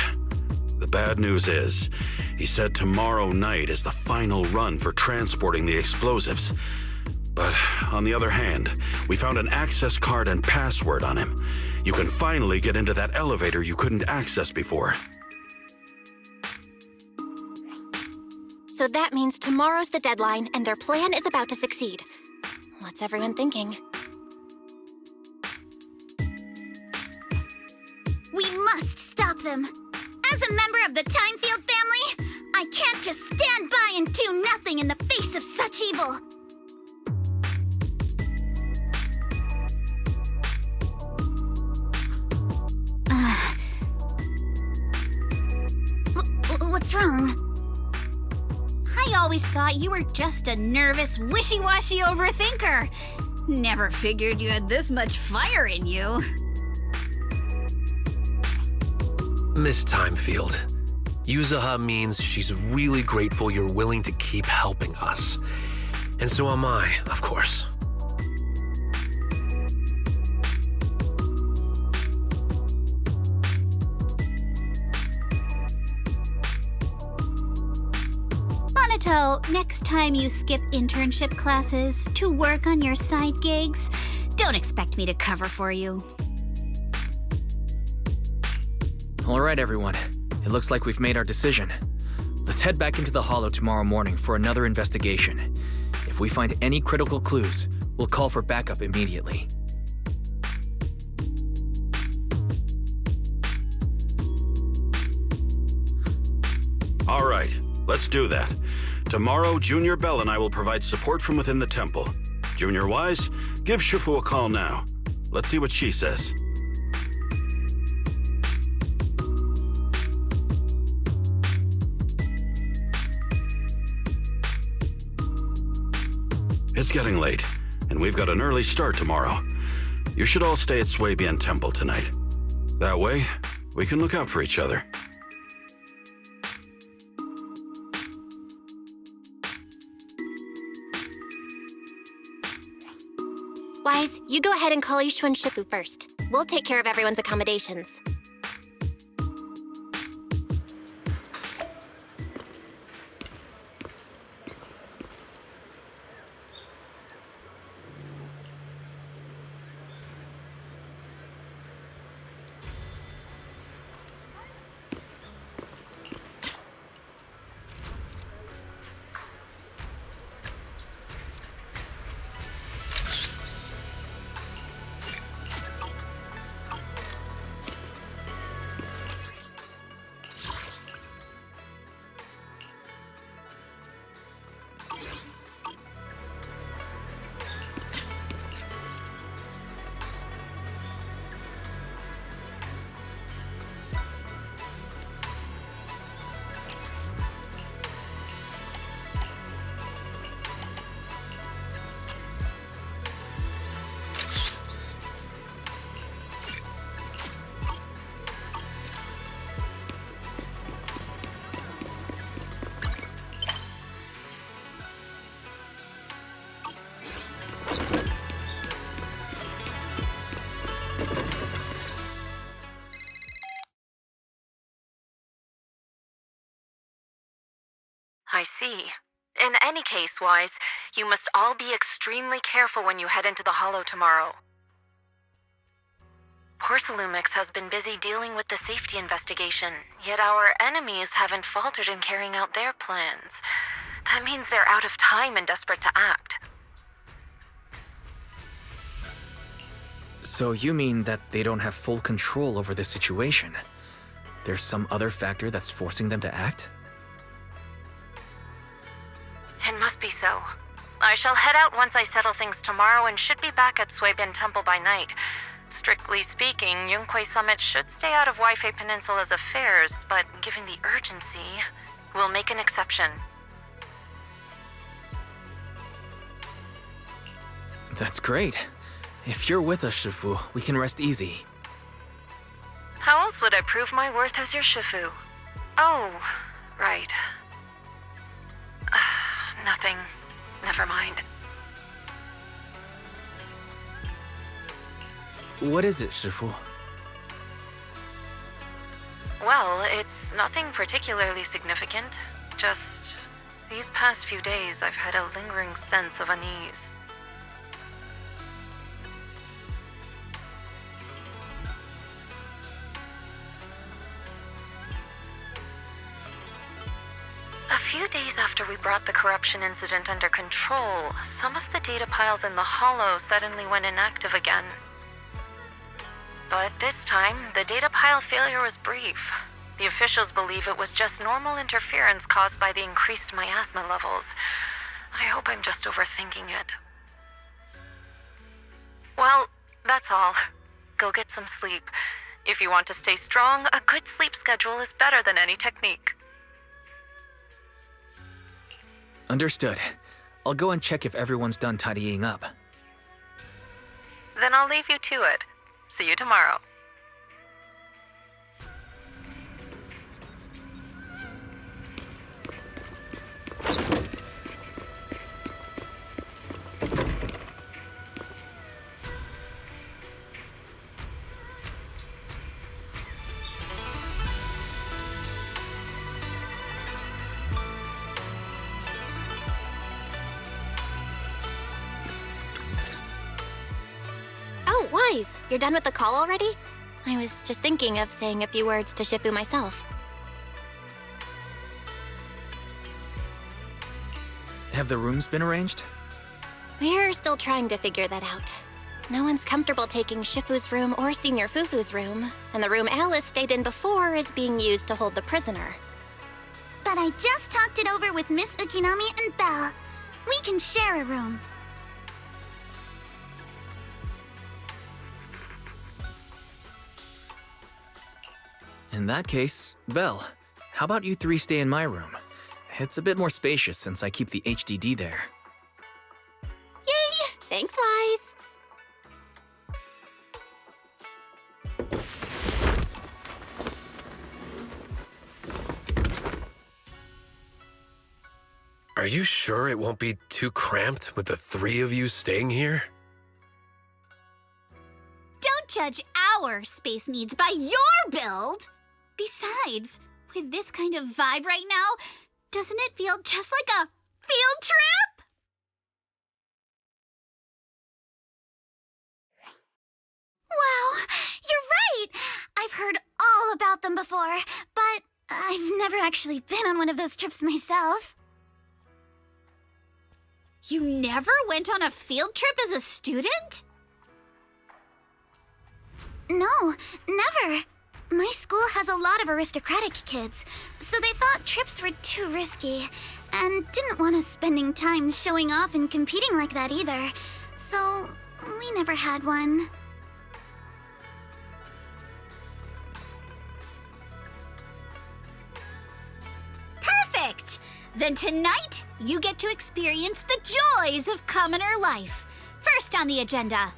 The bad news is, he said tomorrow night is the final run for transporting the explosives. But on the other hand, we found an access card and password on him. You can finally get into that elevator you couldn't access before. So that means tomorrow's the deadline and their plan is about to succeed. What's everyone thinking? We must stop them. As a member of the Timefield family, I can't just stand by and do nothing in the face of such evil. What's wrong? I always thought you were just a nervous, wishy-washy overthinker. Never figured you had this much fire in you. Miss Timefield, Yuzaha means she's really grateful you're willing to keep helping us. And so am I, of course. Monato, next time you skip internship classes to work on your side gigs, don't expect me to cover for you. All right, everyone. It looks like we've made our decision. Let's head back into the Hollow tomorrow morning for another investigation. If we find any critical clues, we'll call for backup immediately. All right, let's do that. Tomorrow, Junior Bell and I will provide support from within the temple. Junior Wise, give Shifu a call now. Let's see what she says. It's getting late, and we've got an early start tomorrow. You should all stay at Swabian Temple tonight. That way, we can look out for each other. Wise, you go ahead and call Ishu and Shifu first. We'll take care of everyone's accommodations. I see. In any case, Wise, you must all be extremely careful when you head into the Hollow tomorrow. Porsalumix has been busy dealing with the safety investigation, yet our enemies haven't faltered in carrying out their plans. That means they're out of time and desperate to act. So you mean that they don't have full control over this situation? There's some other factor that's forcing them to act? It must be so. I shall head out once I settle things tomorrow and should be back at Suibin Temple by night. Strictly speaking, Yunquei Summit should stay out of Waifei Peninsula's affairs, but given the urgency, we'll make an exception. That's great. If you're with us, Shifu, we can rest easy. How else would I prove my worth as your Shifu? Oh, right. Nothing. Never mind. What is it, Shifu? Well, it's nothing particularly significant. Just these past few days, I've had a lingering sense of unease. A few days after we brought the corruption incident under control, some of the data piles in the Hollow suddenly went inactive again. But this time, the data pile failure was brief. The officials believe it was just normal interference caused by the increased miasma levels. I hope I'm just overthinking it. Well, that's all. Go get some sleep. If you want to stay strong, a good sleep schedule is better than any technique. Understood. I'll go and check if everyone's done tidying up. Then I'll leave you to it. See you tomorrow. Oh, Wise, you're done with the call already? I was just thinking of saying a few words to Shifu myself. Have the rooms been arranged? We're still trying to figure that out. No one's comfortable taking Shifu's room or Senior Fufu's room, and the room Alice stayed in before is being used to hold the prisoner. But I just talked it over with Miss Ukinami and Belle. We can share a room. In that case, Belle, how about you three stay in my room? It's a bit more spacious since I keep the HDD there. Yay! Thanks, Wise. Are you sure it won't be too cramped with the three of you staying here? Don't judge our space needs by your build! Besides, with this kind of vibe right now, doesn't it feel just like a field trip? Wow, you're right! I've heard all about them before, but I've never actually been on one of those trips myself. You never went on a field trip as a student? No, never. My school has a lot of aristocratic kids, so they thought trips were too risky, and didn't want us spending time showing off and competing like that either. So, we never had one. Perfect! Then tonight, you get to experience the joys of commoner life. First on the agenda,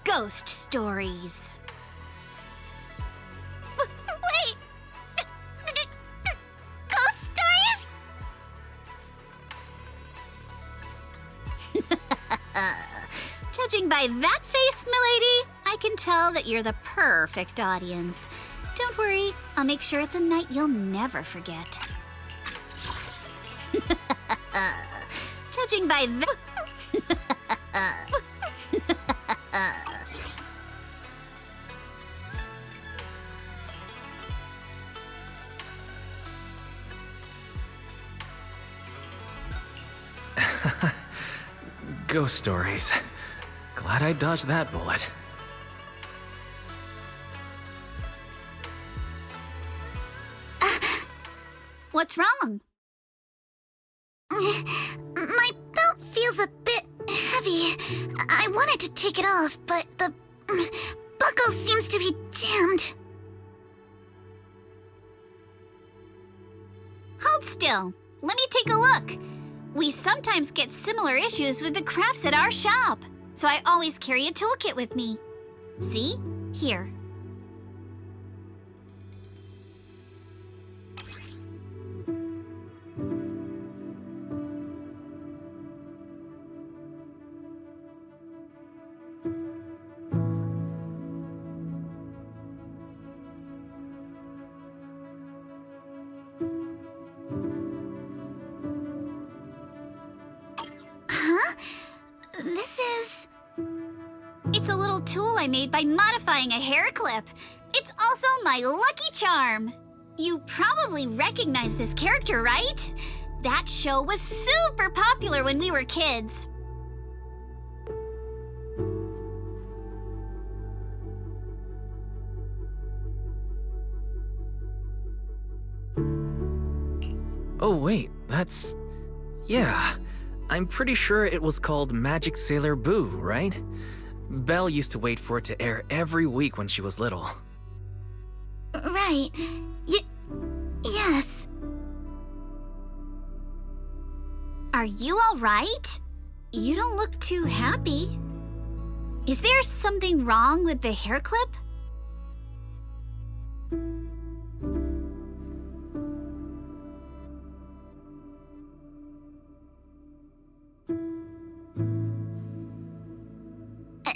ghost stories. Wait! Ghost stories? Judging by that face, milady, I can tell that you're the perfect audience. Don't worry, I'll make sure it's a night you'll never forget. Judging by the... Ghost stories. Glad I dodged that bullet. What's wrong? My belt feels a bit heavy. I wanted to take it off, but the buckle seems to be jammed. Hold still. Let me take a look. We sometimes get similar issues with the crafts at our shop, so I always carry a toolkit with me. See? Here. Huh? This is... It's a little tool I made by modifying a hair clip. It's also my lucky charm. You probably recognize this character, right? That show was super popular when we were kids. Oh wait, that's... Yeah, I'm pretty sure it was called Magic Sailor Boo, right? Belle used to wait for it to air every week when she was little. Right. Yes. Are you all right? You don't look too happy. Is there something wrong with the hair clip?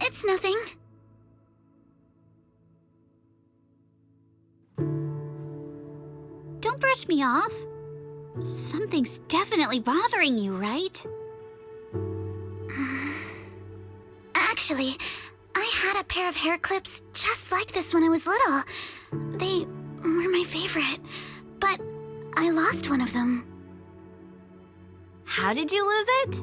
It's nothing. Don't brush me off. Something's definitely bothering you, right? Actually, I had a pair of hair clips just like this when I was little. They were my favorite, but I lost one of them. How did you lose it?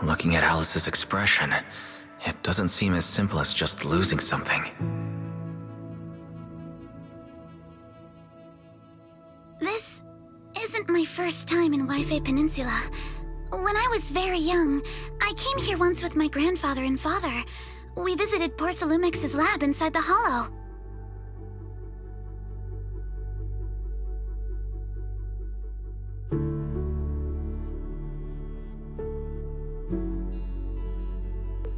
Looking at Alice's expression, it doesn't seem as simple as just losing something. This isn't my first time in Wi-Fi Peninsula. When I was very young, I came here once with my grandfather and father. We visited Porcelumex's lab inside the hollow.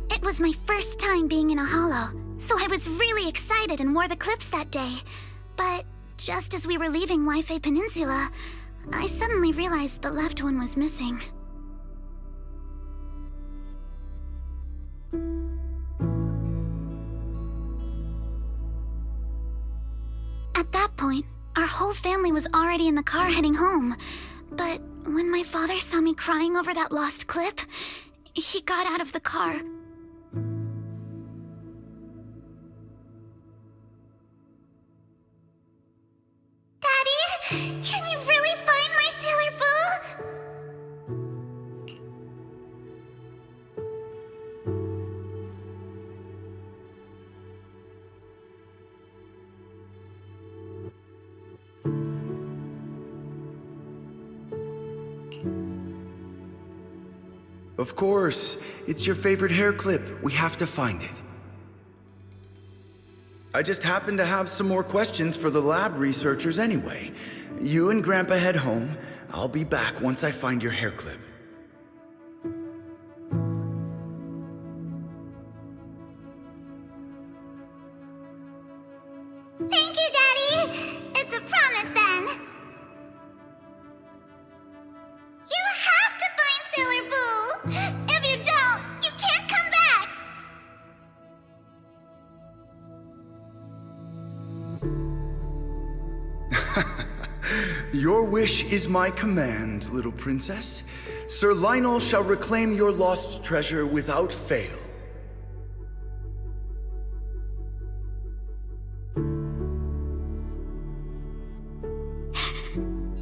It was my first time being in a hollow, so I was really excited and wore the clips that day. But just as we were leaving Wi-Fi Peninsula, I suddenly realized the left one was missing. At that point, our whole family was already in the car heading home. But when my father saw me crying over that lost clip, he got out of the car. Daddy, can you really find my Sailor Boo? Of course. It's your favorite hair clip. We have to find it. I just happen to have some more questions for the lab researchers anyway. You and Grandpa head home. I'll be back once I find your hair clip. Daddy, can you really find my Sailor Boo? Of course. It's your favorite hair clip. We have to find it. I just happen to have some more questions for the lab researchers anyway. You and Grandpa head home. I'll be back once I find your hair clip. Thank you, Daddy! It's a promise, then! You have to find Sailor Boo! If you don't, you can't come back! Your wish is my command, little princess. Sir Lionel shall reclaim your lost treasure without fail.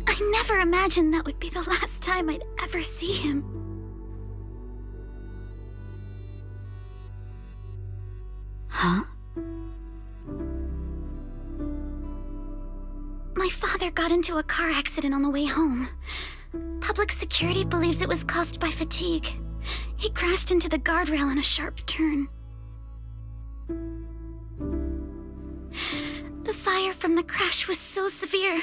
I never imagined that would be the last time I'd ever see him. Huh? My father got into a car accident on the way home. Public security believes it was caused by fatigue. He crashed into the guardrail on a sharp turn. The fire from the crash was so severe.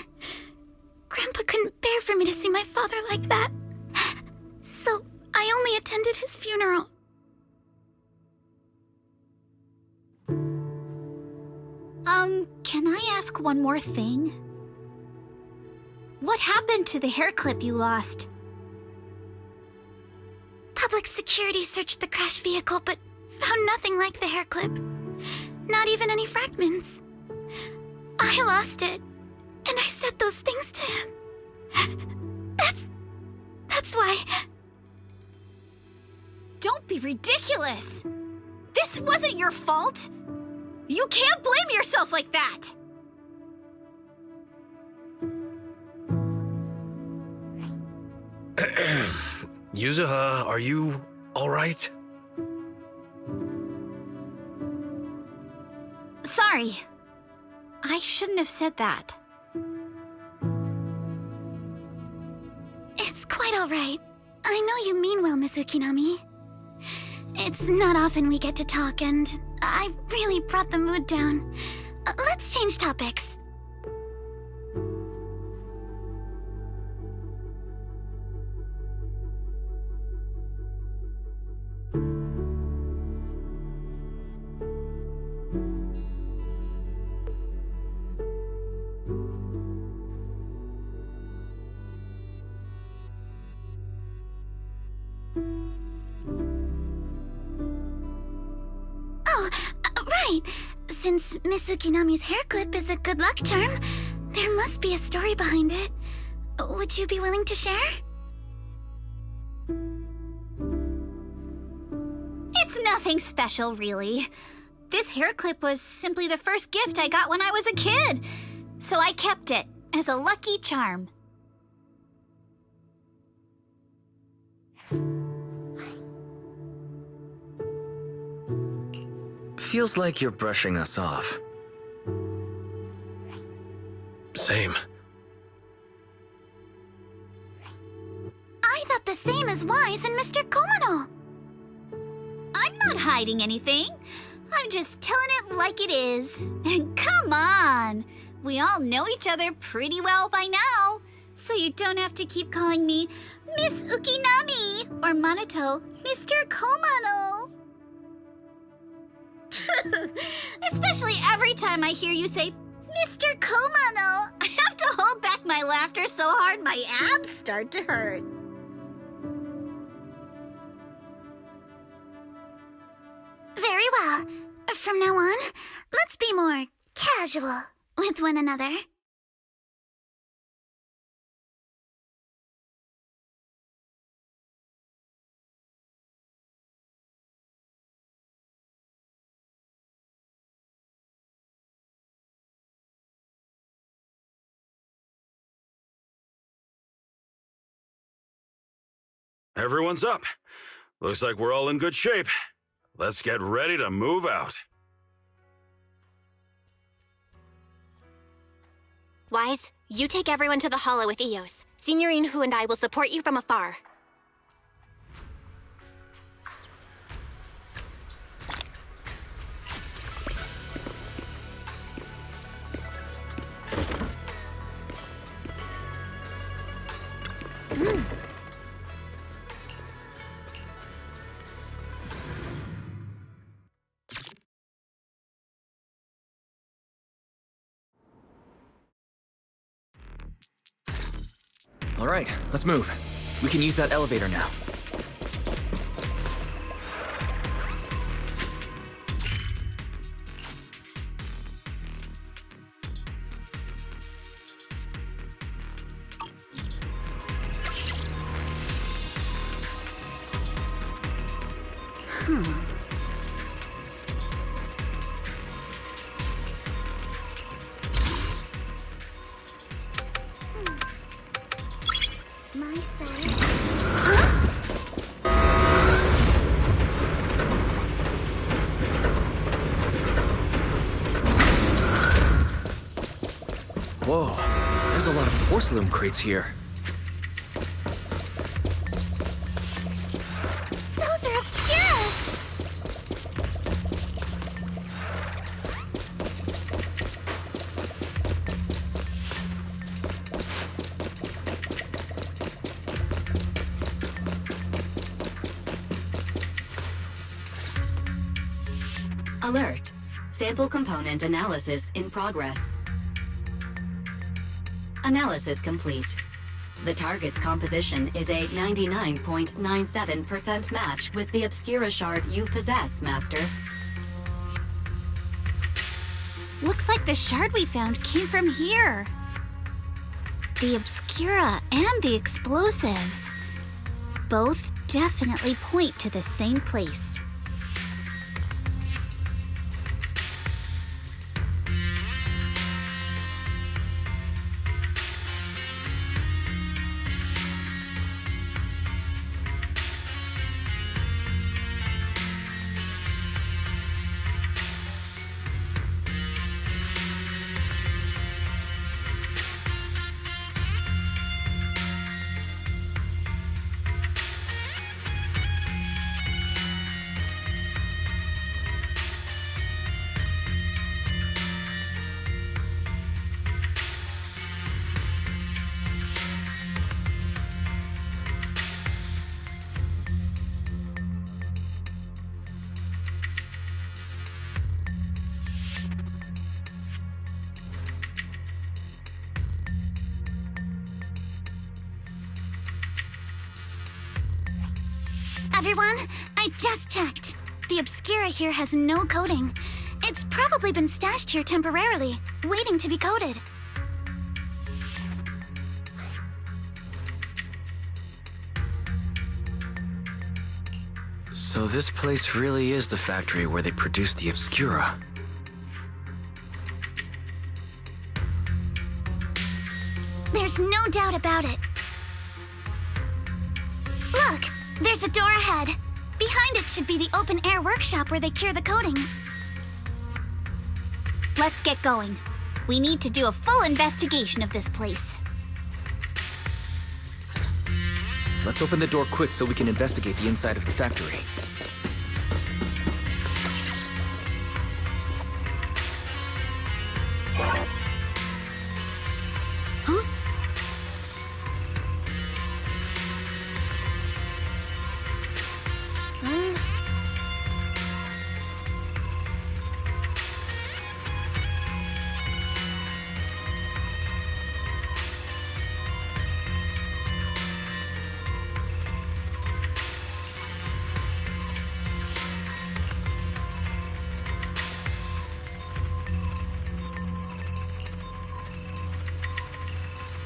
Grandpa couldn't bear for me to see my father like that. So I only attended his funeral. Can I ask one more thing? What happened to the hair clip you lost? Public security searched the crash vehicle, but found nothing like the hair clip. Not even any fragments. I lost it, and I said those things to him. That's why... Don't be ridiculous! This wasn't your fault! You can't blame yourself like that! Yuzuha, are you alright? Sorry. I shouldn't have said that. It's quite all right. I know you mean well, Miss Ukinami. It's not often we get to talk, and I really brought the mood down. Let's change topics. Right. Since Miss Ukinami's hair clip is a good luck charm, there must be a story behind it. Would you be willing to share? It's nothing special, really. This hair clip was simply the first gift I got when I was a kid, so I kept it as a lucky charm. Feels like you're brushing us off. Same. I thought the same as Wise and Mr. Komano. I'm not hiding anything. I'm just telling it like it is. And come on! We all know each other pretty well by now, so you don't have to keep calling me Miss Ukinami or Manato Mr. Komano. Especially every time I hear you say Mr. Komano, I have to hold back my laughter so hard my abs start to hurt. Very well. From now on, let's be more casual with one another. Everyone's up. Looks like we're all in good shape. Let's get ready to move out. Wise, you take everyone to the hollow with Eos. Signorine Hu and I will support you from afar. All right, let's move. We can use that elevator now. Whoa, there's a lot of porcelain crates here. Those are Obscuras! Alert. Sample component analysis in progress. Analysis complete. The target's composition is a 99.97% match with the Obscura shard you possess, Master. Looks like the shard we found came from here. The Obscura and the explosives. Both definitely point to the same place. Everyone, I just checked. The Obscura here has no coating. It's probably been stashed here temporarily, waiting to be coated. So this place really is the factory where they produce the Obscura. There's no doubt about it. Look, there's a door ahead. Behind it should be the open-air workshop where they cure the coatings. Let's get going. We need to do a full investigation of this place. Let's open the door quick so we can investigate the inside of the factory.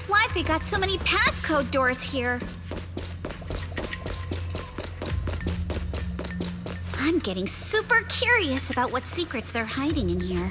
Wi-Fi got so many passcode doors here. I'm getting super curious about what secrets they're hiding in here.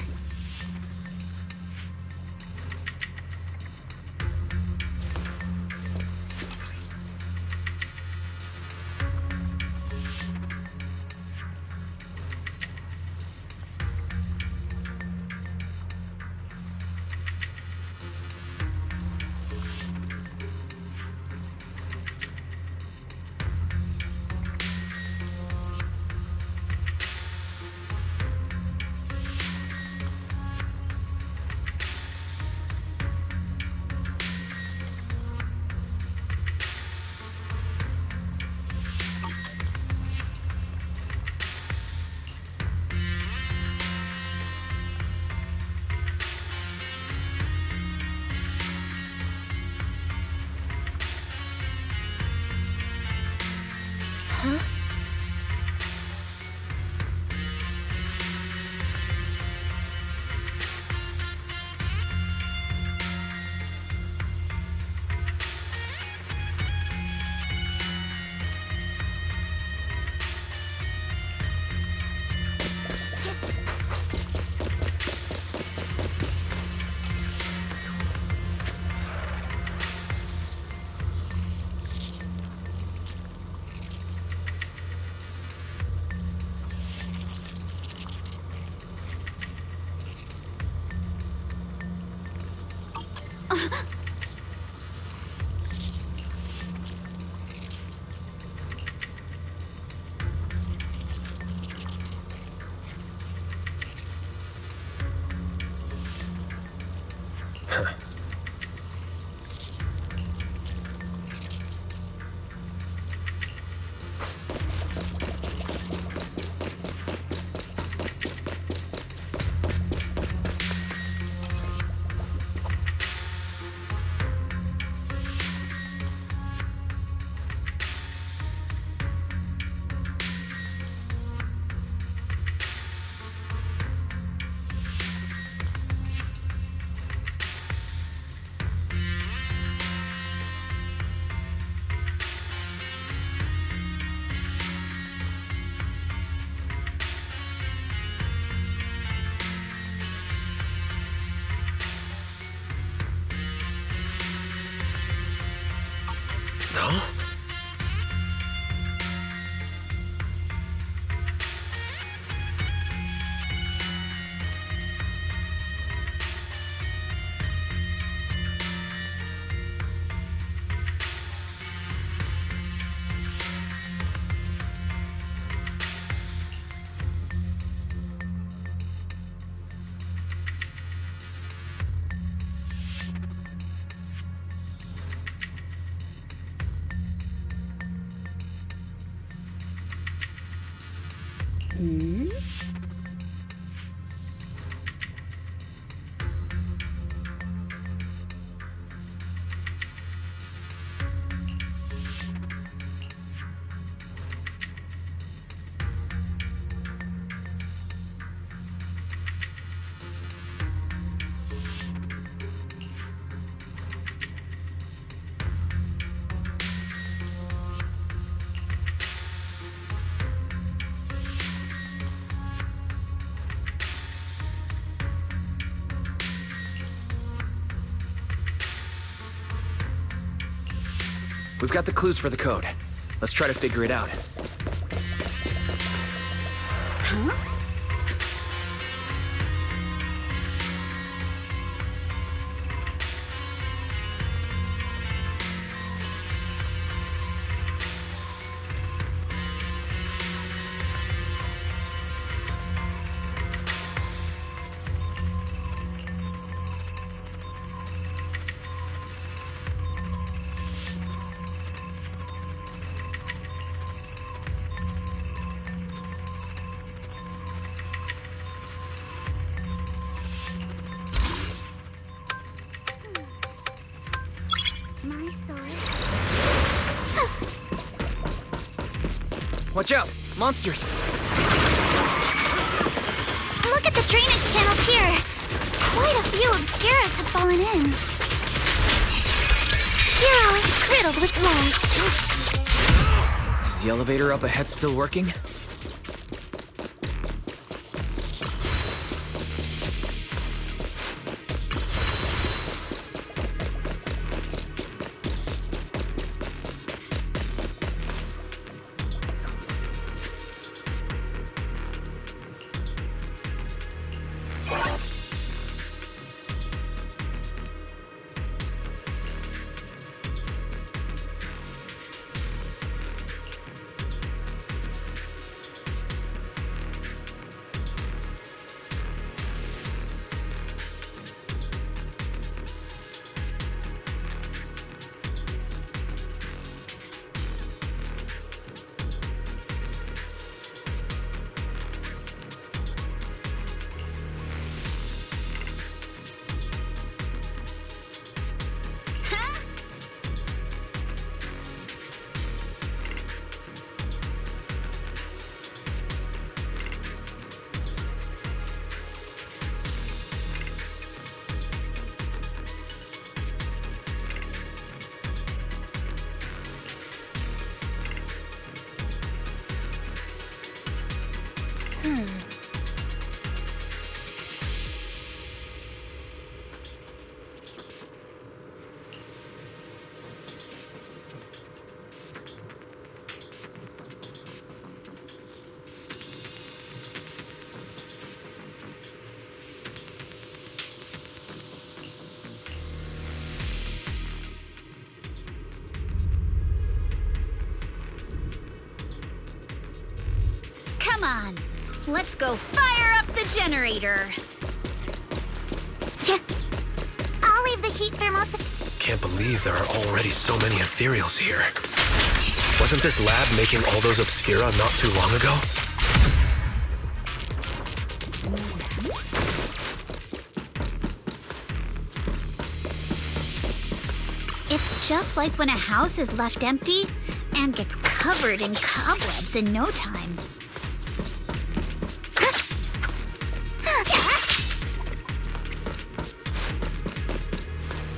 Huh? No? We've got the clues for the code. Let's try to figure it out. Huh? Watch out! Monsters! Look at the drainage channels here. Quite a few obscuras have fallen in. Here are riddled with lice. Is the elevator up ahead still working? on! Let's go fire up the generator! Yeah. I'll leave the heat thermos. Can't believe there are already so many ethereals here. Wasn't this lab making all those Obscura not too long ago? It's just like when a house is left empty and gets covered in cobwebs in no time.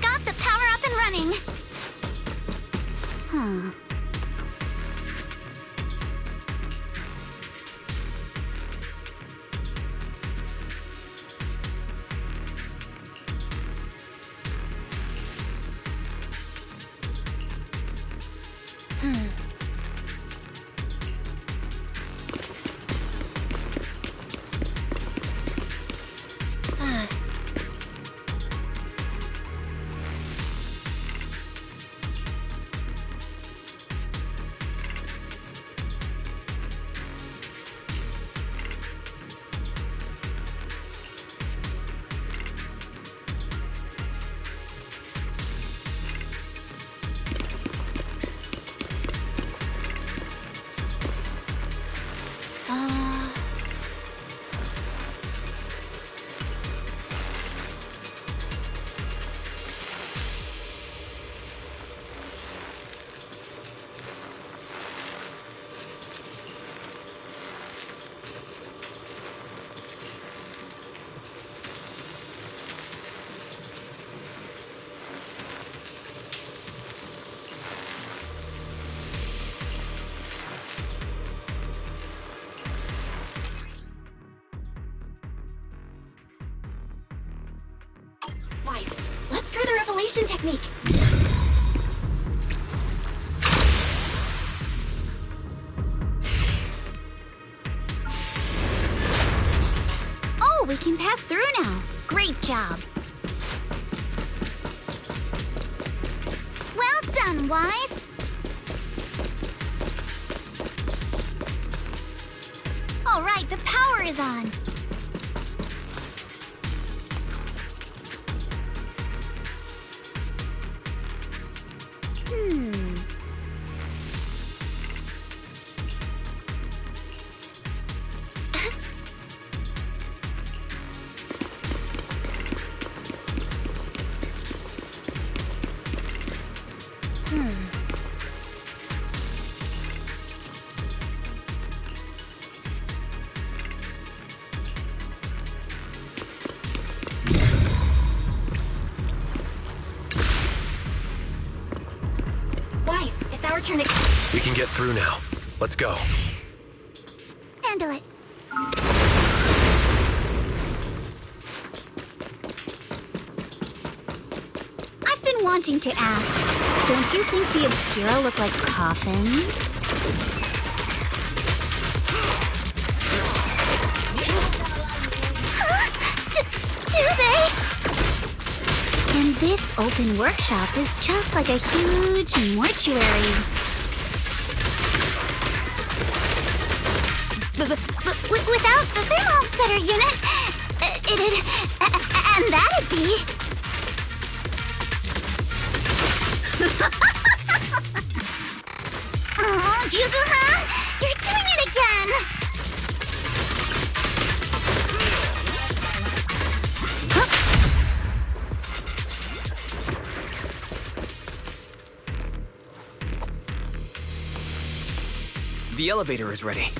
Got the power up and running. Huh. Wise, let's try the revelation technique. Oh, we can pass through now. Great job. Well done, Wise. All right, the power is on. Wise, it's our turn to... We can get through now. Let's go. Handle it. I've been wanting to ask, don't you think the Obscura look like coffins? Do they? And this open workshop is just like a huge mortuary. Without the thermal setter unit, and that'd be... Oh, Yuzu-han, you're doing it again! The elevator is ready.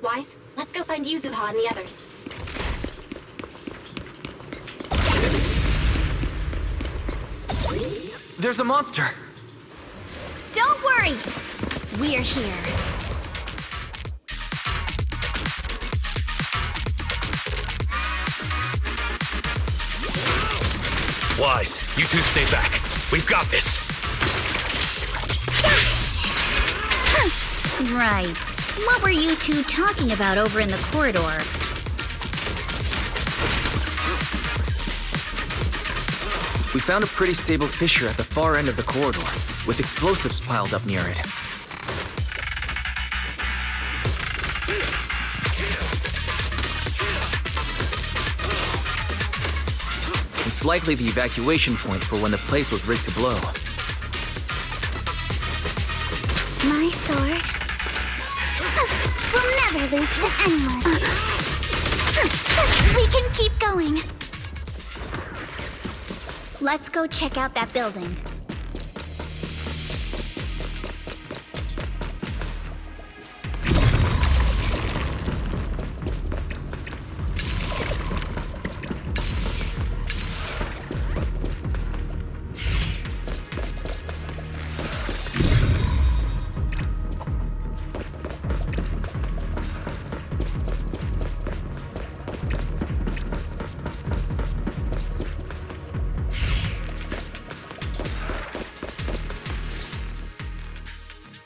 Wise, let's go find Yuzuha and the others. There's a monster! Don't worry! We're here. Wise, you two stay back. We've got this. Right. What were you two talking about over in the corridor? We found a pretty stable fissure at the far end of the corridor, with explosives piled up near it. It's likely the evacuation point for when the place was rigged to blow. My sword will never lose to anyone. We can keep going. Let's go check out that building.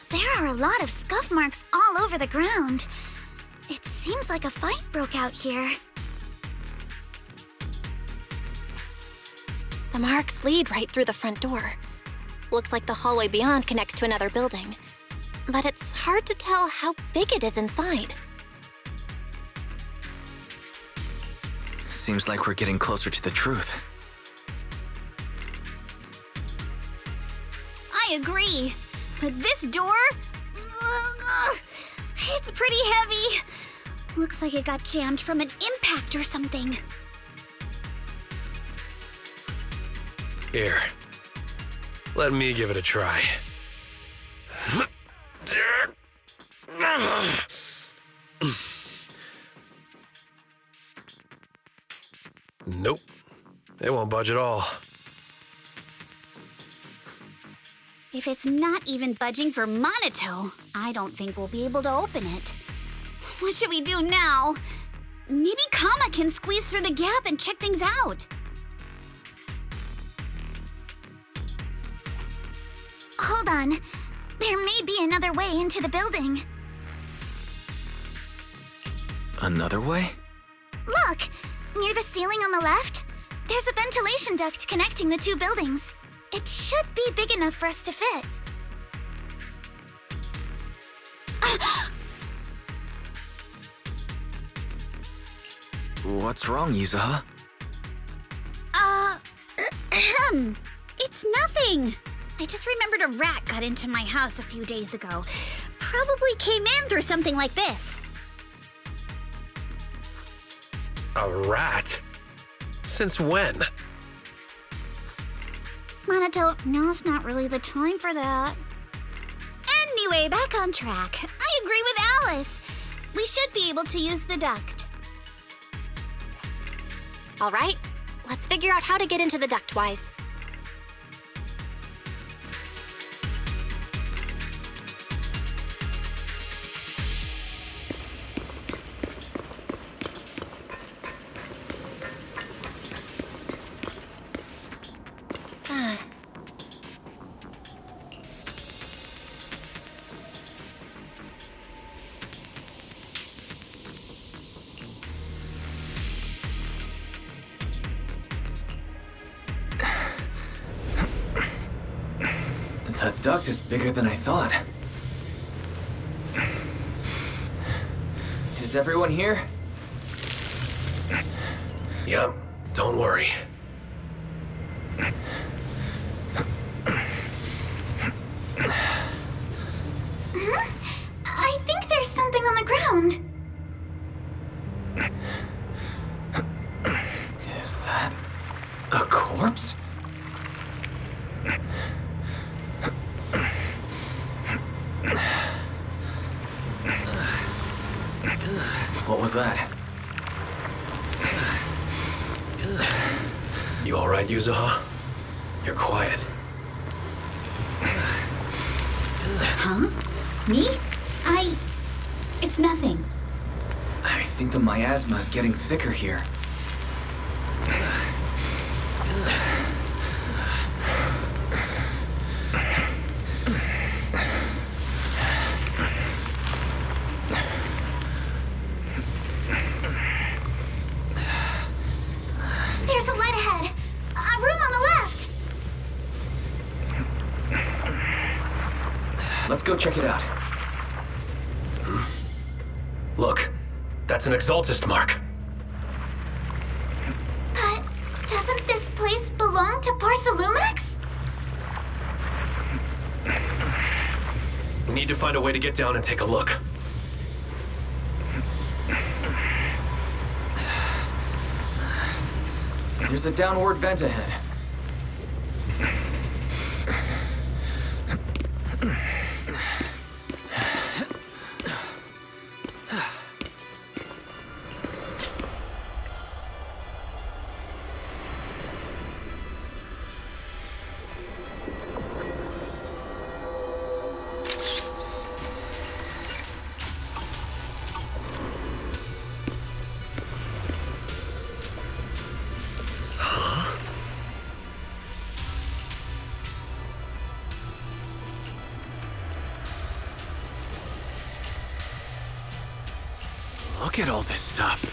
There are a lot of scuff marks all over the ground. It seems like a fight broke out here. The marks lead right through the front door. Looks like the hallway beyond connects to another building. But it's hard to tell how big it is inside. Seems like we're getting closer to the truth. I agree. But this door? It's pretty heavy. Looks like it got jammed from an impact or something. Here. Let me give it a try. Nope. It won't budge at all. If it's not even budging for Monato, I don't think we'll be able to open it. What should we do now? Maybe Kama can squeeze through the gap and check things out. Hold on. There may be another way into the building. Another way? Look! Near the ceiling on the left, there's a ventilation duct connecting the two buildings. It should be big enough for us to fit. What's wrong, Yuzuha? It's nothing. I just remembered a rat got into my house a few days ago. Probably came in through something like this. A rat? Since when? Monato, now's not really the time for that. Anyway, back on track. I agree with Alice. We should be able to use the duct. All right, let's figure out how to get into the duct, Wise. The duct is bigger than I thought. Is everyone here? Yep, don't worry. I think there's something on the ground. Is that a corpse? What was that? You alright, Yuzuha? You're quiet. Huh? Me? It's nothing. I think the miasma is getting thicker here. There's a light ahead. A room on the left. Let's go check it out. Look, that's an Exaltist mark. But doesn't this place belong to Porcelumex? We need to find a way to get down and take a look. There's a downward vent ahead. Look at all this stuff.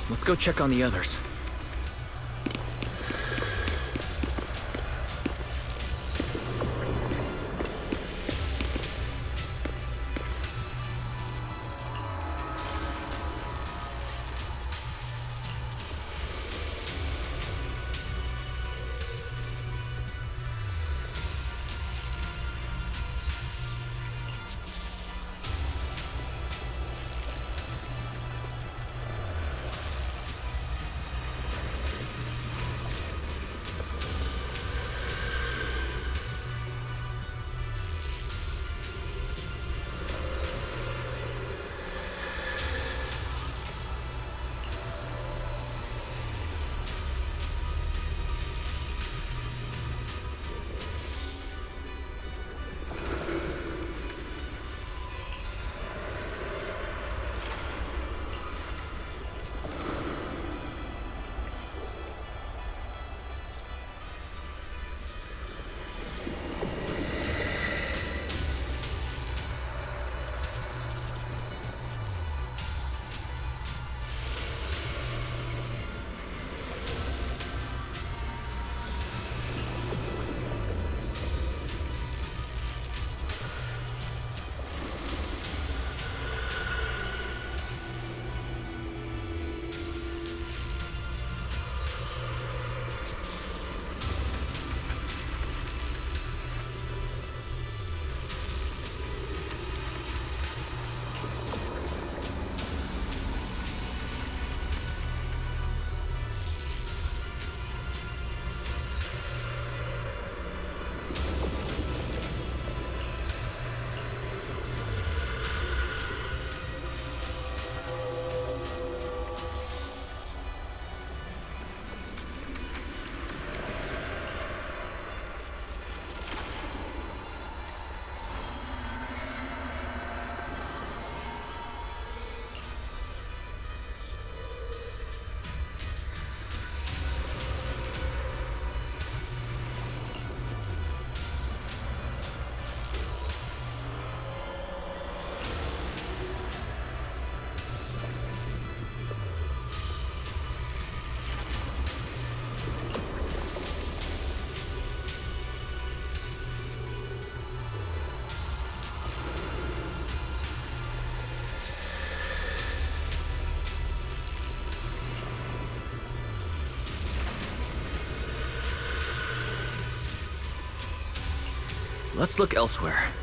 let's go check on the others. Let's look elsewhere.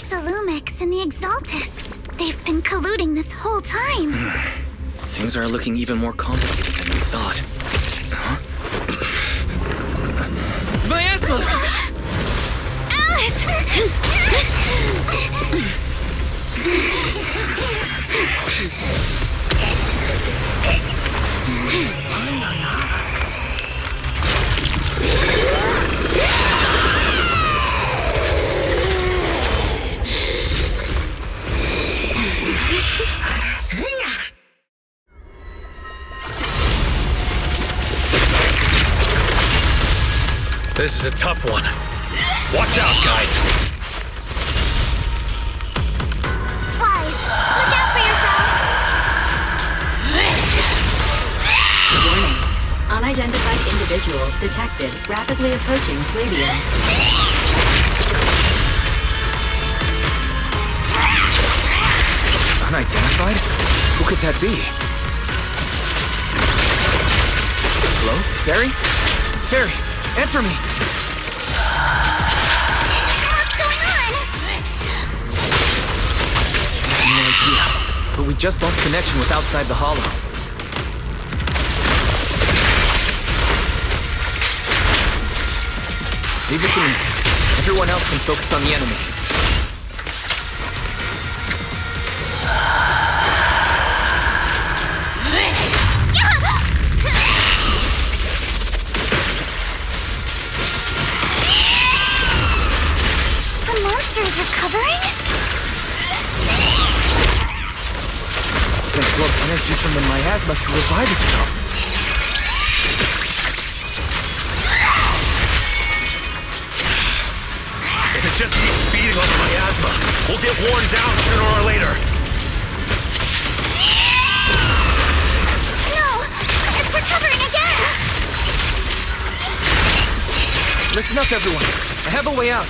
Porcelumix and the Exaltists. They've been colluding this whole time. Things are looking even more complicated than we thought. My asthma! Alice! This is a tough one. Watch out, guys. Wise, look out for yourselves! Warning. Unidentified individuals detected rapidly approaching Swabian. Unidentified? Who could that be? Hello? Barry? Barry, answer me! What's going on? No idea, but we just lost connection with outside the hollow. Leave it to me. Everyone else can focus on the enemy. The monster is recovering? Can absorb energy from the miasma to revive itself. If it just keeps feeding on the miasma, we'll get worn down sooner or later. No! It's recovering again! Listen up, everyone. I have a way out.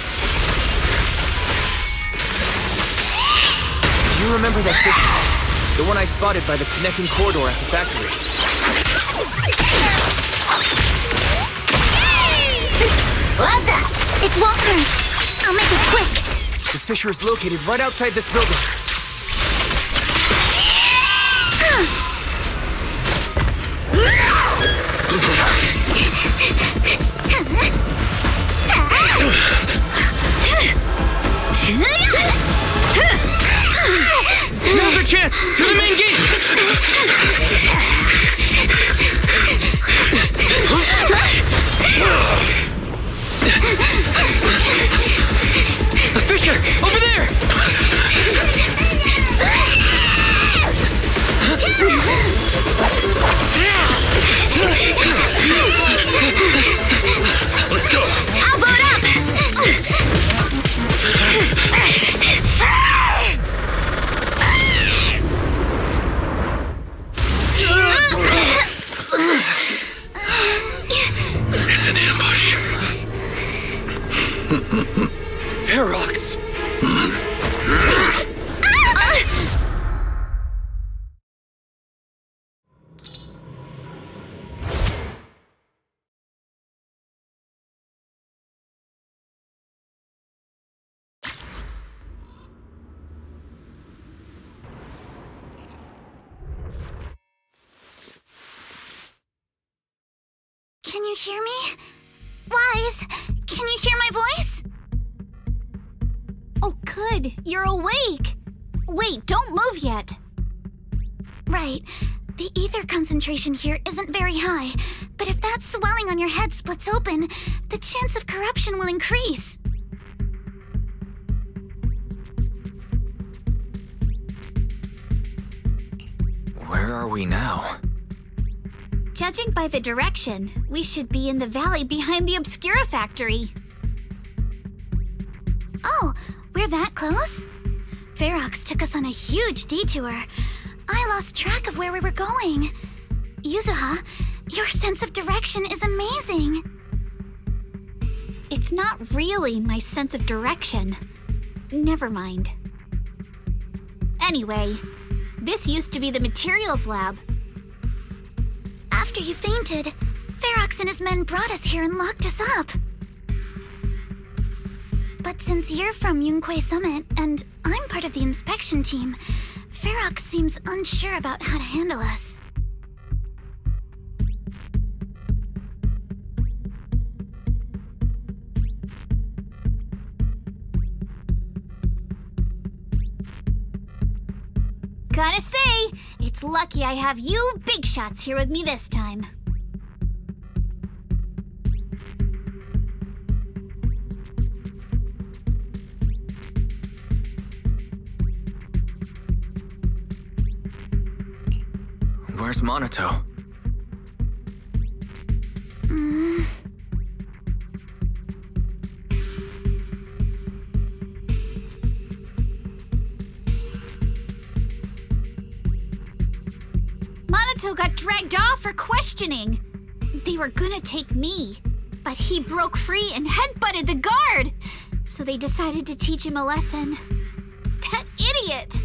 Do you remember that fissure? The one I spotted by the connecting corridor at the factory. It won't hurt. I'll make it quick. The fissure is located right outside this building. Now's our chance! To the main gate! A fissure! Over there! Let's go! I'll boot up! It's an ambush. Ferox! Can you hear me? Wise, can you hear my voice? Oh, good. You're awake. Wait, don't move yet. Right. The ether concentration here isn't very high, but if that swelling on your head splits open, the chance of corruption will increase. Where are we now? Judging by the direction, we should be in the valley behind the Obscura factory. Oh, we're that close? Ferox took us on a huge detour. I lost track of where we were going. Yuzuha, your sense of direction is amazing. It's not really my sense of direction. Never mind. Anyway, this used to be the materials lab. After you fainted, Ferox and his men brought us here and locked us up. But since you're from Yunquay Summit, and I'm part of the inspection team, Ferox seems unsure about how to handle us. Gotta say, it's lucky I have you big shots here with me this time. Where's Monato? Monato got dragged off for questioning. They were gonna take me, but he broke free and headbutted the guard. So they decided to teach him a lesson. That idiot!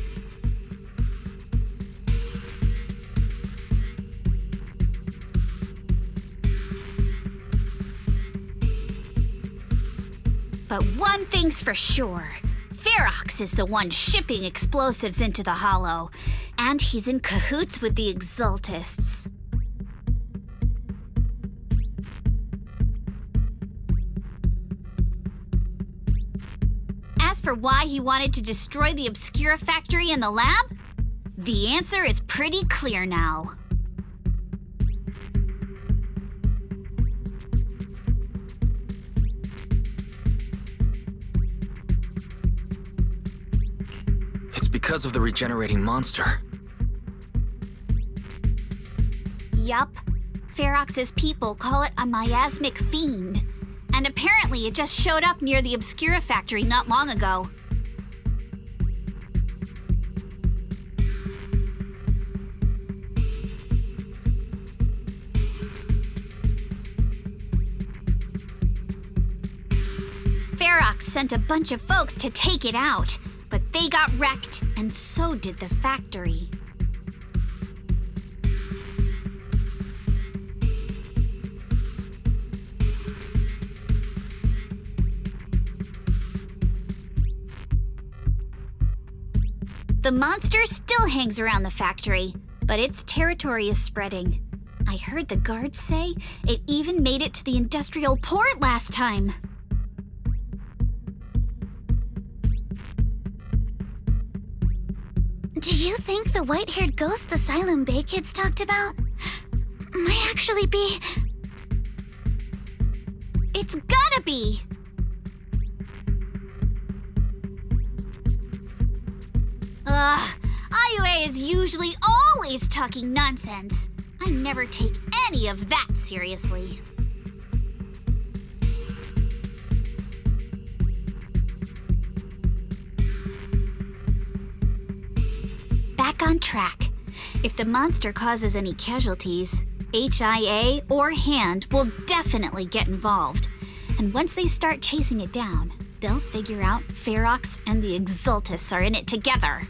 But one thing's for sure. Ferox is the one shipping explosives into the Hollow. And he's in cahoots with the Exaltists. As for why he wanted to destroy the Obscura factory and the lab, the answer is pretty clear now. Because of the regenerating monster. Yup. Ferox's people call it a miasmic fiend. And apparently it just showed up near the Obscura factory not long ago. Ferox sent a bunch of folks to take it out. But they got wrecked, and so did the factory. The monster still hangs around the factory, but its territory is spreading. I heard the guards say it even made it to the industrial port last time. Do you think the white-haired ghost the Silum Bay kids talked about might actually be... It's gotta be! IUA is usually always talking nonsense. I never take any of that seriously. Back on track. If the monster causes any casualties, HIA or Hand will definitely get involved. And once they start chasing it down, they'll figure out Ferox and the Exaltists are in it together.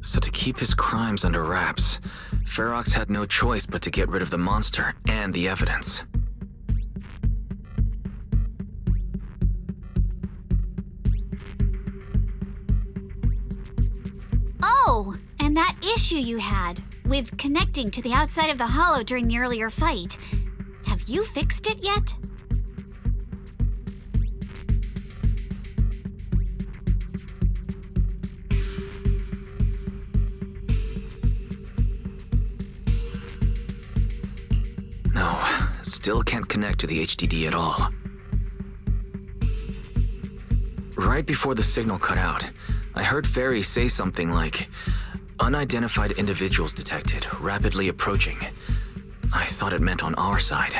So to keep his crimes under wraps, Ferox had no choice but to get rid of the monster and the evidence. Oh, and that issue you had with connecting to the outside of the Hollow during the earlier fight. Have you fixed it yet? No, still can't connect to the HDD at all. Right before the signal cut out, I heard Fairy say something like, "Unidentified individuals detected, rapidly approaching." I thought it meant on our side.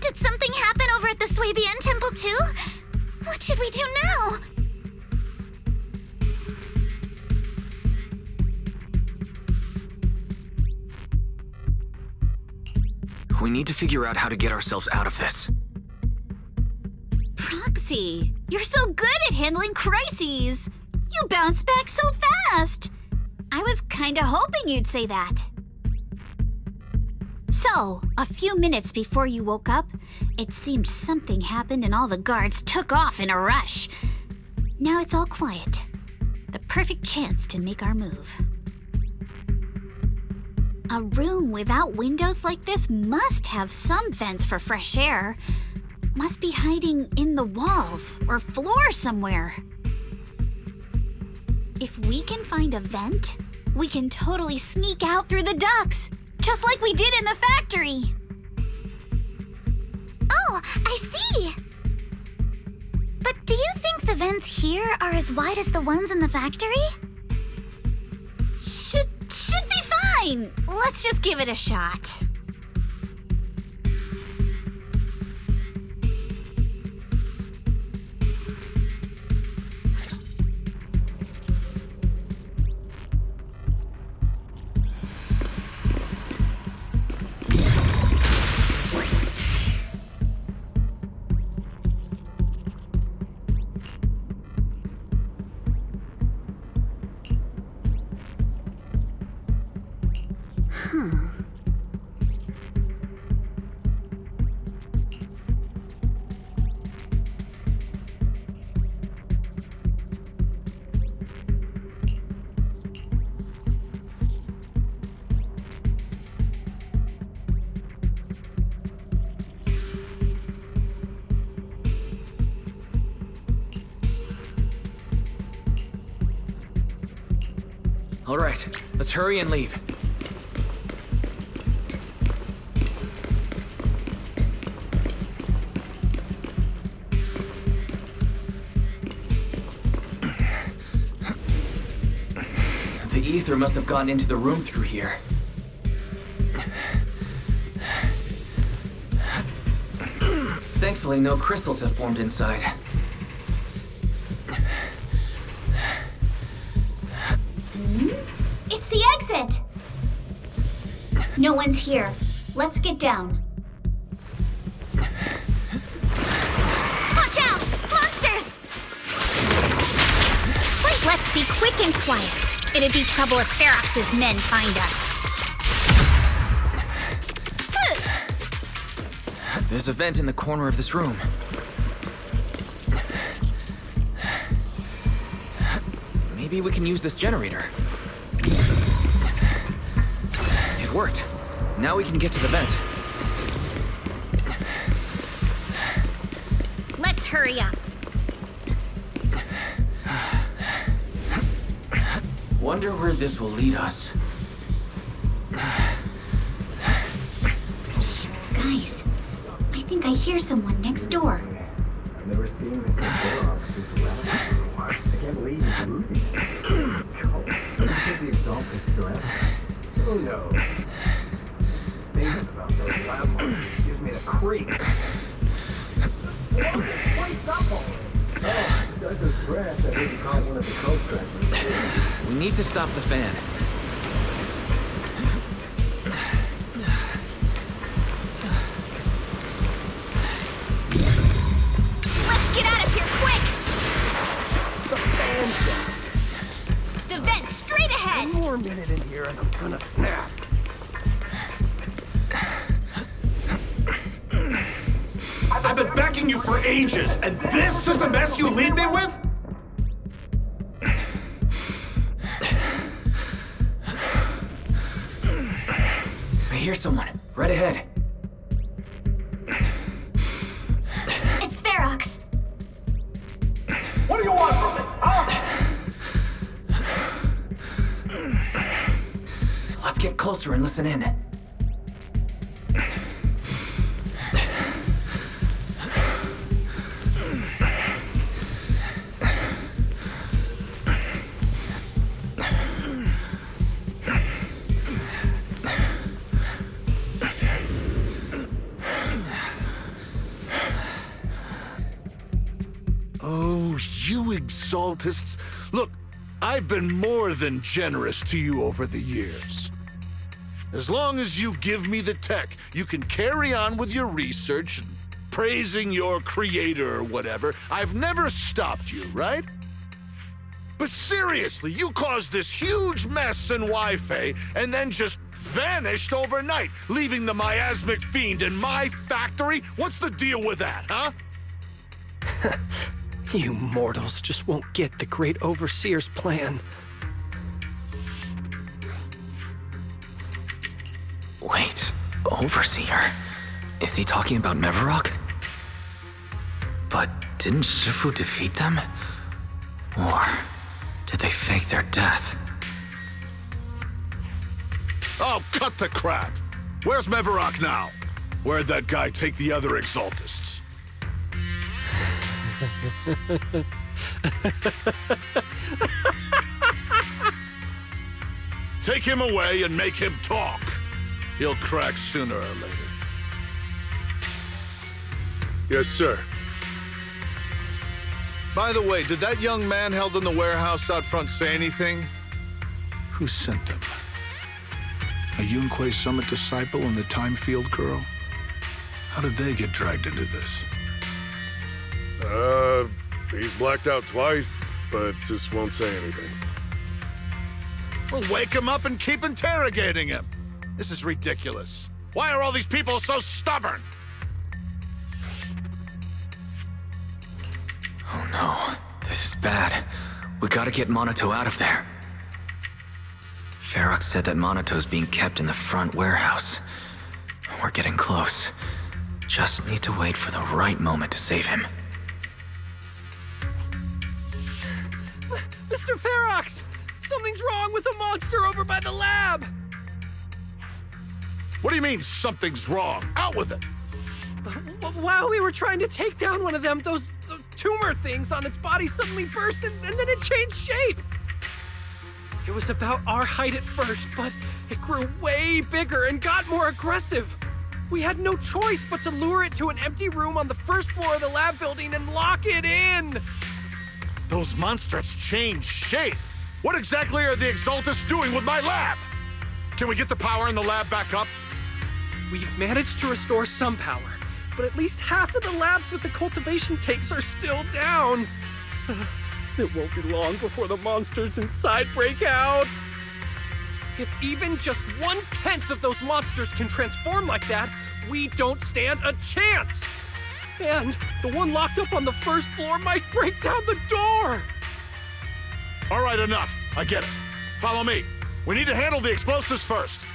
Did something happen over at the Swabian Temple too? What should we do now? We need to figure out how to get ourselves out of this. see. You're so good at handling crises. You bounce back so fast. I was kinda hoping you'd say that. So, a few minutes before you woke up, it seemed something happened and all the guards took off in a rush. Now it's all quiet. The perfect chance to make our move. A room without windows like this must have some vents for fresh air. Must be hiding in the walls or floor somewhere. If we can find a vent, we can totally sneak out through the ducts, just like we did in the factory. Oh, I see! But do you think the vents here are as wide as the ones in the factory? Should be fine. Let's just give it a shot. All right, let's hurry and leave. The ether must have gotten into the room through here. Thankfully, no crystals have formed inside. It's the exit! No one's here. Let's get down. Watch out! Monsters! Wait, let's be quick and quiet. It'd be trouble if Ferox's men find us. There's a vent in the corner of this room. Maybe we can use this generator. It worked. Now we can get to the vent. Let's hurry up. Wonder where this will lead us. Shh, guys. I think I hear someone next door. I've never seen Mr. Ferox this well. I can't believe he's losing. The exalted stress. Oh no. Thinking about those lab monsters gives me the creep. Wait, stop already. Oh, that's a stress. I think you caught one of the coke trackers. We need to stop the fan. Let's get out of here quick! The fan's down. The vent straight ahead! One more minute in here and I'm gonna snap. I've been backing you for ages, and this is the mess you leave me with? I hear someone. Right ahead. It's Ferox. What do you want from me, huh? Let's get closer and listen in. Oh, you exaltists. Look, I've been more than generous to you over the years. As long as you give me the tech, you can carry on with your research and praising your creator or whatever, I've never stopped you, right? But seriously, you caused this huge mess in Wi-Fi and then just vanished overnight, leaving the miasmic fiend in my factory? What's the deal with that, huh? You mortals just won't get the great overseer's plan. Wait, overseer? Is he talking about Mevarok? But didn't Shifu defeat them? Or did they fake their death? Oh, cut the crap! Where's Mevarok now? Where'd that guy take the other Exaltists? Take him away and make him talk. He'll crack sooner or later. Yes, sir. By the way, did that young man held in the warehouse out front say anything? Who sent them? A Yunquei Summit disciple and the Time Field girl? How did they get dragged into this? He's blacked out twice, but just won't say anything. Well, wake him up and keep interrogating him. This is ridiculous. Why are all these people so stubborn? Oh no, this is bad. We gotta get Monato out of there. Ferox said that Monato's being kept in the front warehouse. We're getting close. Just need to wait for the right moment to save him. Mr. Ferox! Something's wrong with the monster over by the lab! What do you mean, something's wrong? Out with it! While we were trying to take down one of them, those tumor things on its body suddenly burst and then it changed shape! It was about our height at first, but it grew way bigger and got more aggressive. We had no choice but to lure it to an empty room on the first floor of the lab building and lock it in! Those monsters changed shape! What exactly are the Exaltists doing with my lab? Can we get the power in the lab back up? We've managed to restore some power, but at least half of the labs with the cultivation tanks are still down. It won't be long before the monsters inside break out. If even just 1/10 of those monsters can transform like that, we don't stand a chance. And the one locked up on the first floor might break down the door. All right, enough. I get it. Follow me. We need to handle the explosives first.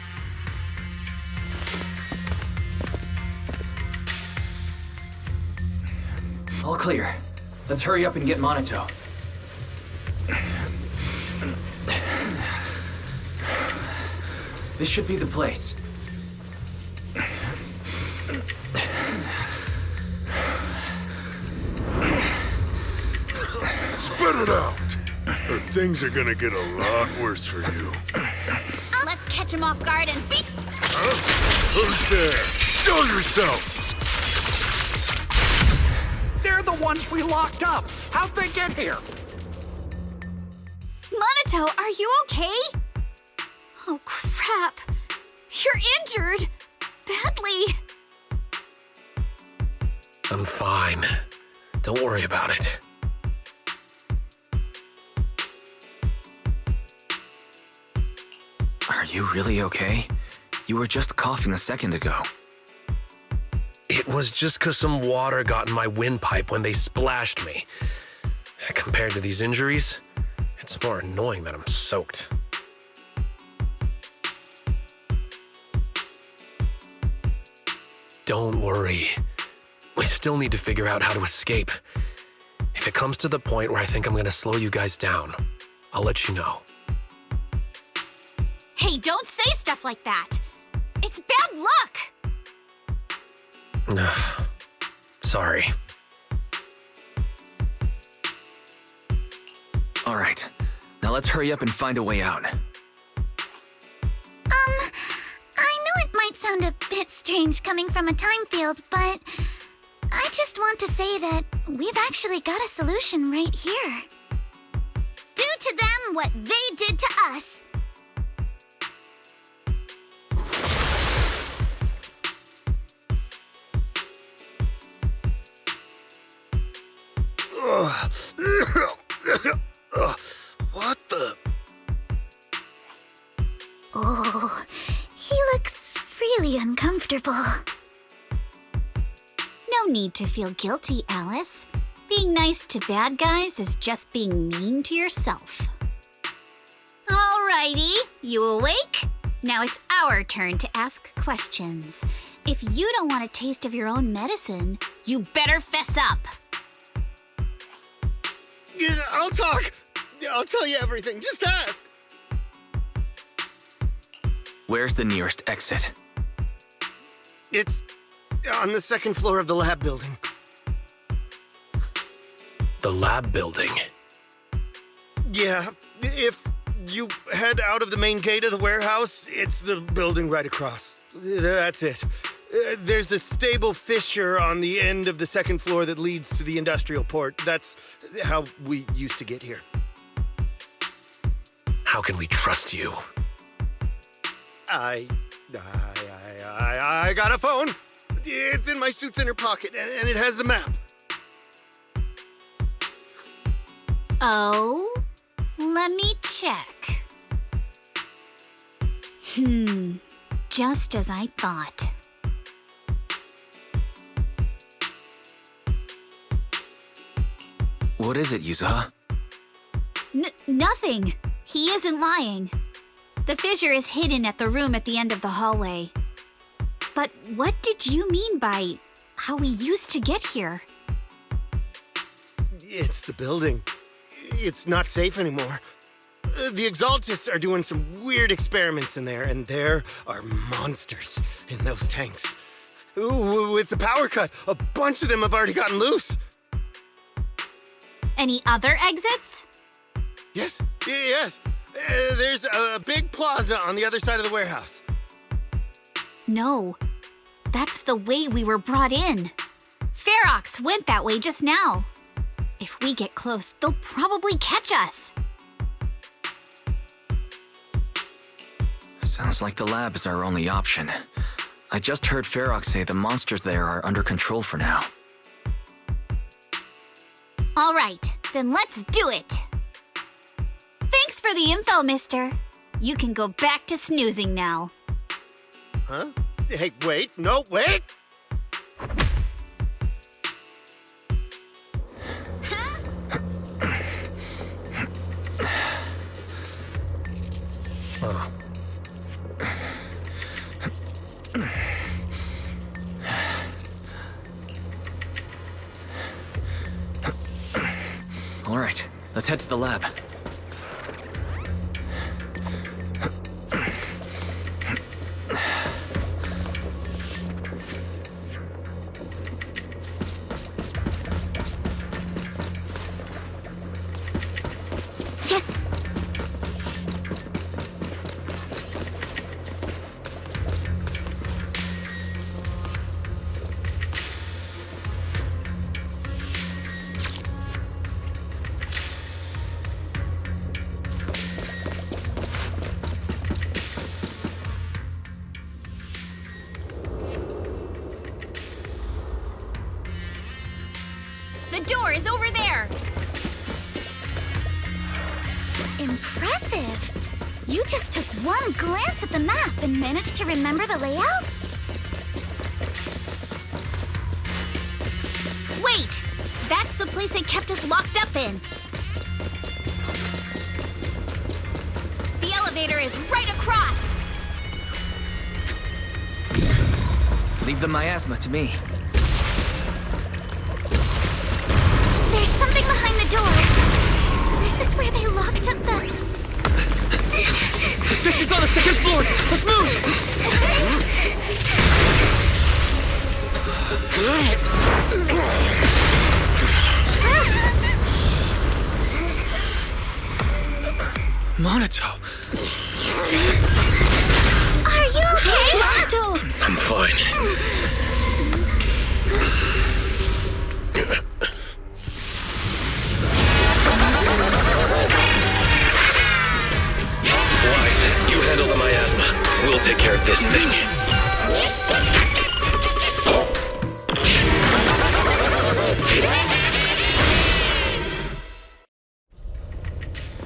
All clear. Let's hurry up and get Monato. This should be the place. Spit it out! Or things are gonna get a lot worse for you. Let's catch him off guard and beat. Huh? Who's there? Show yourself! They're the ones we locked up. How'd they get here? Monato, are you okay? Oh, crap. You're injured. Badly. I'm fine. Don't worry about it. Are you really okay? You were just coughing a second ago. It was just 'cause some water got in my windpipe when they splashed me. Compared to these injuries, it's more annoying that I'm soaked. Don't worry. We still need to figure out how to escape. If it comes to the point where I think I'm gonna slow you guys down, I'll let you know. Hey, don't say stuff like that. It's bad luck. Sorry. All right. Now let's hurry up and find a way out. I know it might sound a bit strange coming from a time field, but I just want to say that we've actually got a solution right here. Do to them what they did to us. really uncomfortable. No need to feel guilty, Alice. Being nice to bad guys is just being mean to yourself. Alrighty, you awake? Now it's our turn to ask questions. If you don't want a taste of your own medicine, you better fess up. Yeah, I'll talk. I'll tell you everything. Just ask. Where's the nearest exit? It's on the second floor of the lab building. The lab building? Yeah, if you head out of the main gate of the warehouse, it's the building right across. That's it. There's a stable fissure on the end of the second floor that leads to the industrial port. That's how we used to get here. How can we trust you? I got a phone. It's in my suit's inner pocket, and it has the map. Oh, let me check. Just as I thought. What is it, Yuzuha? Nothing. He isn't lying. The fissure is hidden at the room at the end of the hallway. But what did you mean by how we used to get here? It's the building. It's not safe anymore. The Exaltists are doing some weird experiments in there, and there are monsters in those tanks. Ooh, with the power cut, a bunch of them have already gotten loose. Any other exits? Yes. There's a big plaza on the other side of the warehouse. No, that's the way we were brought in. Ferox went that way just now. If we get close, they'll probably catch us. Sounds like the lab is our only option. I just heard Ferox say the monsters there are under control for now. All right, then let's do it. Thanks for the info, mister. You can go back to snoozing now. Huh? Hey, wait. No, wait! Oh. All right, let's head to the lab. The door is over there. Impressive! You just took one glance at the map and managed to remember the layout? Wait! That's the place they kept us locked up in. The elevator is right across. Leave the miasma to me. There's something behind the door. This is where they locked up the... The fish is on the second floor! Let's move! Monato! Are you okay? Monato! I'm fine. Wise, you handle the miasma. We'll take care of this thing.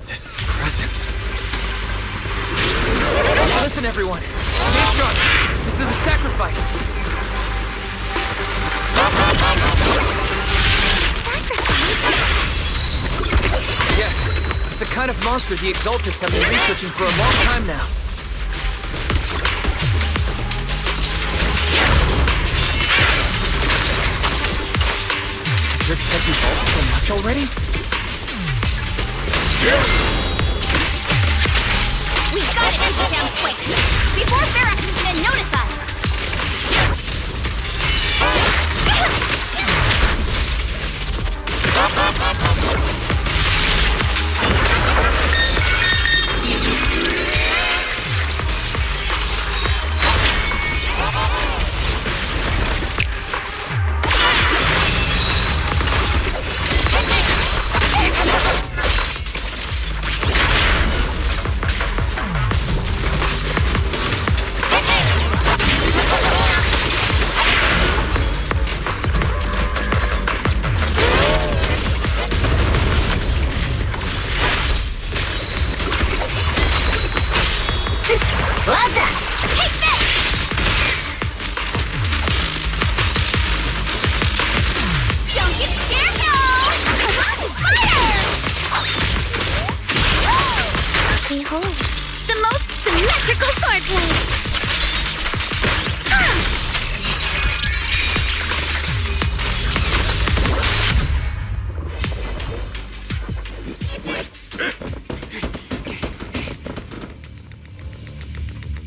This presence. Listen, everyone. Stay sharp. This is a kind of monster the Exaltists have been researching for a long time now. Has your tech evolved so much already? We've got to empty town quick, before Ferrex's men notice us!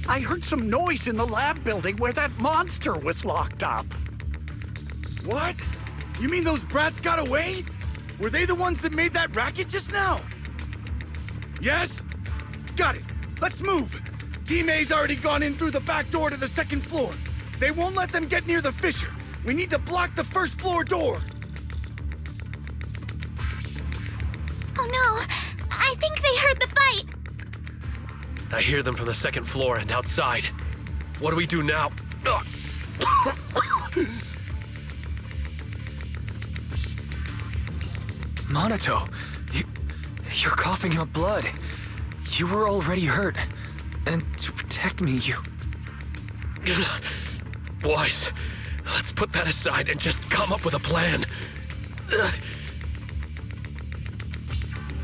I heard some noise in the lab building where that monster was locked up. What? You mean those brats got away? Were they the ones that made that racket just now? Yes? Got it. Let's move. Team A's already gone in through the back door to the second floor. They won't let them get near the fissure. We need to block the first floor door. Oh no! I think they heard the fight! I hear them from the second floor and outside. What do we do now? Minato, you're coughing up blood. You were already hurt. And to protect me, you... Wise, let's put that aside and just come up with a plan.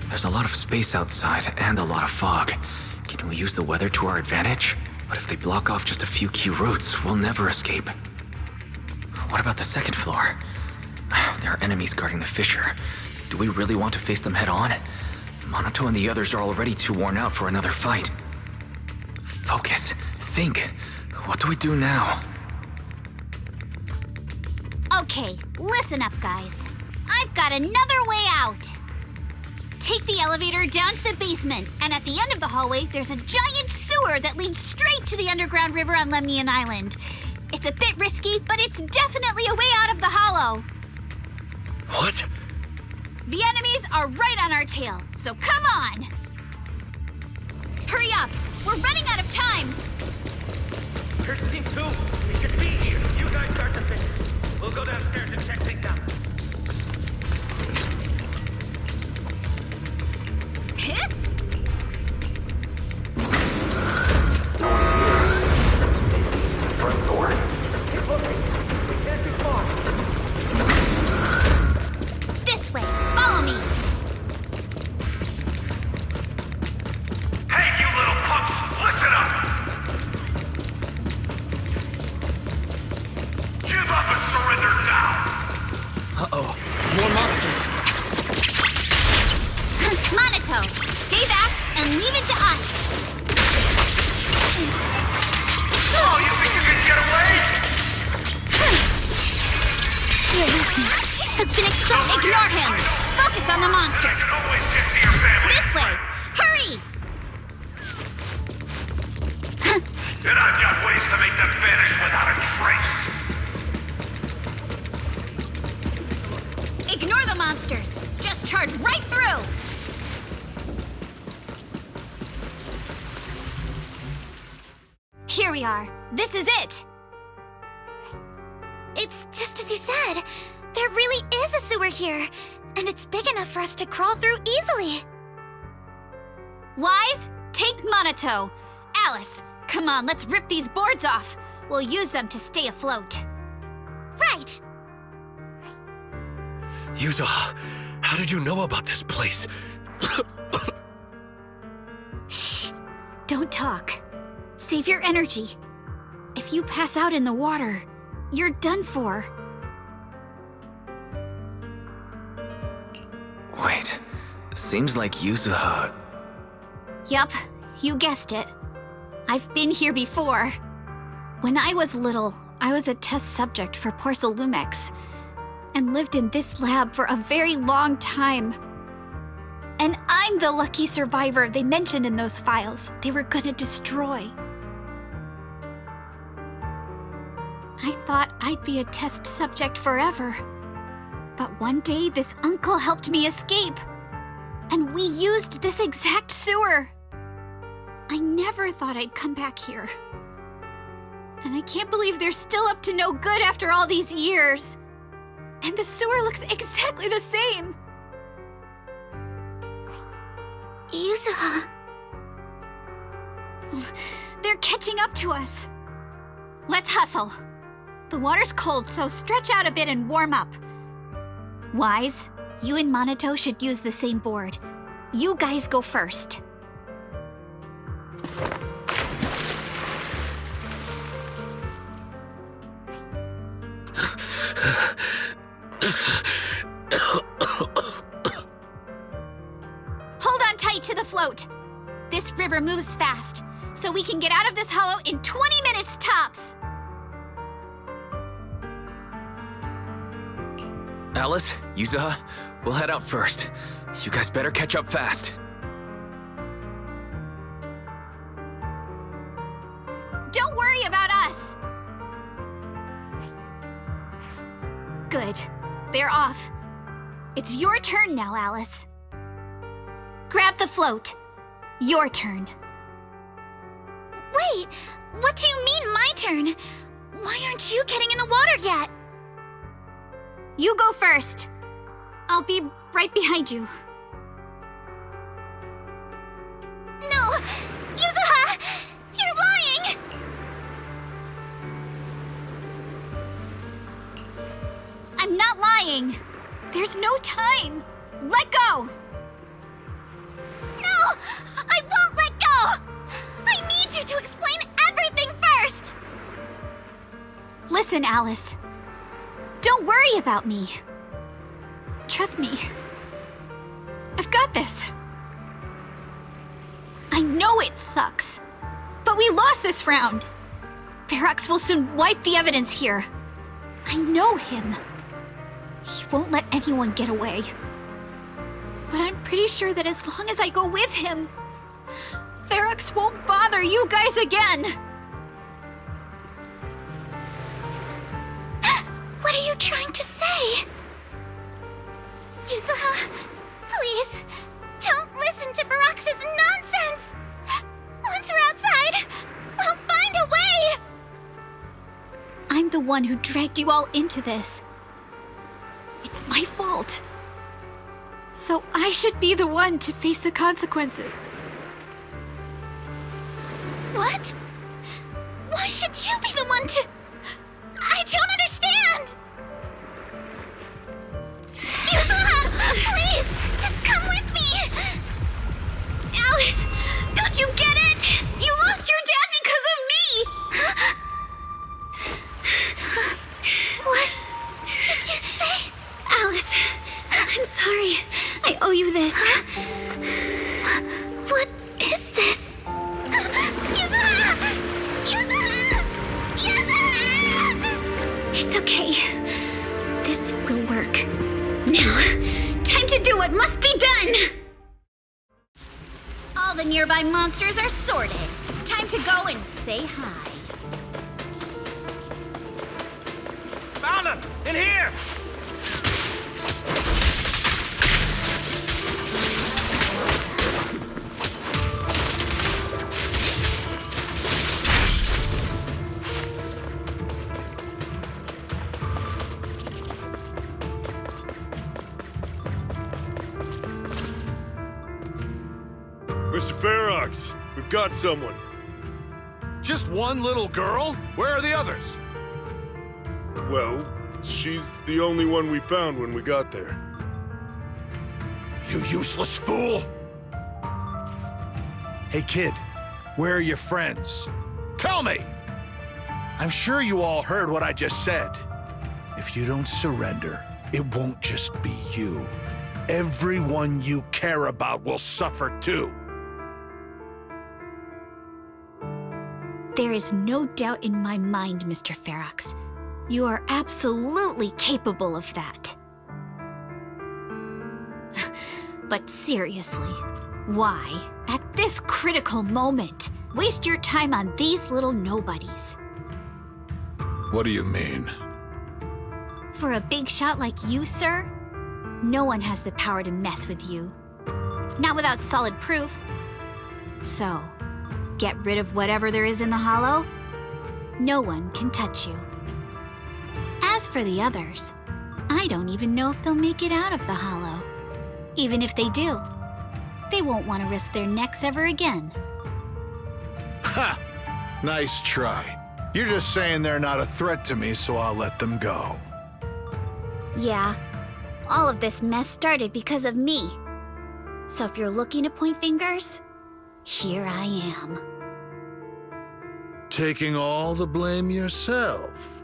There's a lot of space outside and a lot of fog. Can we use the weather to our advantage? But if they block off just a few key routes, we'll never escape. What about the second floor? There are enemies guarding the fissure. Do we really want to face them head on? Minato and the others are already too worn out for another fight. Focus. Think. What do we do now? Okay, listen up, guys. I've got another way out. Take the elevator down to the basement, and at the end of the hallway, there's a giant sewer that leads straight to the underground river on Lemnian Island. It's a bit risky, but it's definitely a way out of the hollow. What? The enemies are right on our tail, so come on! Hurry up! We're running out of time! Here's Team 2. We should be here. You guys start the finish. We'll go downstairs and check things out. Hip? Front door. Keep looking. We can't do far. This way. Follow me. Hey, you little punks! Listen up! Give up and surrender now! Uh-oh. More monsters. Minato, stay back and leave it to us. Oh, you think you can get away? Your weakness has been exposed. Ignore him. Focus on the monsters. This way. Hurry! And I've got ways to make them vanish without a trace. Ignore the monsters. Just charge right through. Here we are. This is it. It's just as you said. There really is a sewer here, and it's big enough for us to crawl through easily. Wise, take Minato. Alice, come on, let's rip these boards off. We'll use them to stay afloat. Right. Yuza, how did you know about this place? Don't talk. Save your energy. If you pass out in the water, you're done for. Wait, seems like Yuzuha... Yup, you guessed it. I've been here before. When I was little, I was a test subject for Porcelumex, and lived in this lab for a very long time. And I'm the lucky survivor they mentioned in those files they were gonna destroy. I thought I'd be a test subject forever. But one day this uncle helped me escape. And we used this exact sewer. I never thought I'd come back here. And I can't believe they're still up to no good after all these years. And the sewer looks exactly the same. Yuzuha. They're catching up to us. Let's hustle. The water's cold, so stretch out a bit and warm up. Wise, you and Monato should use the same board. You guys go first. Hold on tight to the float. This river moves fast, so we can get out of this hollow in 20 minutes tops. Alice, Yuzuha, we'll head out first. You guys better catch up fast. Don't worry about us. Good. They're off. It's your turn now, Alice. Grab the float. Your turn. Wait, what do you mean my turn? Why aren't you getting in the water yet? You go first. I'll be right behind you. No! Yuzuha! You're lying! I'm not lying. There's no time. Let go! No! I won't let go! I need you to explain everything first! Listen, Alice. Don't worry about me. Trust me. I've got this. I know it sucks, but we lost this round. Ferox will soon wipe the evidence here. I know him. He won't let anyone get away. But I'm pretty sure that as long as I go with him, Ferox won't bother you guys again. What are you trying to say? Yuzuha, please, don't listen to Ferox's nonsense! Once we're outside, we'll find a way! I'm the one who dragged you all into this. It's my fault. So I should be the one to face the consequences. What? Why should you be the one to... I don't understand! Yuzuha, please, just come with me! Alice, don't you get it? You lost your dad because of me! What did you say? Alice, I'm sorry. I owe you this. What is this? Yuzuha! Yuzuha! Yuzuha! It's okay. This will work. Now, time to do what must be done! All the nearby monsters are sorted. Time to go and say hi. Found him! In here! Mr. Ferox, we've got someone. Just one little girl? Where are the others? Well, she's the only one we found when we got there. You useless fool! Hey, kid. Where are your friends? Tell me! I'm sure you all heard what I just said. If you don't surrender, it won't just be you. Everyone you care about will suffer too. There is no doubt in my mind, Mr. Ferox. You are absolutely capable of that. But seriously, why, at this critical moment, waste your time on these little nobodies? What do you mean? For a big shot like you, sir, no one has the power to mess with you. Not without solid proof. So, get rid of whatever there is in the hollow. No one can touch you. As for the others, I don't even know if they'll make it out of the hollow. Even if they do, they won't want to risk their necks ever again. Ha! Nice try. You're just saying they're not a threat to me, so I'll let them go. Yeah, all of this mess started because of me. So if you're looking to point fingers, here I am. Taking all the blame yourself.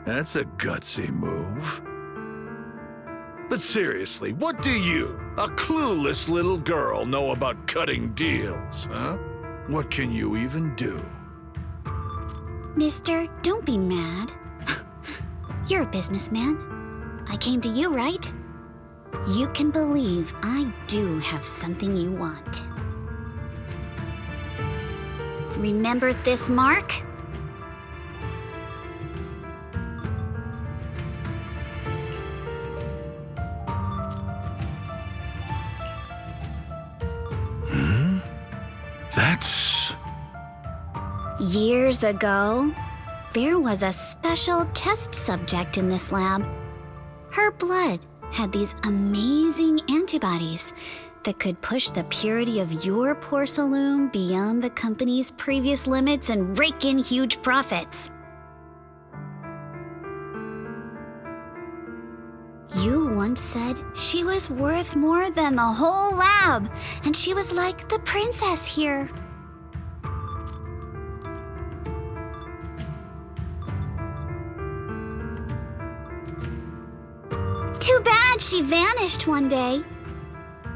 That's a gutsy move. But seriously, what do you, a clueless little girl, know about cutting deals, huh? What can you even do? Mister, don't be mad. You're a businessman. I came to you, right? You can believe I do have something you want. Remember this mark? That's... Years ago, there was a special test subject in this lab. Her blood had these amazing antibodies that could push the purity of your porcelain beyond the company's previous limits and rake in huge profits. You once said she was worth more than the whole lab, and she was like the princess here. Too bad she vanished one day.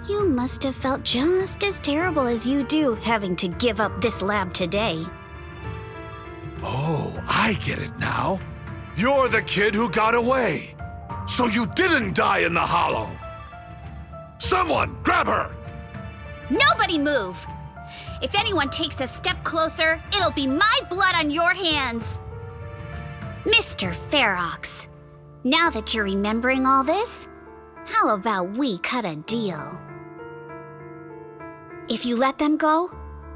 You must have felt just as terrible as you do having to give up this lab today. Oh, I get it now. You're the kid who got away. So you didn't die in the hollow. Someone, grab her! Nobody move! If anyone takes a step closer, it'll be my blood on your hands. Mr. Ferox, now that you're remembering all this, how about we cut a deal? If you let them go,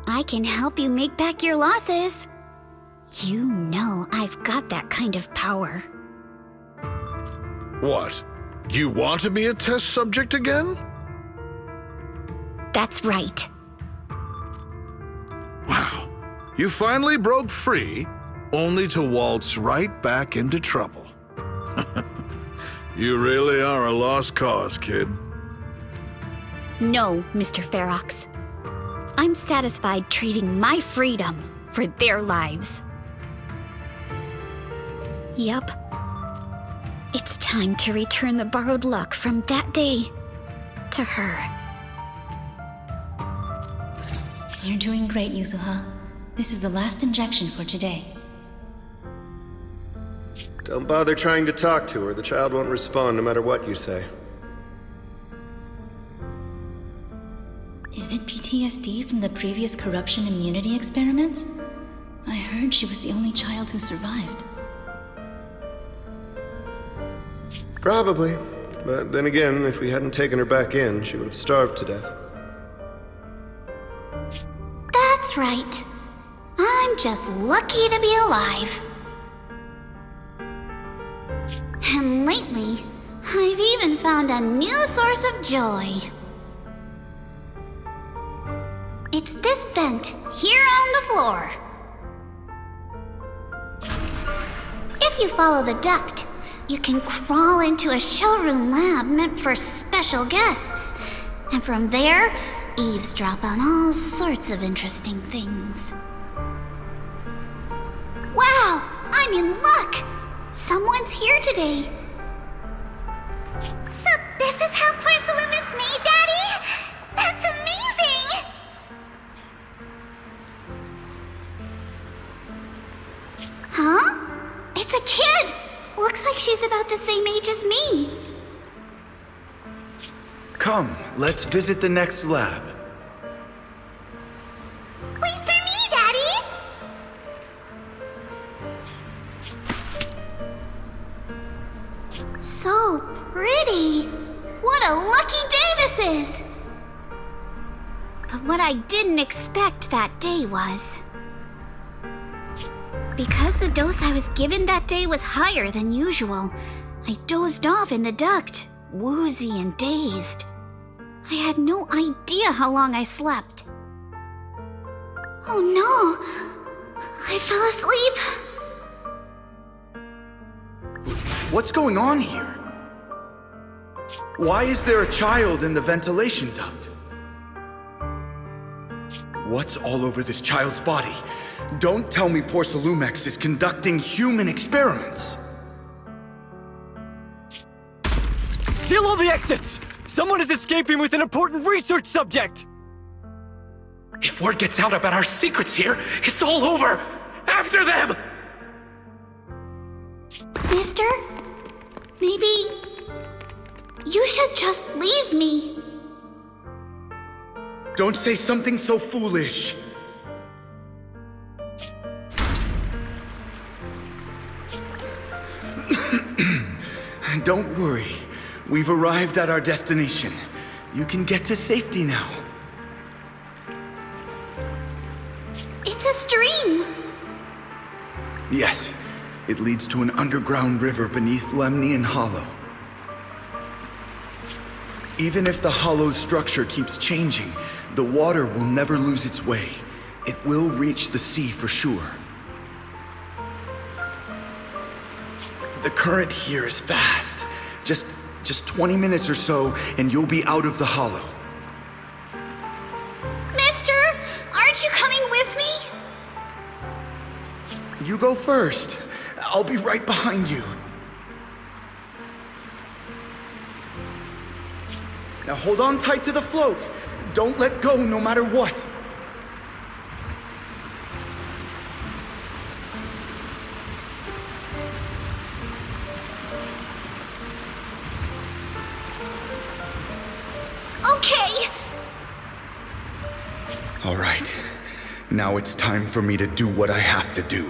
I can help you make back your losses. You know I've got that kind of power. What? You want to be a test subject again? That's right. Wow. You finally broke free, only to waltz right back into trouble. You really are a lost cause, kid. No, Mr. Ferox. I'm satisfied trading my freedom for their lives. Yup. It's time to return the borrowed luck from that day to her. You're doing great, Yuzuha. This is the last injection for today. Don't bother trying to talk to her. The child won't respond no matter what you say. Is it PTSD from the previous corruption immunity experiments? I heard she was the only child who survived. Probably. But then again, if we hadn't taken her back in, she would have starved to death. That's right. I'm just lucky to be alive. And lately, I've even found a new source of joy. It's this vent here on the floor. If you follow the duct, you can crawl into a showroom lab meant for special guests. And from there, eavesdrop on all sorts of interesting things. Wow! I'm in luck! Someone's here today. So this is how porcelain is made, Daddy? That's amazing! Huh? It's a kid! Looks like she's about the same age as me. Come, let's visit the next lab. Wait for me, Daddy! So pretty. What a lucky day this is! But what I didn't expect that day was... because the dose I was given that day was higher than usual, I dozed off in the duct, woozy and dazed. I had no idea how long I slept. Oh no! I fell asleep. What's going on here? Why is there a child in the ventilation duct? What's all over this child's body? Don't tell me Porcelumex is conducting human experiments. Seal all the exits! Someone is escaping with an important research subject! If word gets out about our secrets here, it's all over! After them! Mister? Maybe... you should just leave me. Don't say something so foolish. Don't worry. We've arrived at our destination. You can get to safety now. It's a stream. Yes, it leads to an underground river beneath Lemnian Hollow. Even if the hollow's structure keeps changing, the water will never lose its way. It will reach the sea for sure. The current here is fast. Just 20 minutes or so, and you'll be out of the hollow. Mister, aren't you coming with me? You go first. I'll be right behind you. Now hold on tight to the float. Don't let go no matter what. Okay. All right. Now it's time for me to do what I have to do.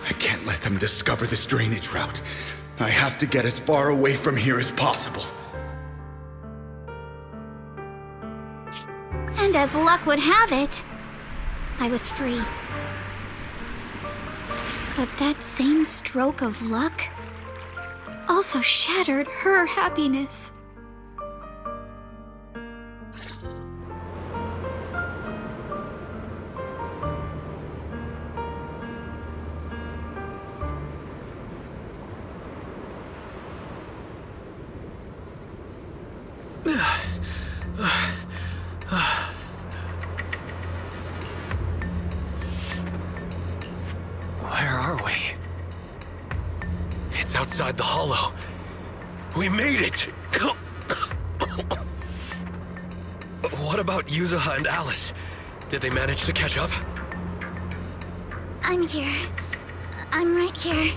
I can't let them discover this drainage route. I have to get as far away from here as possible. And as luck would have it, I was free. But that same stroke of luck also shattered her happiness. Where are we? It's outside the hollow. We made it! What about Yuzuha and Alice? Did they manage to catch up? I'm here. I'm right here.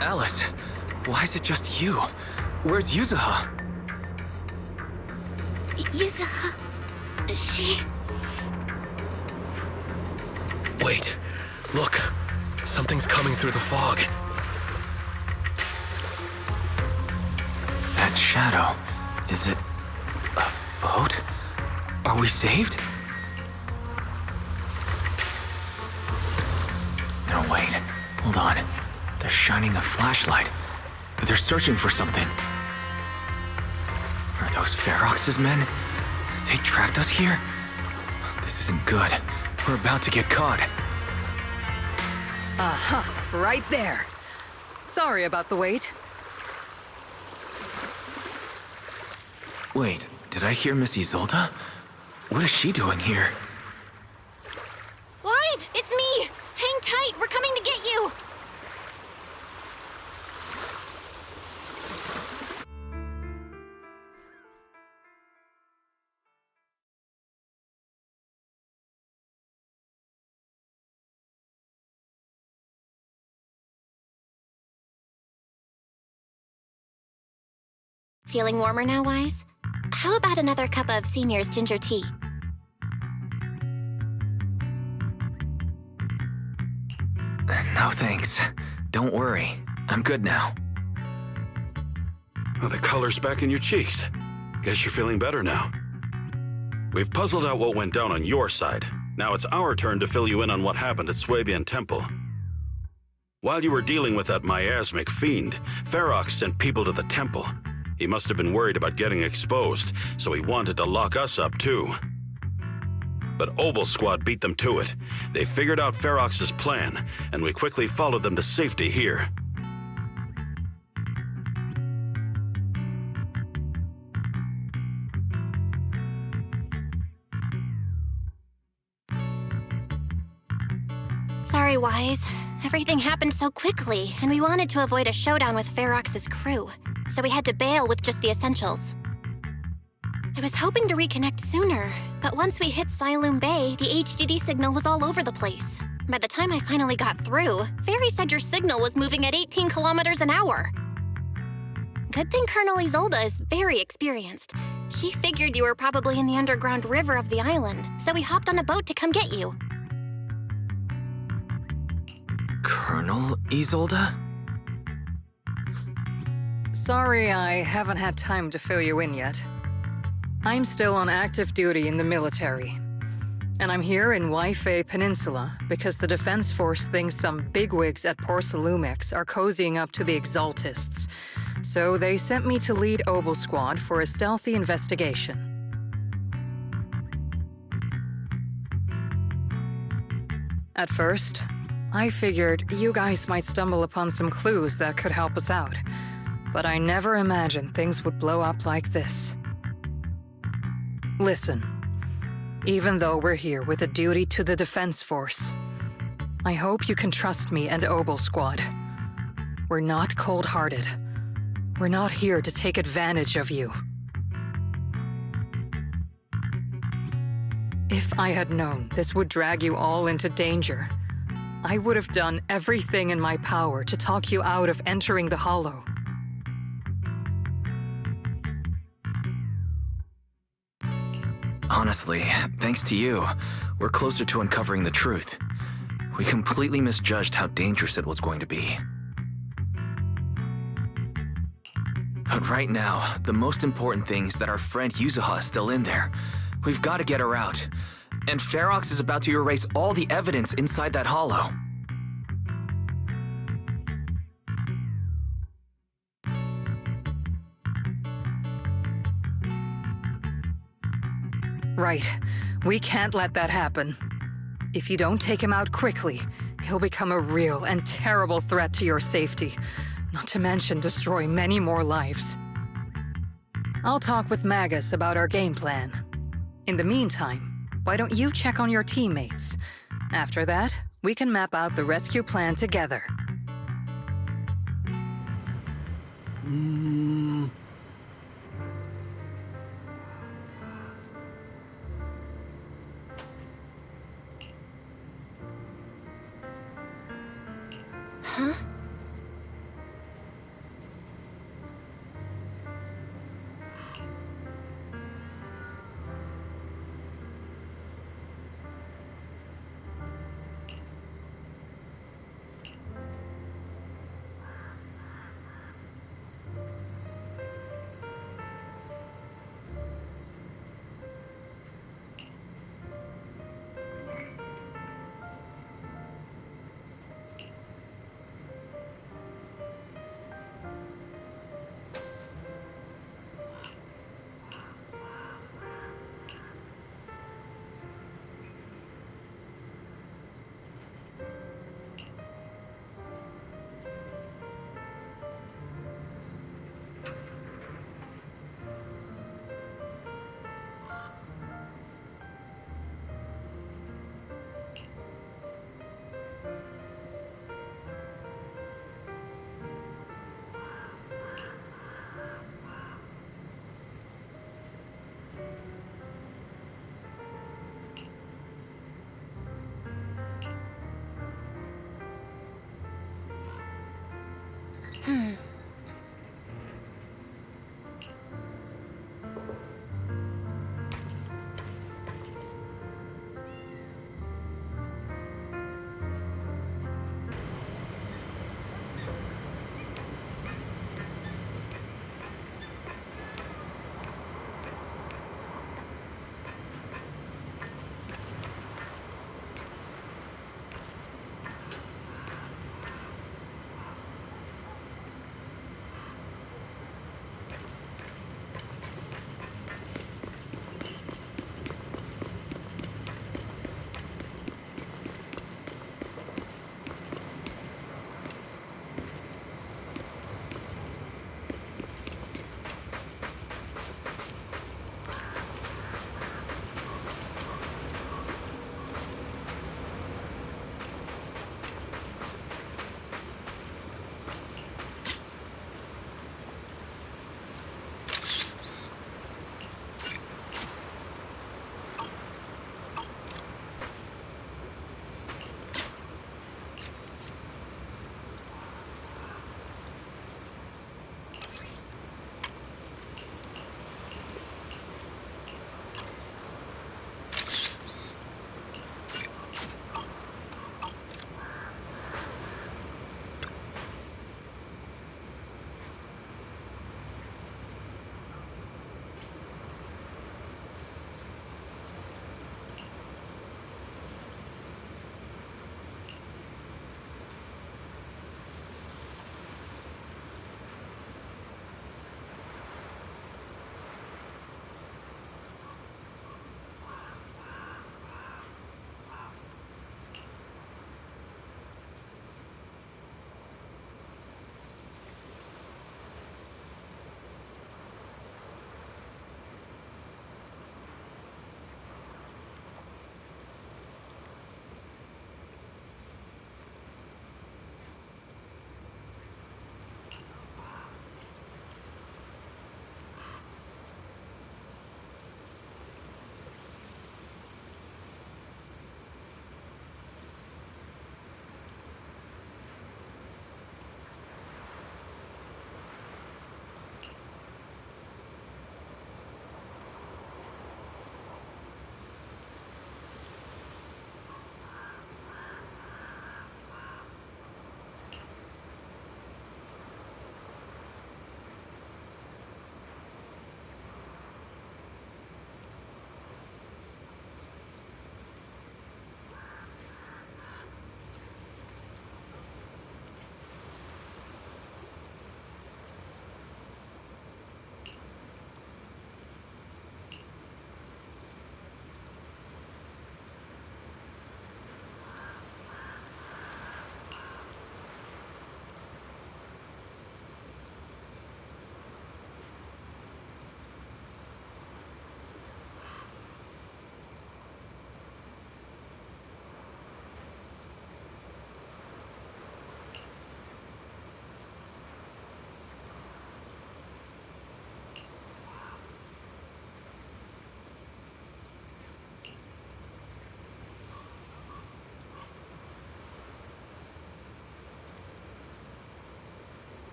Alice, why is it just you? Where's Yuzuha? Yuzuha... she... Wait, look. Something's coming through the fog. That shadow, is it a boat? Are we saved? No, wait. Hold on. They're shining a flashlight. They're searching for something. Are those Ferox's men? They tracked us here? This isn't good. We're about to get caught. Aha, right there. Sorry about the wait. Wait, did I hear Miss Isolde? What is she doing here? Wise, it's me! Hang tight, we're coming to get you! Feeling warmer now, Wise? How about another cup of Senior's ginger tea? No thanks. Don't worry. I'm good now. Well, the color's back in your cheeks. Guess you're feeling better now. We've puzzled out what went down on your side. Now it's our turn to fill you in on what happened at Swabian Temple. While you were dealing with that miasmic fiend, Ferox sent people to the temple. He must have been worried about getting exposed, so he wanted to lock us up too. But Obel Squad beat them to it. They figured out Ferox's plan, and we quickly followed them to safety here. Sorry, Wise. Everything happened so quickly, and we wanted to avoid a showdown with Ferox's crew, so we had to bail with just the essentials. I was hoping to reconnect sooner, but once we hit Siloam Bay, the HDD signal was all over the place. By the time I finally got through, Fairy said your signal was moving at 18 kilometers an hour. Good thing Colonel Isolde is very experienced. She figured you were probably in the underground river of the island, so we hopped on a boat to come get you. Colonel Isolde? Sorry I haven't had time to fill you in yet. I'm still on active duty in the military. And I'm here in Waifei Peninsula because the Defense Force thinks some bigwigs at Porcelumex are cozying up to the Exaltists. So they sent me to lead Obel Squad for a stealthy investigation. At first, I figured you guys might stumble upon some clues that could help us out. But I never imagined things would blow up like this. Listen, even though we're here with a duty to the Defense Force, I hope you can trust me and Obel Squad. We're not cold-hearted. We're not here to take advantage of you. If I had known this would drag you all into danger, I would have done everything in my power to talk you out of entering the Hollow. Honestly, thanks to you, we're closer to uncovering the truth. We completely misjudged how dangerous it was going to be. But right now, the most important thing is that our friend Yuzuha is still in there. We've got to get her out. And Ferox is about to erase all the evidence inside that hollow. Right. We can't let that happen. If you don't take him out quickly, he'll become a real and terrible threat to your safety, not to mention destroy many more lives. I'll talk with Magus about our game plan. In the meantime, why don't you check on your teammates? After that, we can map out the rescue plan together. Huh?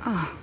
Oh.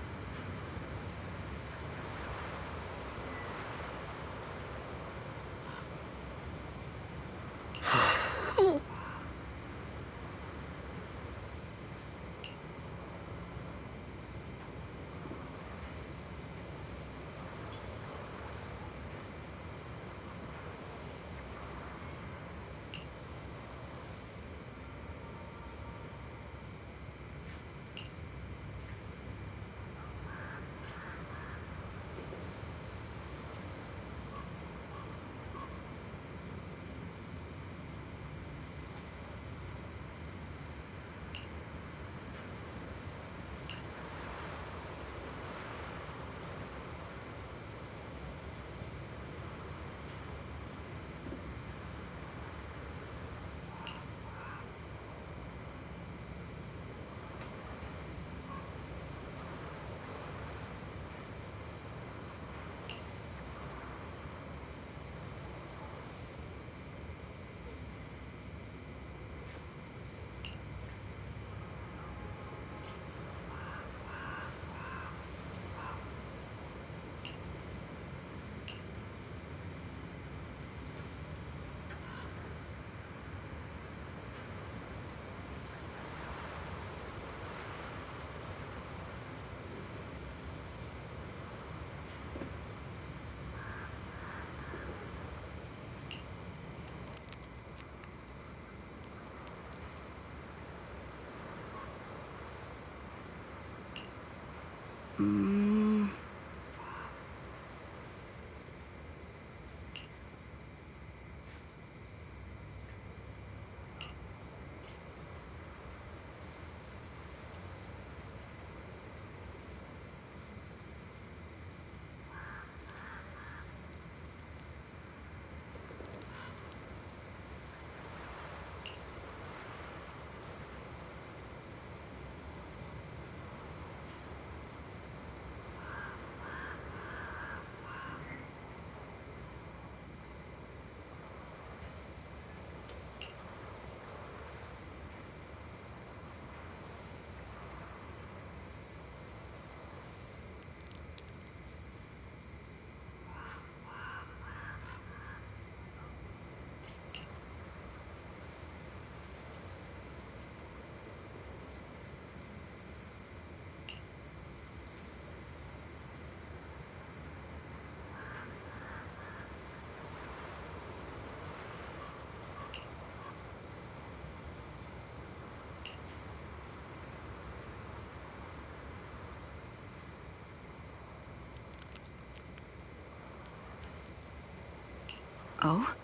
Oh?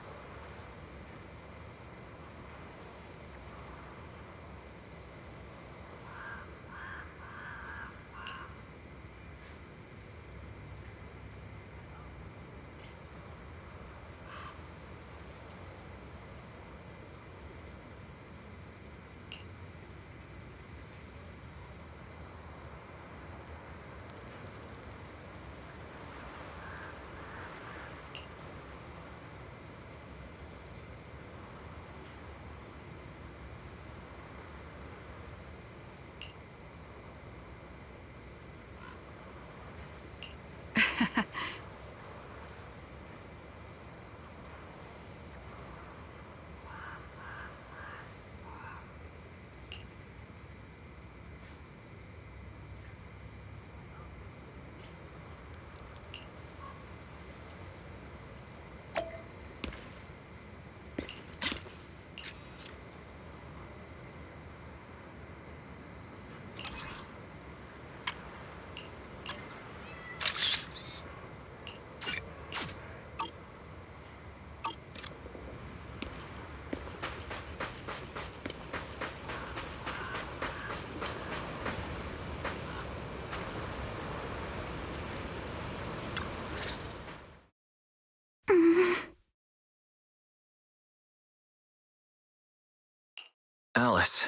Alice,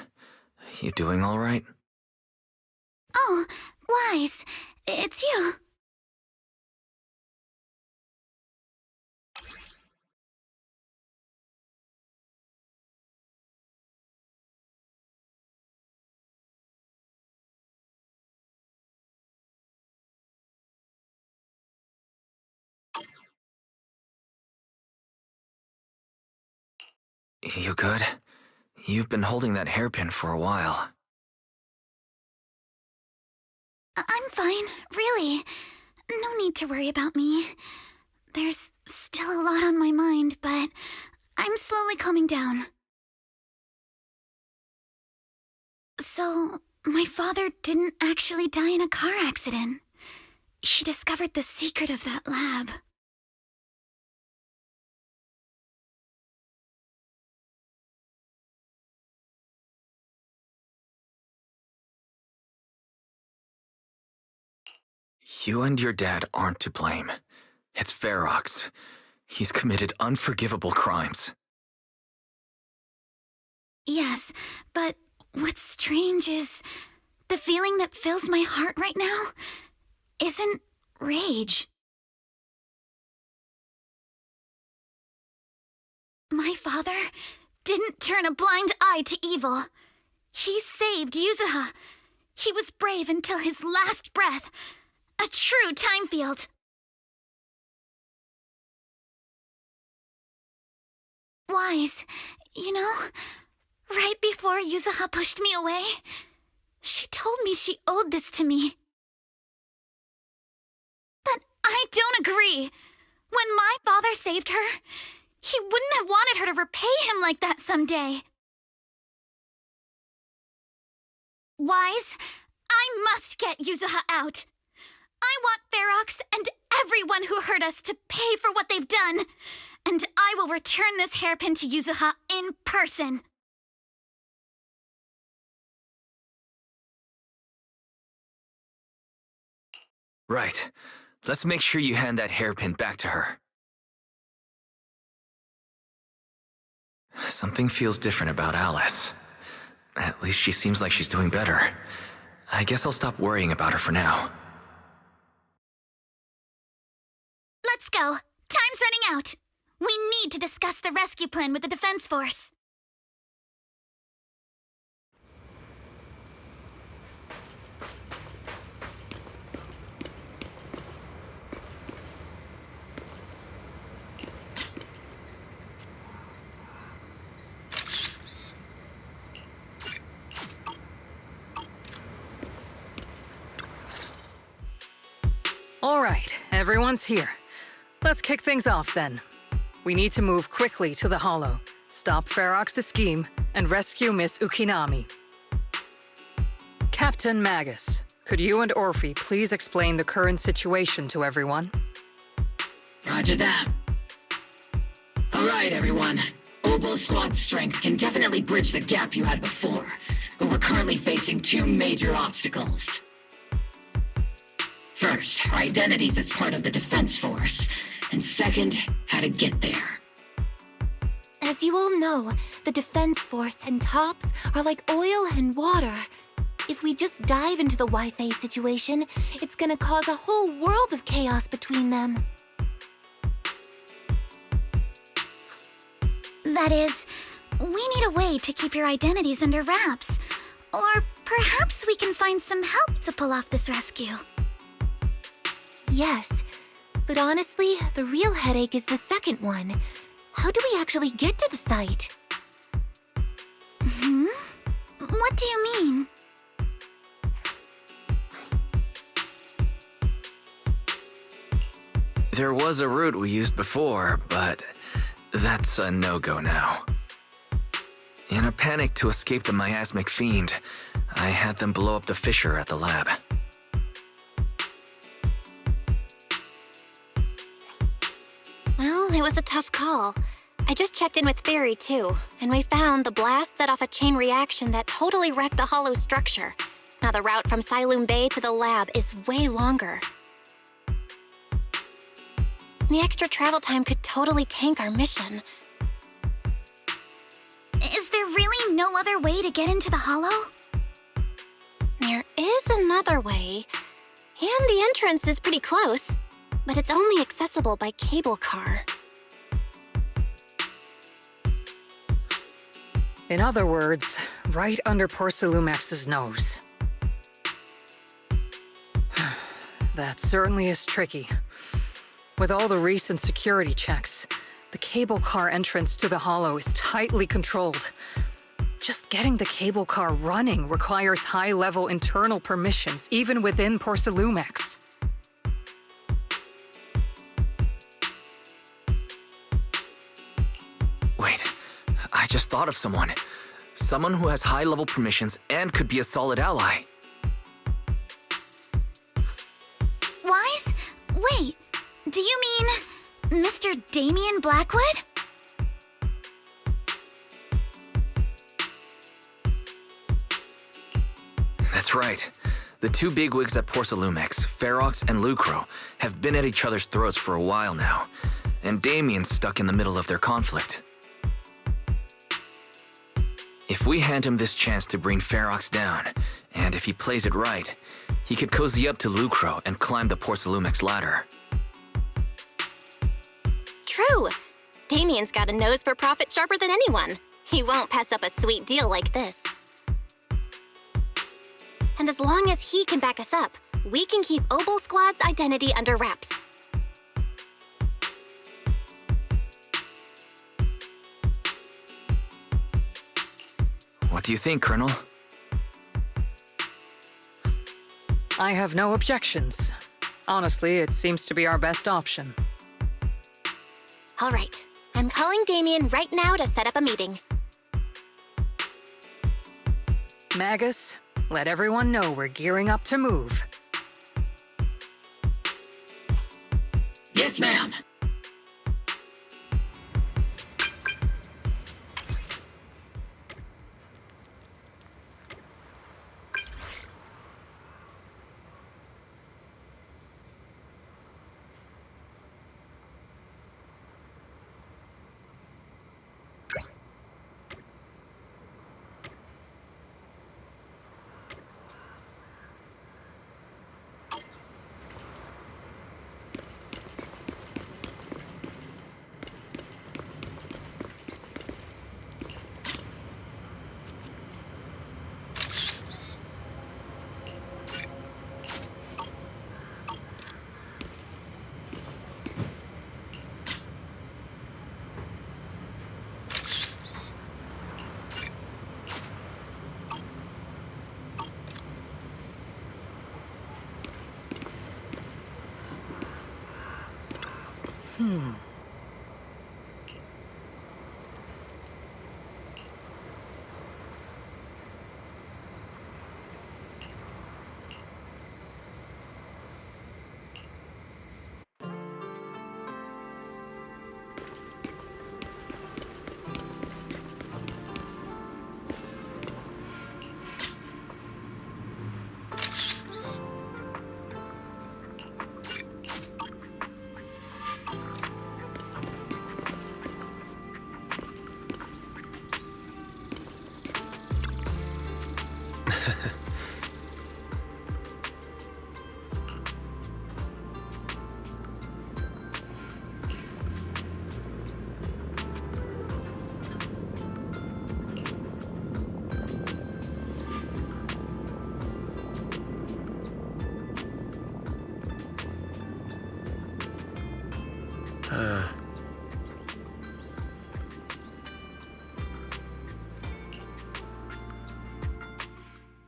you doing all right? Oh, Wise, it's you. You good? You've been holding that hairpin for a while. I'm fine, really. No need to worry about me. There's still a lot on my mind, but I'm slowly calming down. So, my father didn't actually die in a car accident. He discovered the secret of that lab. You and your dad aren't to blame. It's Ferox. He's committed unforgivable crimes. Yes, but what's strange is the feeling that fills my heart right now isn't rage. My father didn't turn a blind eye to evil. He saved Yuzuha. He was brave until his last breath. A true time field. Wise, you know, right before Yuzuha pushed me away, she told me she owed this to me. But I don't agree. When my father saved her, he wouldn't have wanted her to repay him like that someday. Wise, I must get Yuzuha out. I want Ferox and everyone who hurt us to pay for what they've done. And I will return this hairpin to Yuzuha in person. Right. Let's make sure you hand that hairpin back to her. Something feels different about Alice. At least she seems like she's doing better. I guess I'll stop worrying about her for now. Let's go. Time's running out. We need to discuss the rescue plan with the Defense Force. All right, everyone's here. Let's kick things off then. We need to move quickly to the Hollow, stop Ferox's scheme, and rescue Miss Ukinami. Captain Magus, could you and Orphe please explain the current situation to everyone? Roger that. All right, everyone. Oboe Squad's strength can definitely bridge the gap you had before, but we're currently facing two major obstacles. First, our identities as part of the Defense Force, and second, how to get there. As you all know, the Defense Force and Tops are like oil and water. If we just dive into the Wi-Fi situation, it's gonna cause a whole world of chaos between them. That is, we need a way to keep your identities under wraps. Or perhaps we can find some help to pull off this rescue. Yes, but honestly, the real headache is the second one. How do we actually get to the site? What do you mean? There was a route we used before, but that's a no-go now. In a panic to escape the miasmic fiend, I had them blow up the fissure at the lab. Well, it was a tough call. I just checked in with Theory too, and we found the blast set off a chain reaction that totally wrecked the hollow structure. Now the route from Siloam Bay to the lab is way longer. The extra travel time could totally tank our mission. Is there really no other way to get into the Hollow? There is another way, and the entrance is pretty close, but it's only accessible by cable car. In other words, right under Porcelumex's nose. That certainly is tricky. With all the recent security checks, The cable car entrance to the Hollow is tightly controlled. Just getting the cable car running requires high-level internal permissions, even within Porcelumex. Wait, I just thought of someone. Someone who has high-level permissions and could be a solid ally. Wise? Wait, do you mean Mr. Damien Blackwood? That's right. The two bigwigs at Porcelumex, Ferox and Lucro, have been at each other's throats for a while now, and Damien's stuck in the middle of their conflict. If we hand him this chance to bring Ferox down, and if he plays it right, he could cozy up to Lucro and climb the Porcelumex ladder. True. Damien's got a nose for profit sharper than anyone. He won't pass up a sweet deal like this. And as long as he can back us up, we can keep Obel Squad's identity under wraps. What do you think, Colonel? I have no objections. Honestly, it seems to be our best option. All right. I'm calling Damien right now to set up a meeting. Magus, let everyone know we're gearing up to move. Yes, ma'am.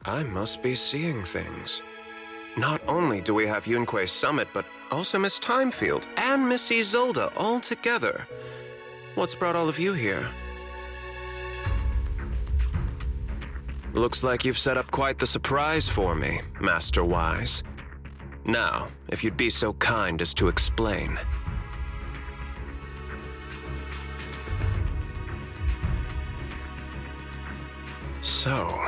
I must be seeing things. Not only do we have Yunque's summit, but also Miss Timefield and Miss Isolde all together. What's brought all of you here? Looks like you've set up quite the surprise for me, Master Wise. Now, if you'd be so kind as to explain. So,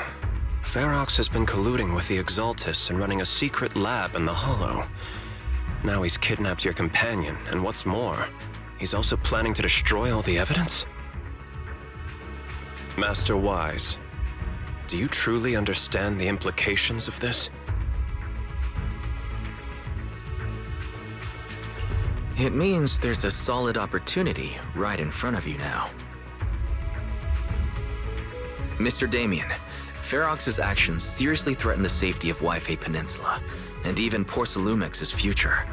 Ferox has been colluding with the Exaltus and running a secret lab in the Hollow. Now he's kidnapped your companion, and what's more, he's also planning to destroy all the evidence? Master Wise, do you truly understand the implications of this? It means there's a solid opportunity right in front of you now. Mr. Damien, Ferox's actions seriously threaten the safety of Wi-Fi Peninsula, and even Porcelumex's future.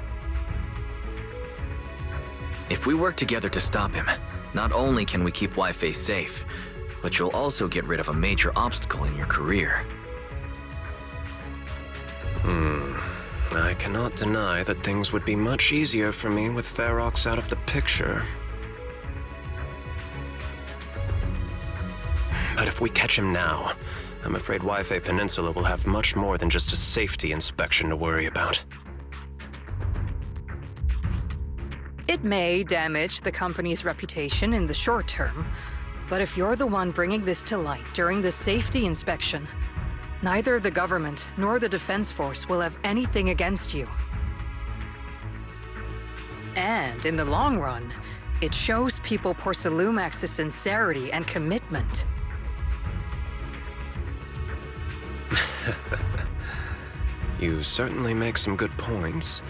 If we work together to stop him, not only can we keep Wi-Fi safe, but you'll also get rid of a major obstacle in your career. I cannot deny that things would be much easier for me with Ferox out of the picture. But if we catch him now, I'm afraid Wi-Fi Peninsula will have much more than just a safety inspection to worry about. It may damage the company's reputation in the short term, but if you're the one bringing this to light during the safety inspection, neither the government nor the Defense Force will have anything against you. And in the long run, it shows people Porcelumax's sincerity and commitment. You certainly make some good points.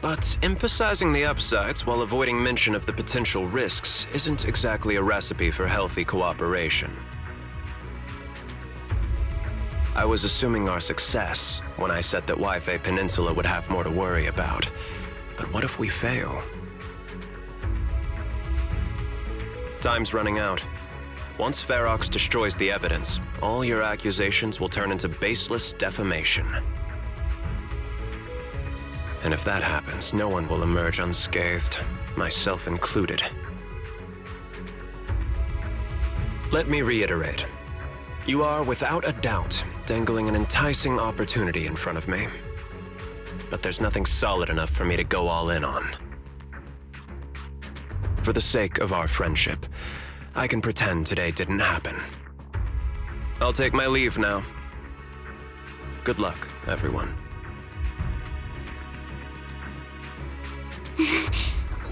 But emphasizing the upsides while avoiding mention of the potential risks isn't exactly a recipe for healthy cooperation. I was assuming our success when I said that Wi-Fi Peninsula would have more to worry about. But what if we fail? Time's running out. Once Ferox destroys the evidence, all your accusations will turn into baseless defamation. And if that happens, no one will emerge unscathed, myself included. Let me reiterate. You are, without a doubt, dangling an enticing opportunity in front of me. But there's nothing solid enough for me to go all in on. For the sake of our friendship, I can pretend today didn't happen. I'll take my leave now. Good luck, everyone.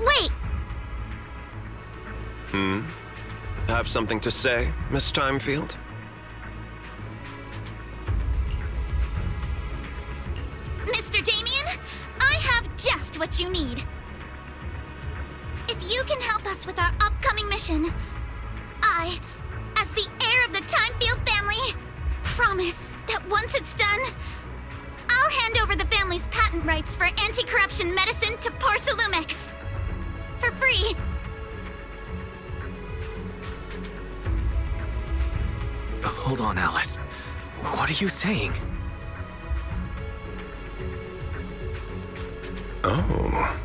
Wait! Have something to say, Miss Timefield? Mr. Damien, I have just what you need. If you can help us with our upcoming mission, I, as the heir of the Timefield family, promise that once it's done, I'll hand over the family's patent rights for anti-corruption medicine to Porcelumax. For free. Hold on, Alice. What are you saying? Oh.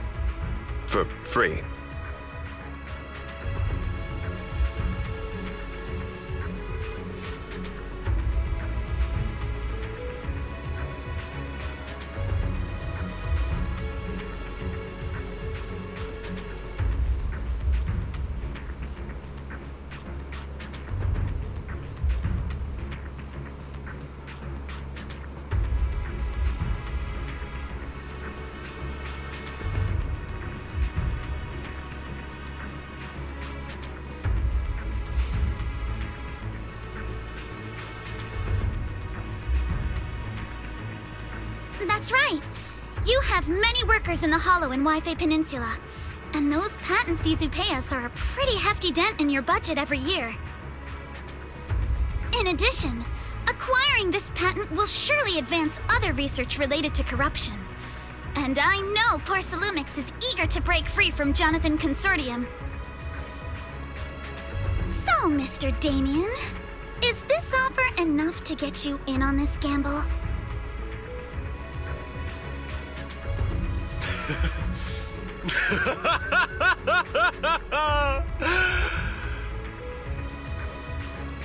For free. That's right. You have many workers in the Hollow and Wi-Fi Peninsula. And those patent fees you pay us are a pretty hefty dent in your budget every year. In addition, acquiring this patent will surely advance other research related to corruption. And I know Porcelumax is eager to break free from Jonathan Consortium. So, Mr. Damien, is this offer enough to get you in on this gamble?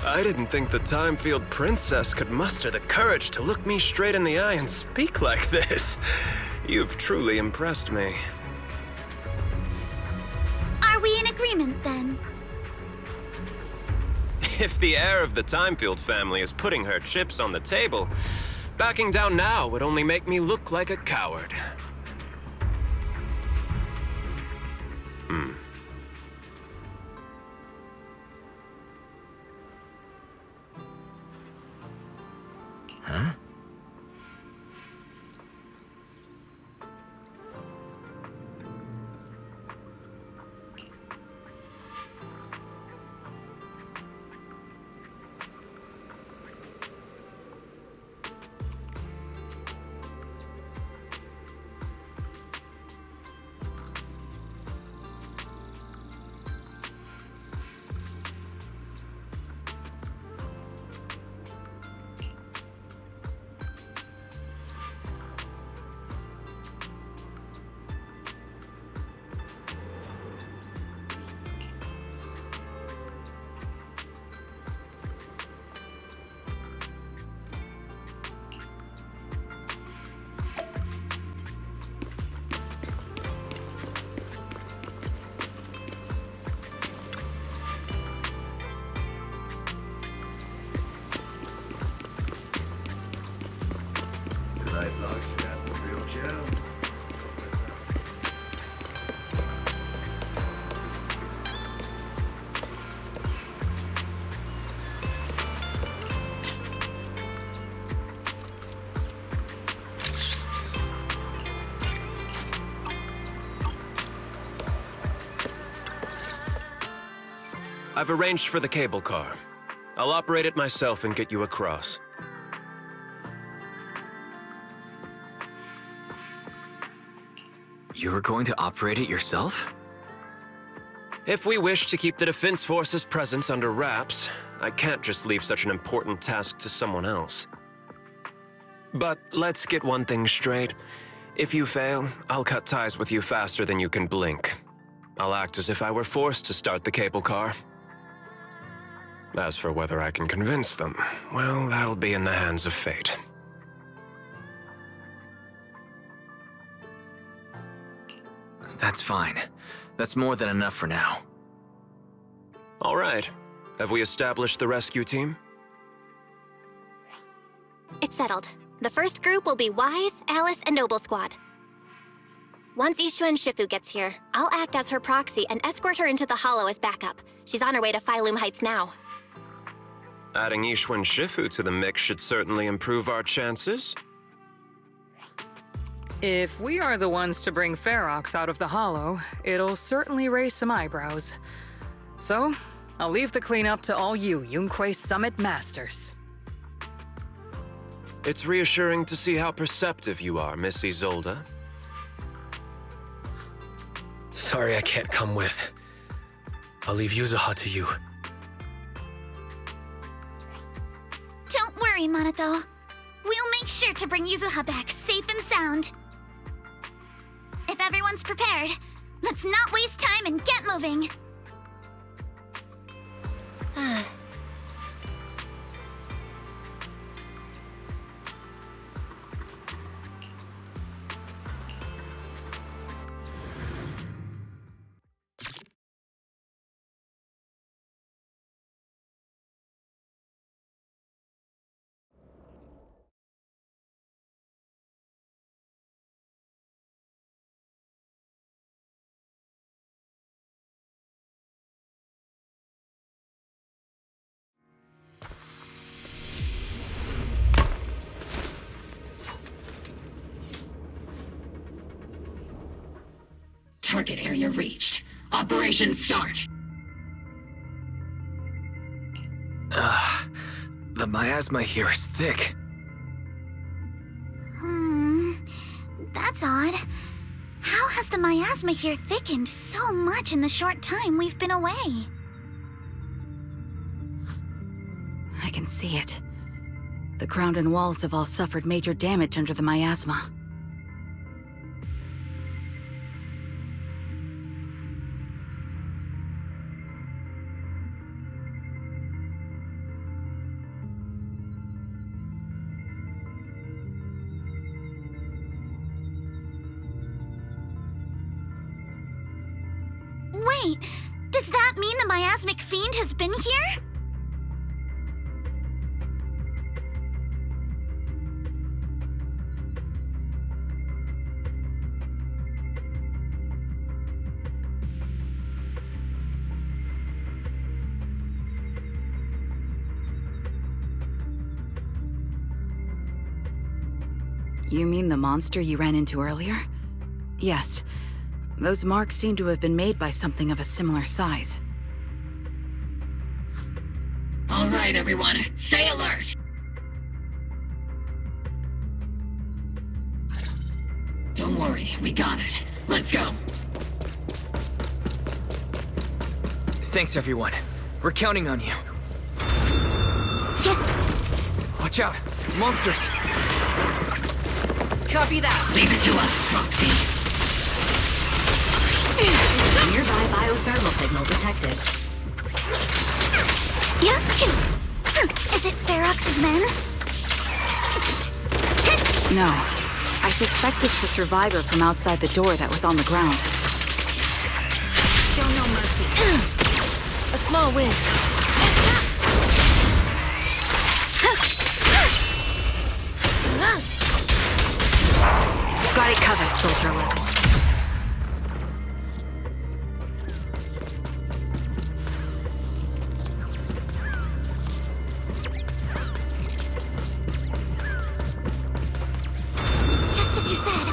I didn't think the Timefield princess could muster the courage to look me straight in the eye and speak like this. You've truly impressed me. Are we in agreement, then? If the heir of the Timefield family is putting her chips on the table, backing down now would only make me look like a coward. Huh? dog should have some real gems. I've arranged for the cable car. I'll operate it myself and get you across. You're going to operate it yourself? If we wish to keep the Defense Force's presence under wraps, I can't just leave such an important task to someone else. But let's get one thing straight. If you fail, I'll cut ties with you faster than you can blink. I'll act as if I were forced to start the cable car. As for whether I can convince them, well, that'll be in the hands of fate. That's fine. That's more than enough for now. All right. Have we established the rescue team? It's settled. The first group will be Wise, Alice, and Noble Squad. Once Ishuen Shifu gets here, I'll act as her proxy and escort her into the Hollow as backup. She's on her way to Phylum Heights now. Adding Ishuen Shifu to the mix should certainly improve our chances. If we are the ones to bring Ferox out of the Hollow, it'll certainly raise some eyebrows. So, I'll leave the cleanup to all you Yunquay Summit Masters. It's reassuring to see how perceptive you are, Miss Isolde. Sorry I can't come with. I'll leave Yuzuha to you. Don't worry, Minato. We'll make sure to bring Yuzuha back safe and sound. If everyone's prepared, let's not waste time and get moving. Target area reached. Operation start. The miasma here is thick. That's odd. How has the miasma here thickened so much in the short time we've been away? I can see it. The ground and walls have all suffered major damage under the miasma. Wait, does that mean the miasmic fiend has been here? You mean the monster you ran into earlier? Yes. Those marks seem to have been made by something of a similar size. All right, everyone, stay alert. Don't worry, we got it. Let's go. Thanks, everyone. We're counting on you. Watch out! Monsters! Copy that. Leave it to us, Proxy. Nearby biothermal signal detected. Is it Ferox's men? No. I suspect it's the survivor from outside the door that was on the ground. Show no mercy. A small win. got it covered, Soldier 11. Just as you said,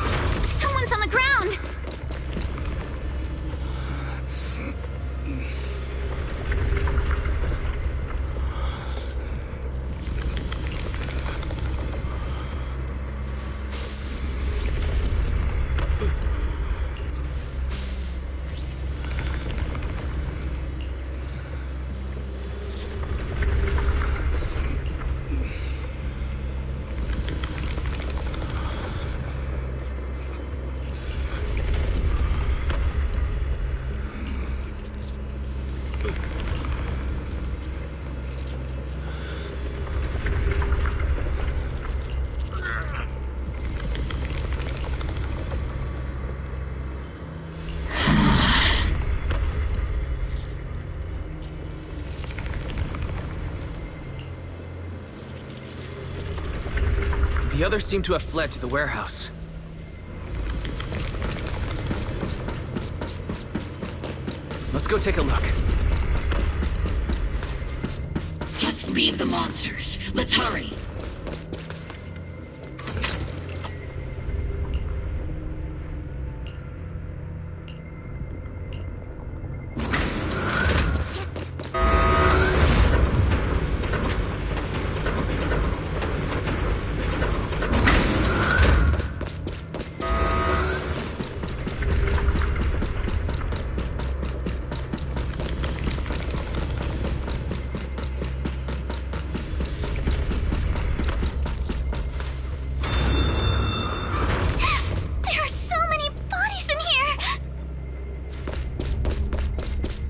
someone's on the ground! The others seem to have fled to the warehouse. Let's go take a look. Just leave the monsters. Let's hurry.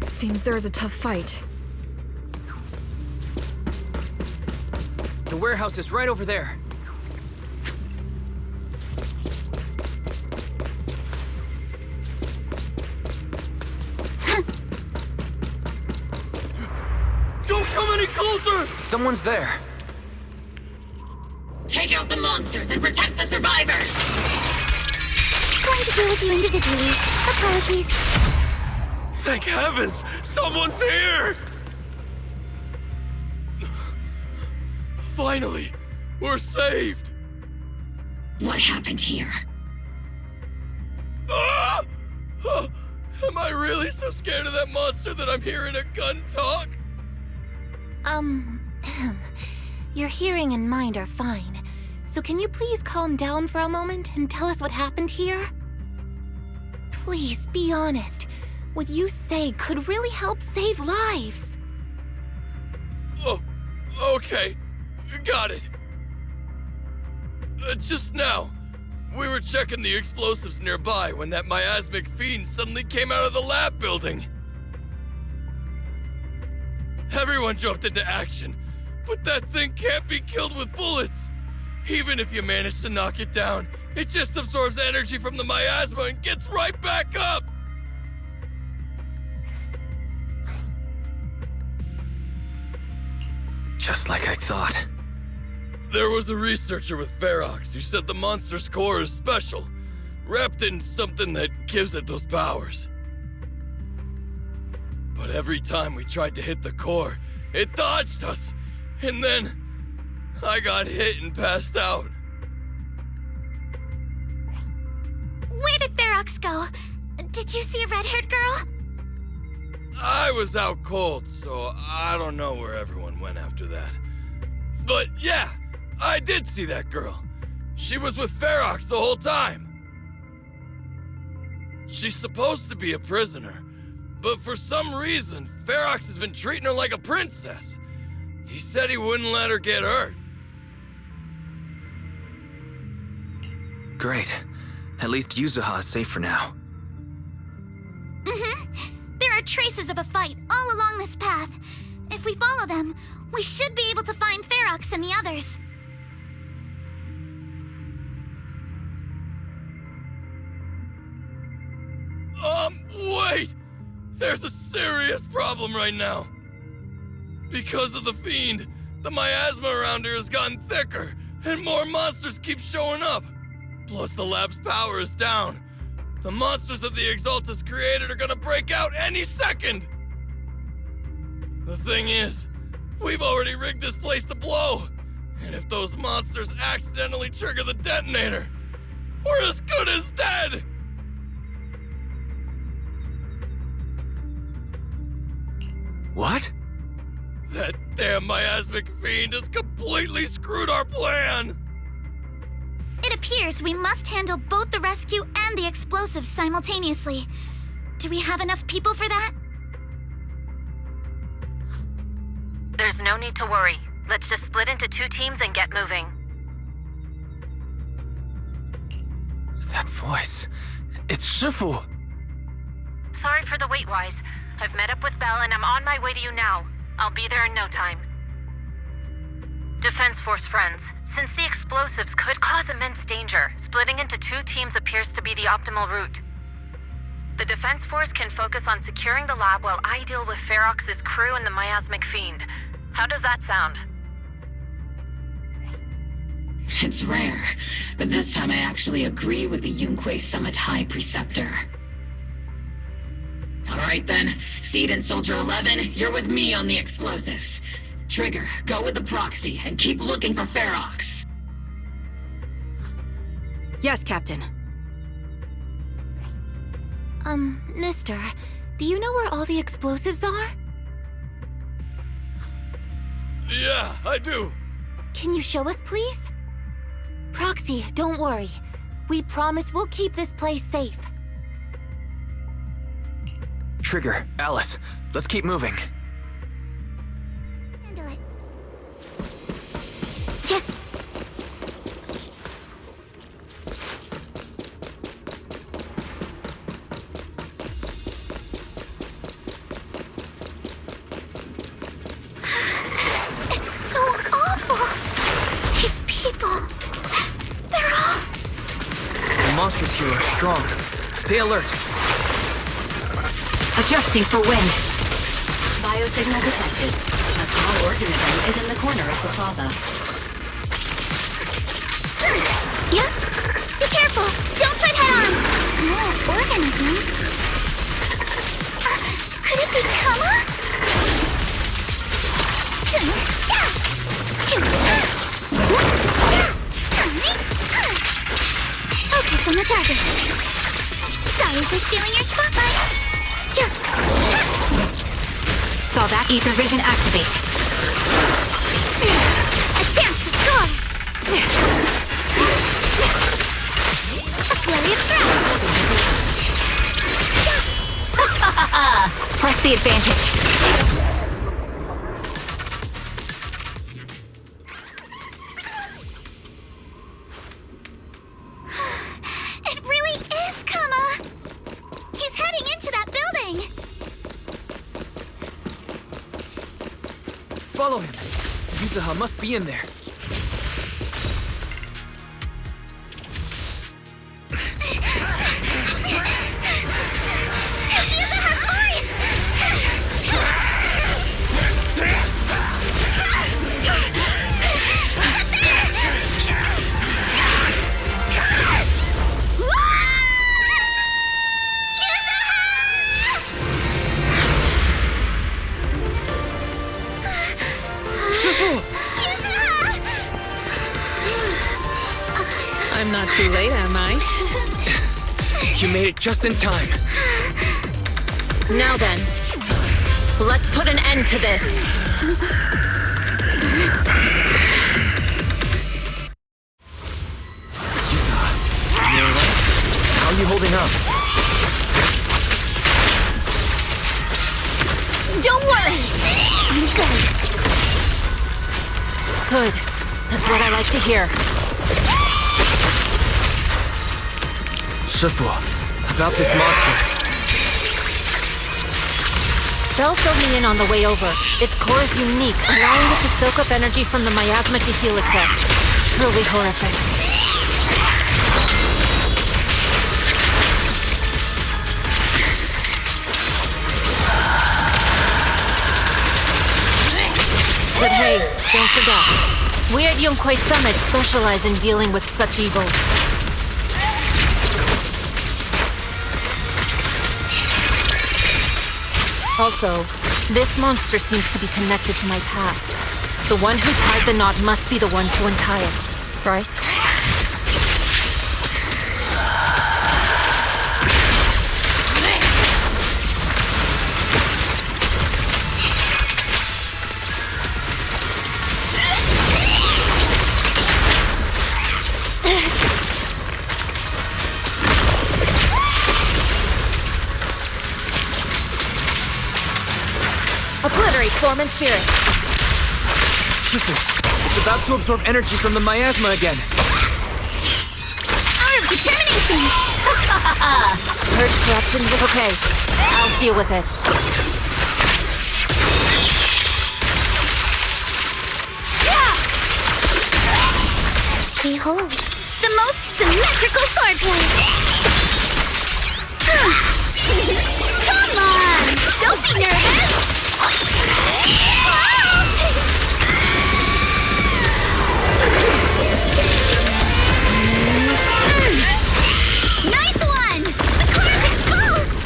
Seems there is a tough fight. The warehouse is right over there. Don't come any closer! Someone's there. Take out the monsters and protect the survivors! Going to deal with you individually. Apologies. Thank heavens! Someone's here! Finally, we're saved! What happened here? Ah! Oh, am I really so scared of that monster that I'm hearing a gun talk? Your hearing and mind are fine. So can you please calm down for a moment and tell us what happened here? Please, be honest. What you say could really help save lives. Oh, okay. Got it. Just now, we were checking the explosives nearby when that miasmic fiend suddenly came out of the lab building. Everyone jumped into action, but that thing can't be killed with bullets. Even if you manage to knock it down, it just absorbs energy from the miasma and gets right back up. Just like I thought. There was a researcher with Ferox who said the monster's core is special, wrapped in something that gives it those powers. But every time we tried to hit the core, it dodged us, and then I got hit and passed out. Where did Ferox go? Did you see a red-haired girl? I was out cold, so I don't know where everyone went after that. But yeah, I did see that girl. She was with Ferox the whole time. She's supposed to be a prisoner, but for some reason, Ferox has been treating her like a princess. He said he wouldn't let her get hurt. Great. At least Yuzuha is safe for now. There are traces of a fight all along this path. If we follow them, we should be able to find Ferox and the others. Wait! There's a serious problem right now. Because of the fiend, the miasma around here has gotten thicker, and more monsters keep showing up. Plus the lab's power is down. The monsters that the Exaltus created are gonna break out any second! The thing is, we've already rigged this place to blow. And if those monsters accidentally trigger the detonator, we're as good as dead! What? That damn miasmic fiend has completely screwed our plan! It appears we must handle both the rescue and the explosives simultaneously. Do we have enough people for that? There's no need to worry. Let's just split into 2 teams and get moving. That voice. It's Shifu! Sorry for the wait, Wise. I've met up with Belle and I'm on my way to you now. I'll be there in no time. Defense Force friends, since the explosives could cause immense danger, splitting into 2 teams appears to be the optimal route. The Defense Force can focus on securing the lab while I deal with Ferox's crew and the miasmic fiend. How does that sound? It's rare, but this time I actually agree with the Yunque Summit High Preceptor. Alright then, Seed and Soldier 11, you're with me on the explosives. Trigger, go with the proxy and keep looking for Ferox. Yes, Captain. Mister, do you know where all the explosives are? Yeah, I do. Can you show us, please? Proxy, don't worry. We promise we'll keep this place safe. Trigger, Alice, let's keep moving. Handle it. Yeah. It's so awful. These people. They're all... The monsters here are strong. Stay alert. Adjusting for wind. Biosignal detected. A small organism is in the corner of the plaza. Yeah? Be careful! Don't fight head on! Small organism? Could it be Kama? Focus on the target. Sorry for stealing your spotlight. Saw that ether vision activate. A chance to score! A flurry of threats! Press the advantage. It really is Kama! He's heading into that building! Follow him. Yuzaha must be in there. It's Yuzaha's voice! She's up there! I'm not too late, am I? You made it just in time. Now then, let's put an end to this. Yuzaha, you alright? How are you holding up? Don't worry! I'm good. Good. That's what I like to hear. Shifu, about this monster. Belle filled me in on the way over. Its core is unique, allowing it to soak up energy from the miasma to heal itself. Truly horrific. But hey, don't forget, we at Yunque Summit specialize in dealing with such evils. Also, this monster seems to be connected to my past. The one who tied the knot must be the one to untie it, right? Obliterate form and spirit. It's about to absorb energy from the miasma again. Hour of determination! Purge corruption. Okay, I'll deal with it. Behold, the most symmetrical swordplay! Come on! Don't be nervous! Nice one! The car is exposed!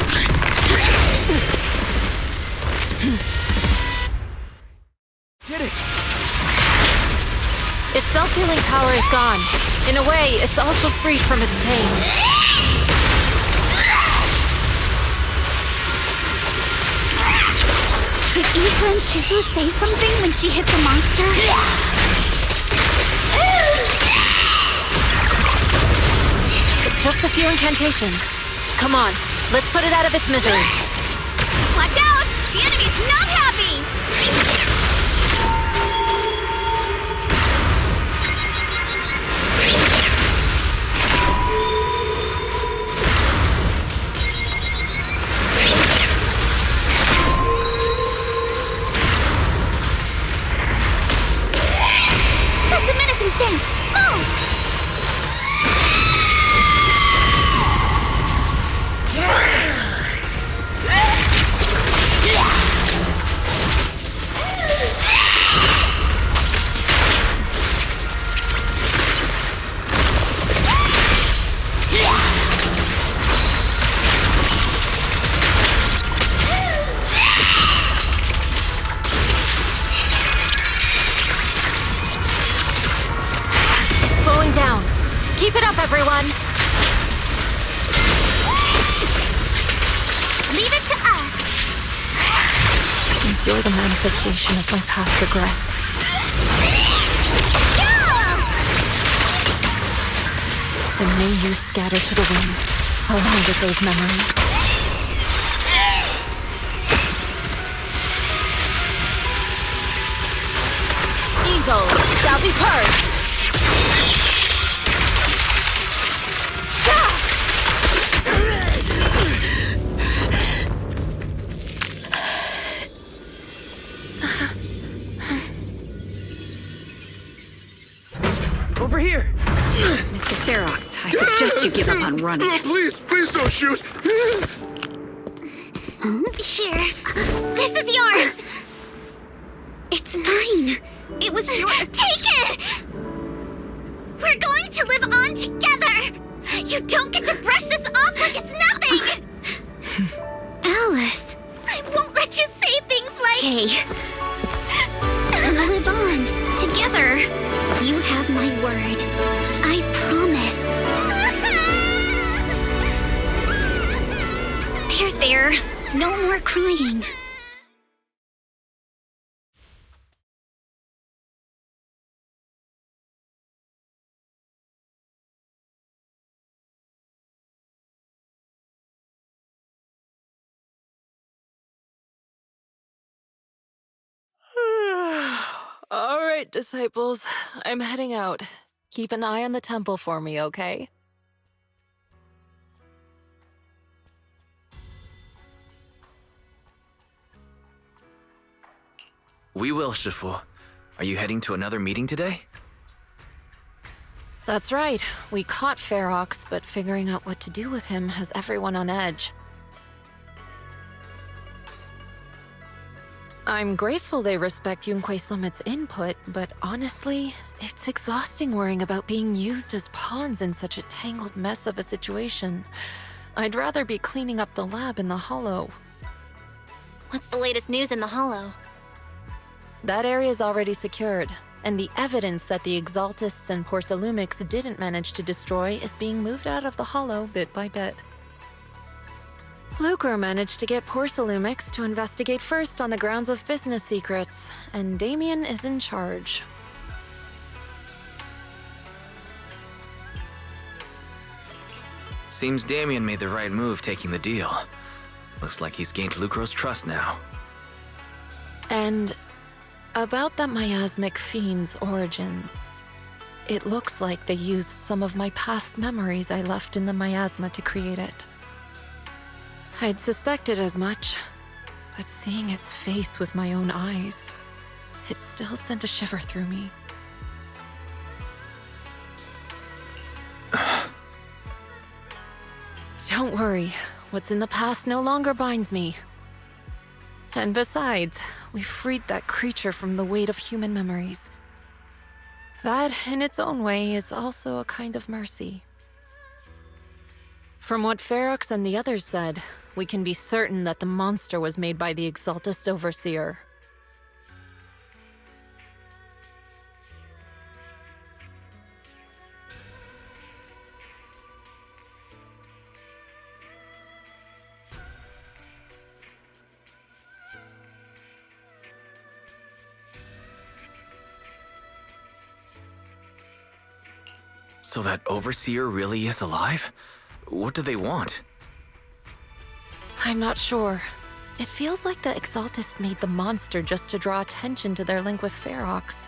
Did it! Its self-healing power is gone. In a way, it's also freed from its pain. Did Ishra and Shifu say something when she hit the monster? It's just a few incantations. Come on, let's put it out of its misery. Watch out! The enemy's not happy! That's a menacing stance! Move! Slowing down. Keep it up, everyone. Leave it to us! Since you're the manifestation of my past regrets, then may you scatter to the wind, along with those memories. Evil shall be purged! Over here! Mr. Ferox, I suggest you give up on running. Please don't shoot! Here. This is yours! It's mine. It was your... Take it! We're going to live on together! You don't get to brush this off like it's nothing! Alice, I won't let you say things like... Hey. We'll live on, together. You have my word. I promise. There. No more crying. All right, disciples. I'm heading out. Keep an eye on the temple for me, okay? We will, Shifu. Are you heading to another meeting today? That's right. We caught Ferox, but figuring out what to do with him has everyone on edge. I'm grateful they respect Yunquei Summit's input, but honestly, it's exhausting worrying about being used as pawns in such a tangled mess of a situation. I'd rather be cleaning up the lab in the Hollow. What's the latest news in the Hollow? That area is already secured, and the evidence that the Exaltists and Porcelumics didn't manage to destroy is being moved out of the Hollow bit by bit. Lucre managed to get Porcelumics to investigate first on the grounds of business secrets, and Damien is in charge. Seems Damien made the right move taking the deal. Looks like he's gained Lucro's trust now. And about that miasmic fiend's origins, it looks like they used some of my past memories I left in the miasma to create it. I'd suspected as much, but seeing its face with my own eyes, it still sent a shiver through me. Don't worry, what's in the past no longer binds me. And besides, we freed that creature from the weight of human memories. That, in its own way, is also a kind of mercy. From what Ferox and the others said, we can be certain that the monster was made by the Exaltist Overseer. So that Overseer really is alive? What do they want? I'm not sure. It feels like the Exaltists made the monster just to draw attention to their link with Ferox.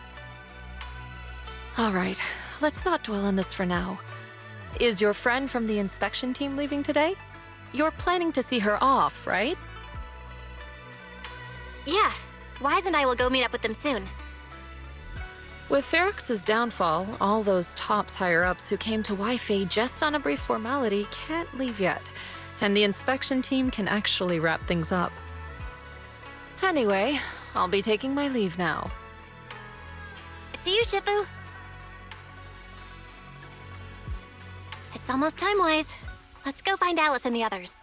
Alright, let's not dwell on this for now. Is your friend from the inspection team leaving today? You're planning to see her off, right? Yeah, Wise and I will go meet up with them soon. With Ferox's downfall, all those tops higher-ups who came to Wi-Fi just on a brief formality can't leave yet, and the inspection team can actually wrap things up. Anyway, I'll be taking my leave now. See you, Shifu. It's almost time, Wise. Let's go find Alice and the others.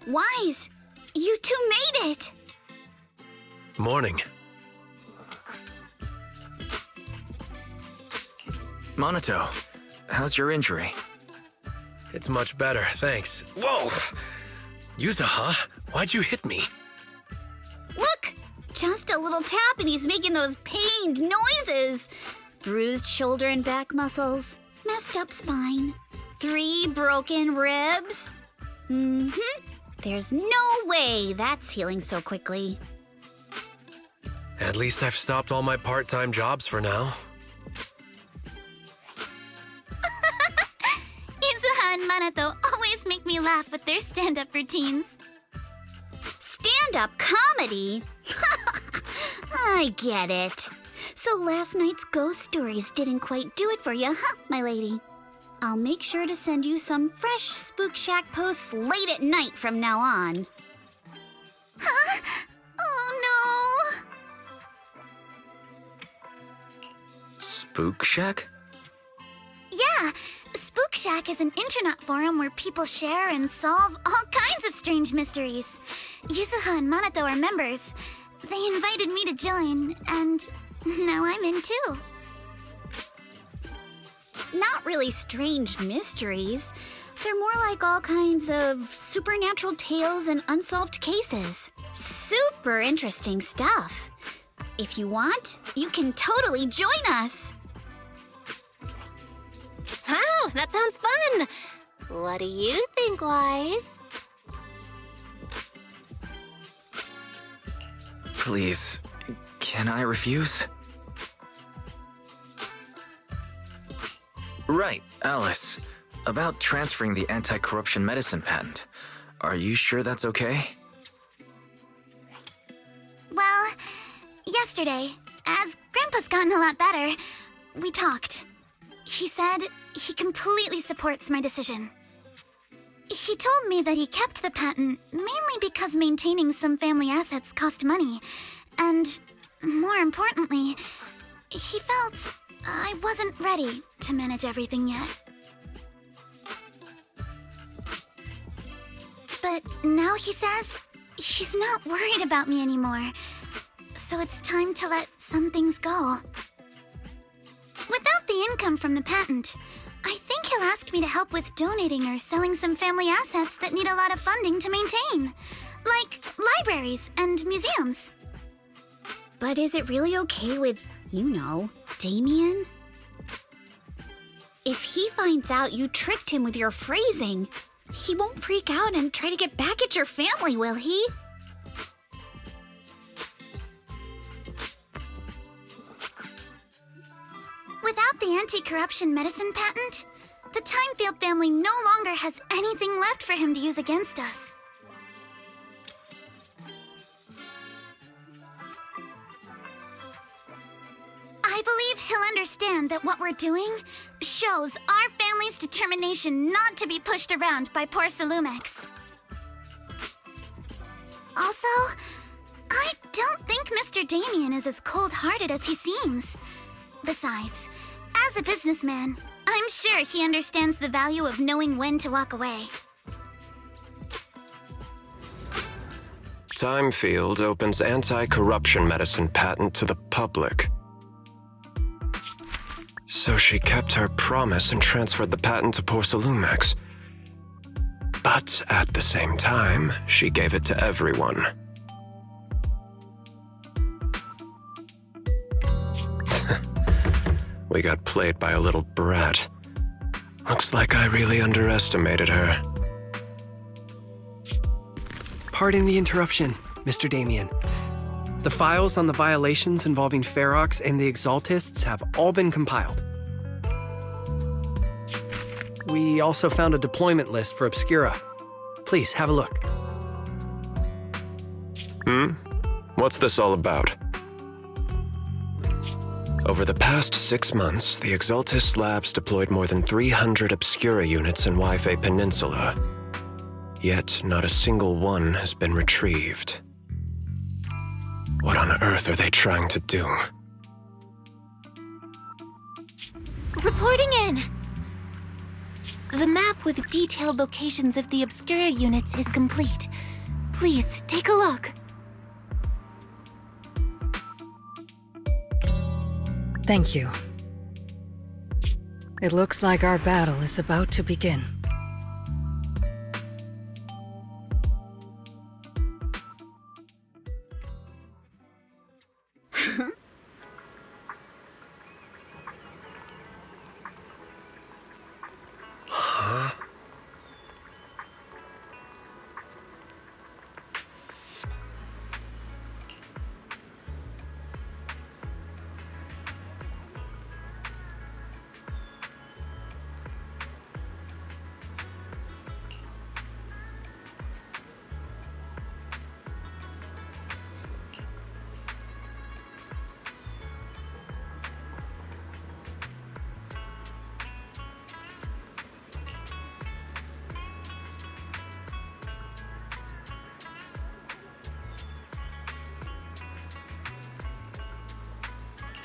Wise, you two made it! Morning. Monato, how's your injury? It's much better, thanks. Whoa! Yuza, huh? Why'd you hit me? Look! Just a little tap and he's making those pained noises. Bruised shoulder and back muscles, messed up spine, 3 broken ribs. There's no way that's healing so quickly. At least I've stopped all my part-time jobs for now. Izuha and Manato always always make me laugh with their stand-up routines. Stand-up comedy? I get it. So last night's ghost stories didn't quite do it for you, huh, my lady? I'll make sure to send you some fresh Spook Shack posts late at night from now on. Huh? Oh no! Spook Shack? Yeah, Spook Shack is an internet forum where people share and solve all kinds of strange mysteries. Yuzuha and Minato are members. They invited me to join, and now I'm in too. Not really strange mysteries. They're more like all kinds of supernatural tales and unsolved cases. Super interesting stuff. If you want, you can totally join us. Wow, that sounds fun! What do you think, Wise? Please, can I refuse? Right, Alice. About transferring the anti-corruption medicine patent. Are you sure that's okay? Well, yesterday, as Grandpa's gotten a lot better, we talked. He said he completely supports my decision. He told me that he kept the patent mainly because maintaining some family assets cost money, and more importantly, he felt I wasn't ready to manage everything yet. But now he says he's not worried about me anymore, so it's time to let some things go. Without the income from the patent, I think he'll ask me to help with donating or selling some family assets that need a lot of funding to maintain, like libraries and museums. But is it really okay with, Damien? If he finds out you tricked him with your phrasing, he won't freak out and try to get back at your family, will he? Without the anti-corruption medicine patent, the Timefield family no longer has anything left for him to use against us. I believe he'll understand that what we're doing shows our family's determination not to be pushed around by poor Salumex. Also, I don't think Mr. Damien is as cold-hearted as he seems. Besides, as a businessman, I'm sure he understands the value of knowing when to walk away. Timefield opens anti-corruption medicine patent to the public. So she kept her promise and transferred the patent to Porcelumex. But at the same time, she gave it to everyone. We got played by a little brat. Looks like I really underestimated her. Pardon the interruption, Mr. Damien. The files on the violations involving Ferox and the Exaltists have all been compiled. We also found a deployment list for Obscura. Please, have a look. What's this all about? Over the past 6 months, the Exaltist Labs deployed more than 300 Obscura units in Wi-Fi Peninsula. Yet, not a single one has been retrieved. What on earth are they trying to do? Reporting in! The map with detailed locations of the Obscura units is complete. Please, take a look. Thank you. It looks like our battle is about to begin.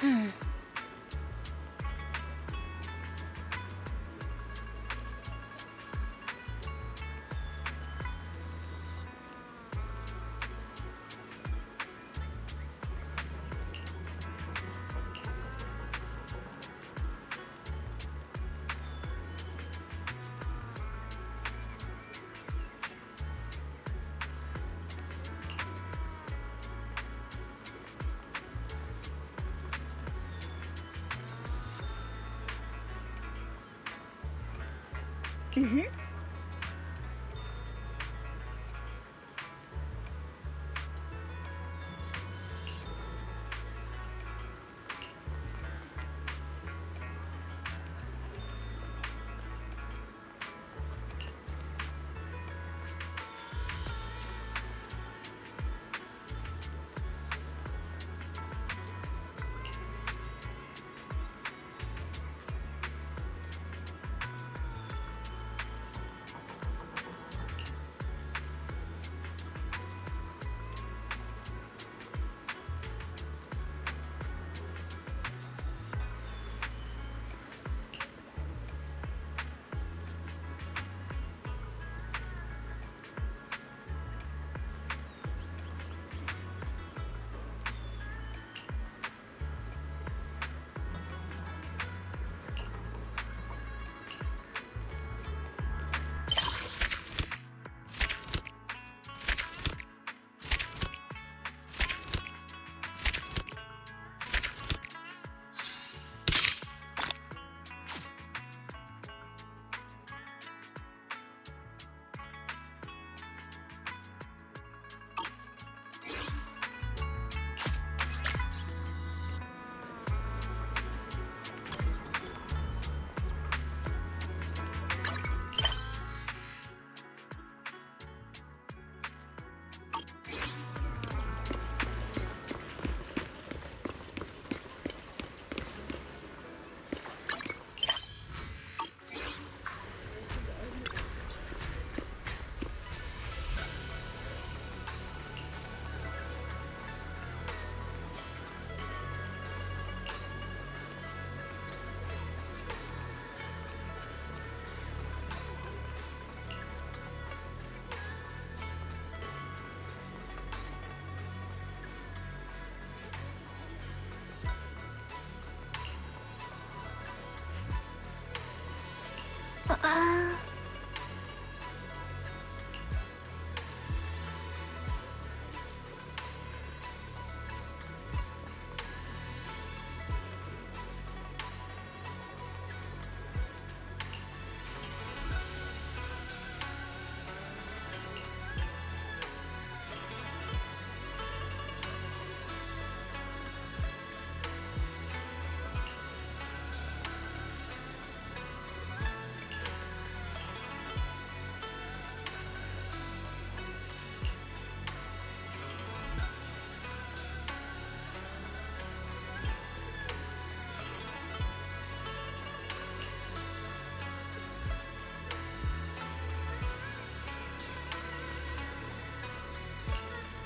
Mm-hmm.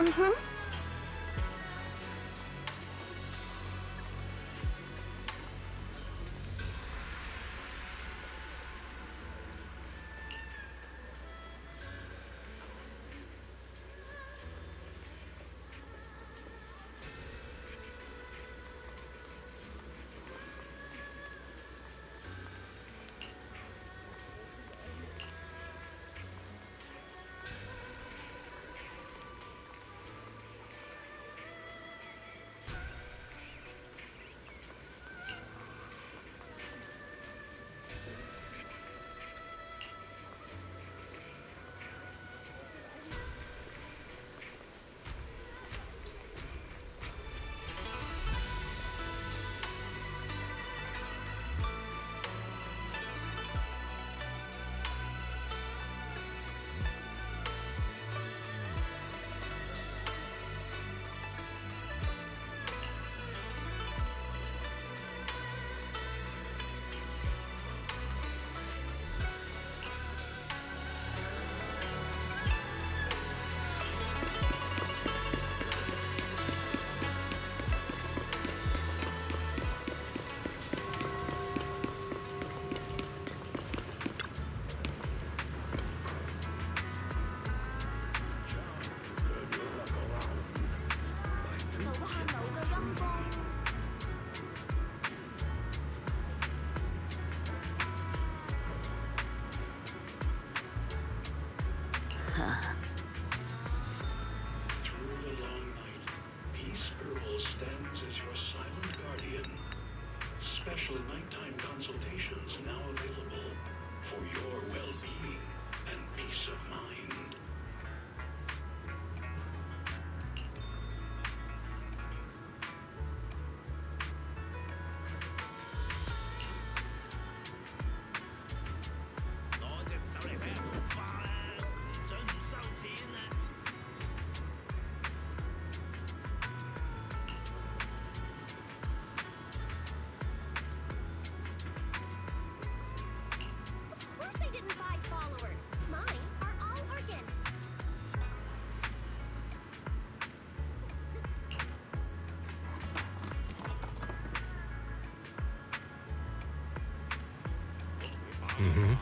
Mm-hmm. followers. Mine are all organ. Mm-hmm.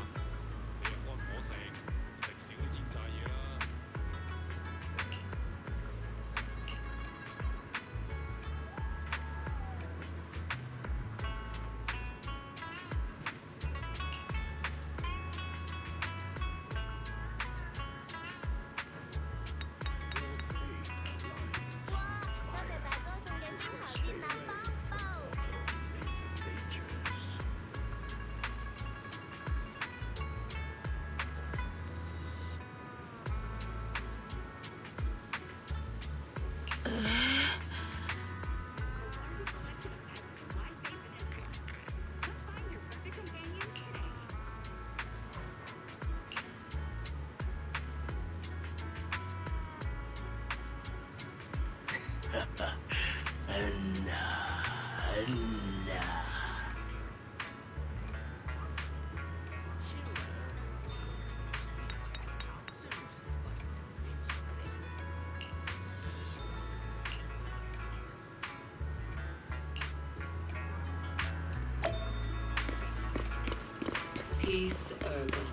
Peace urban.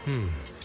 Hmm.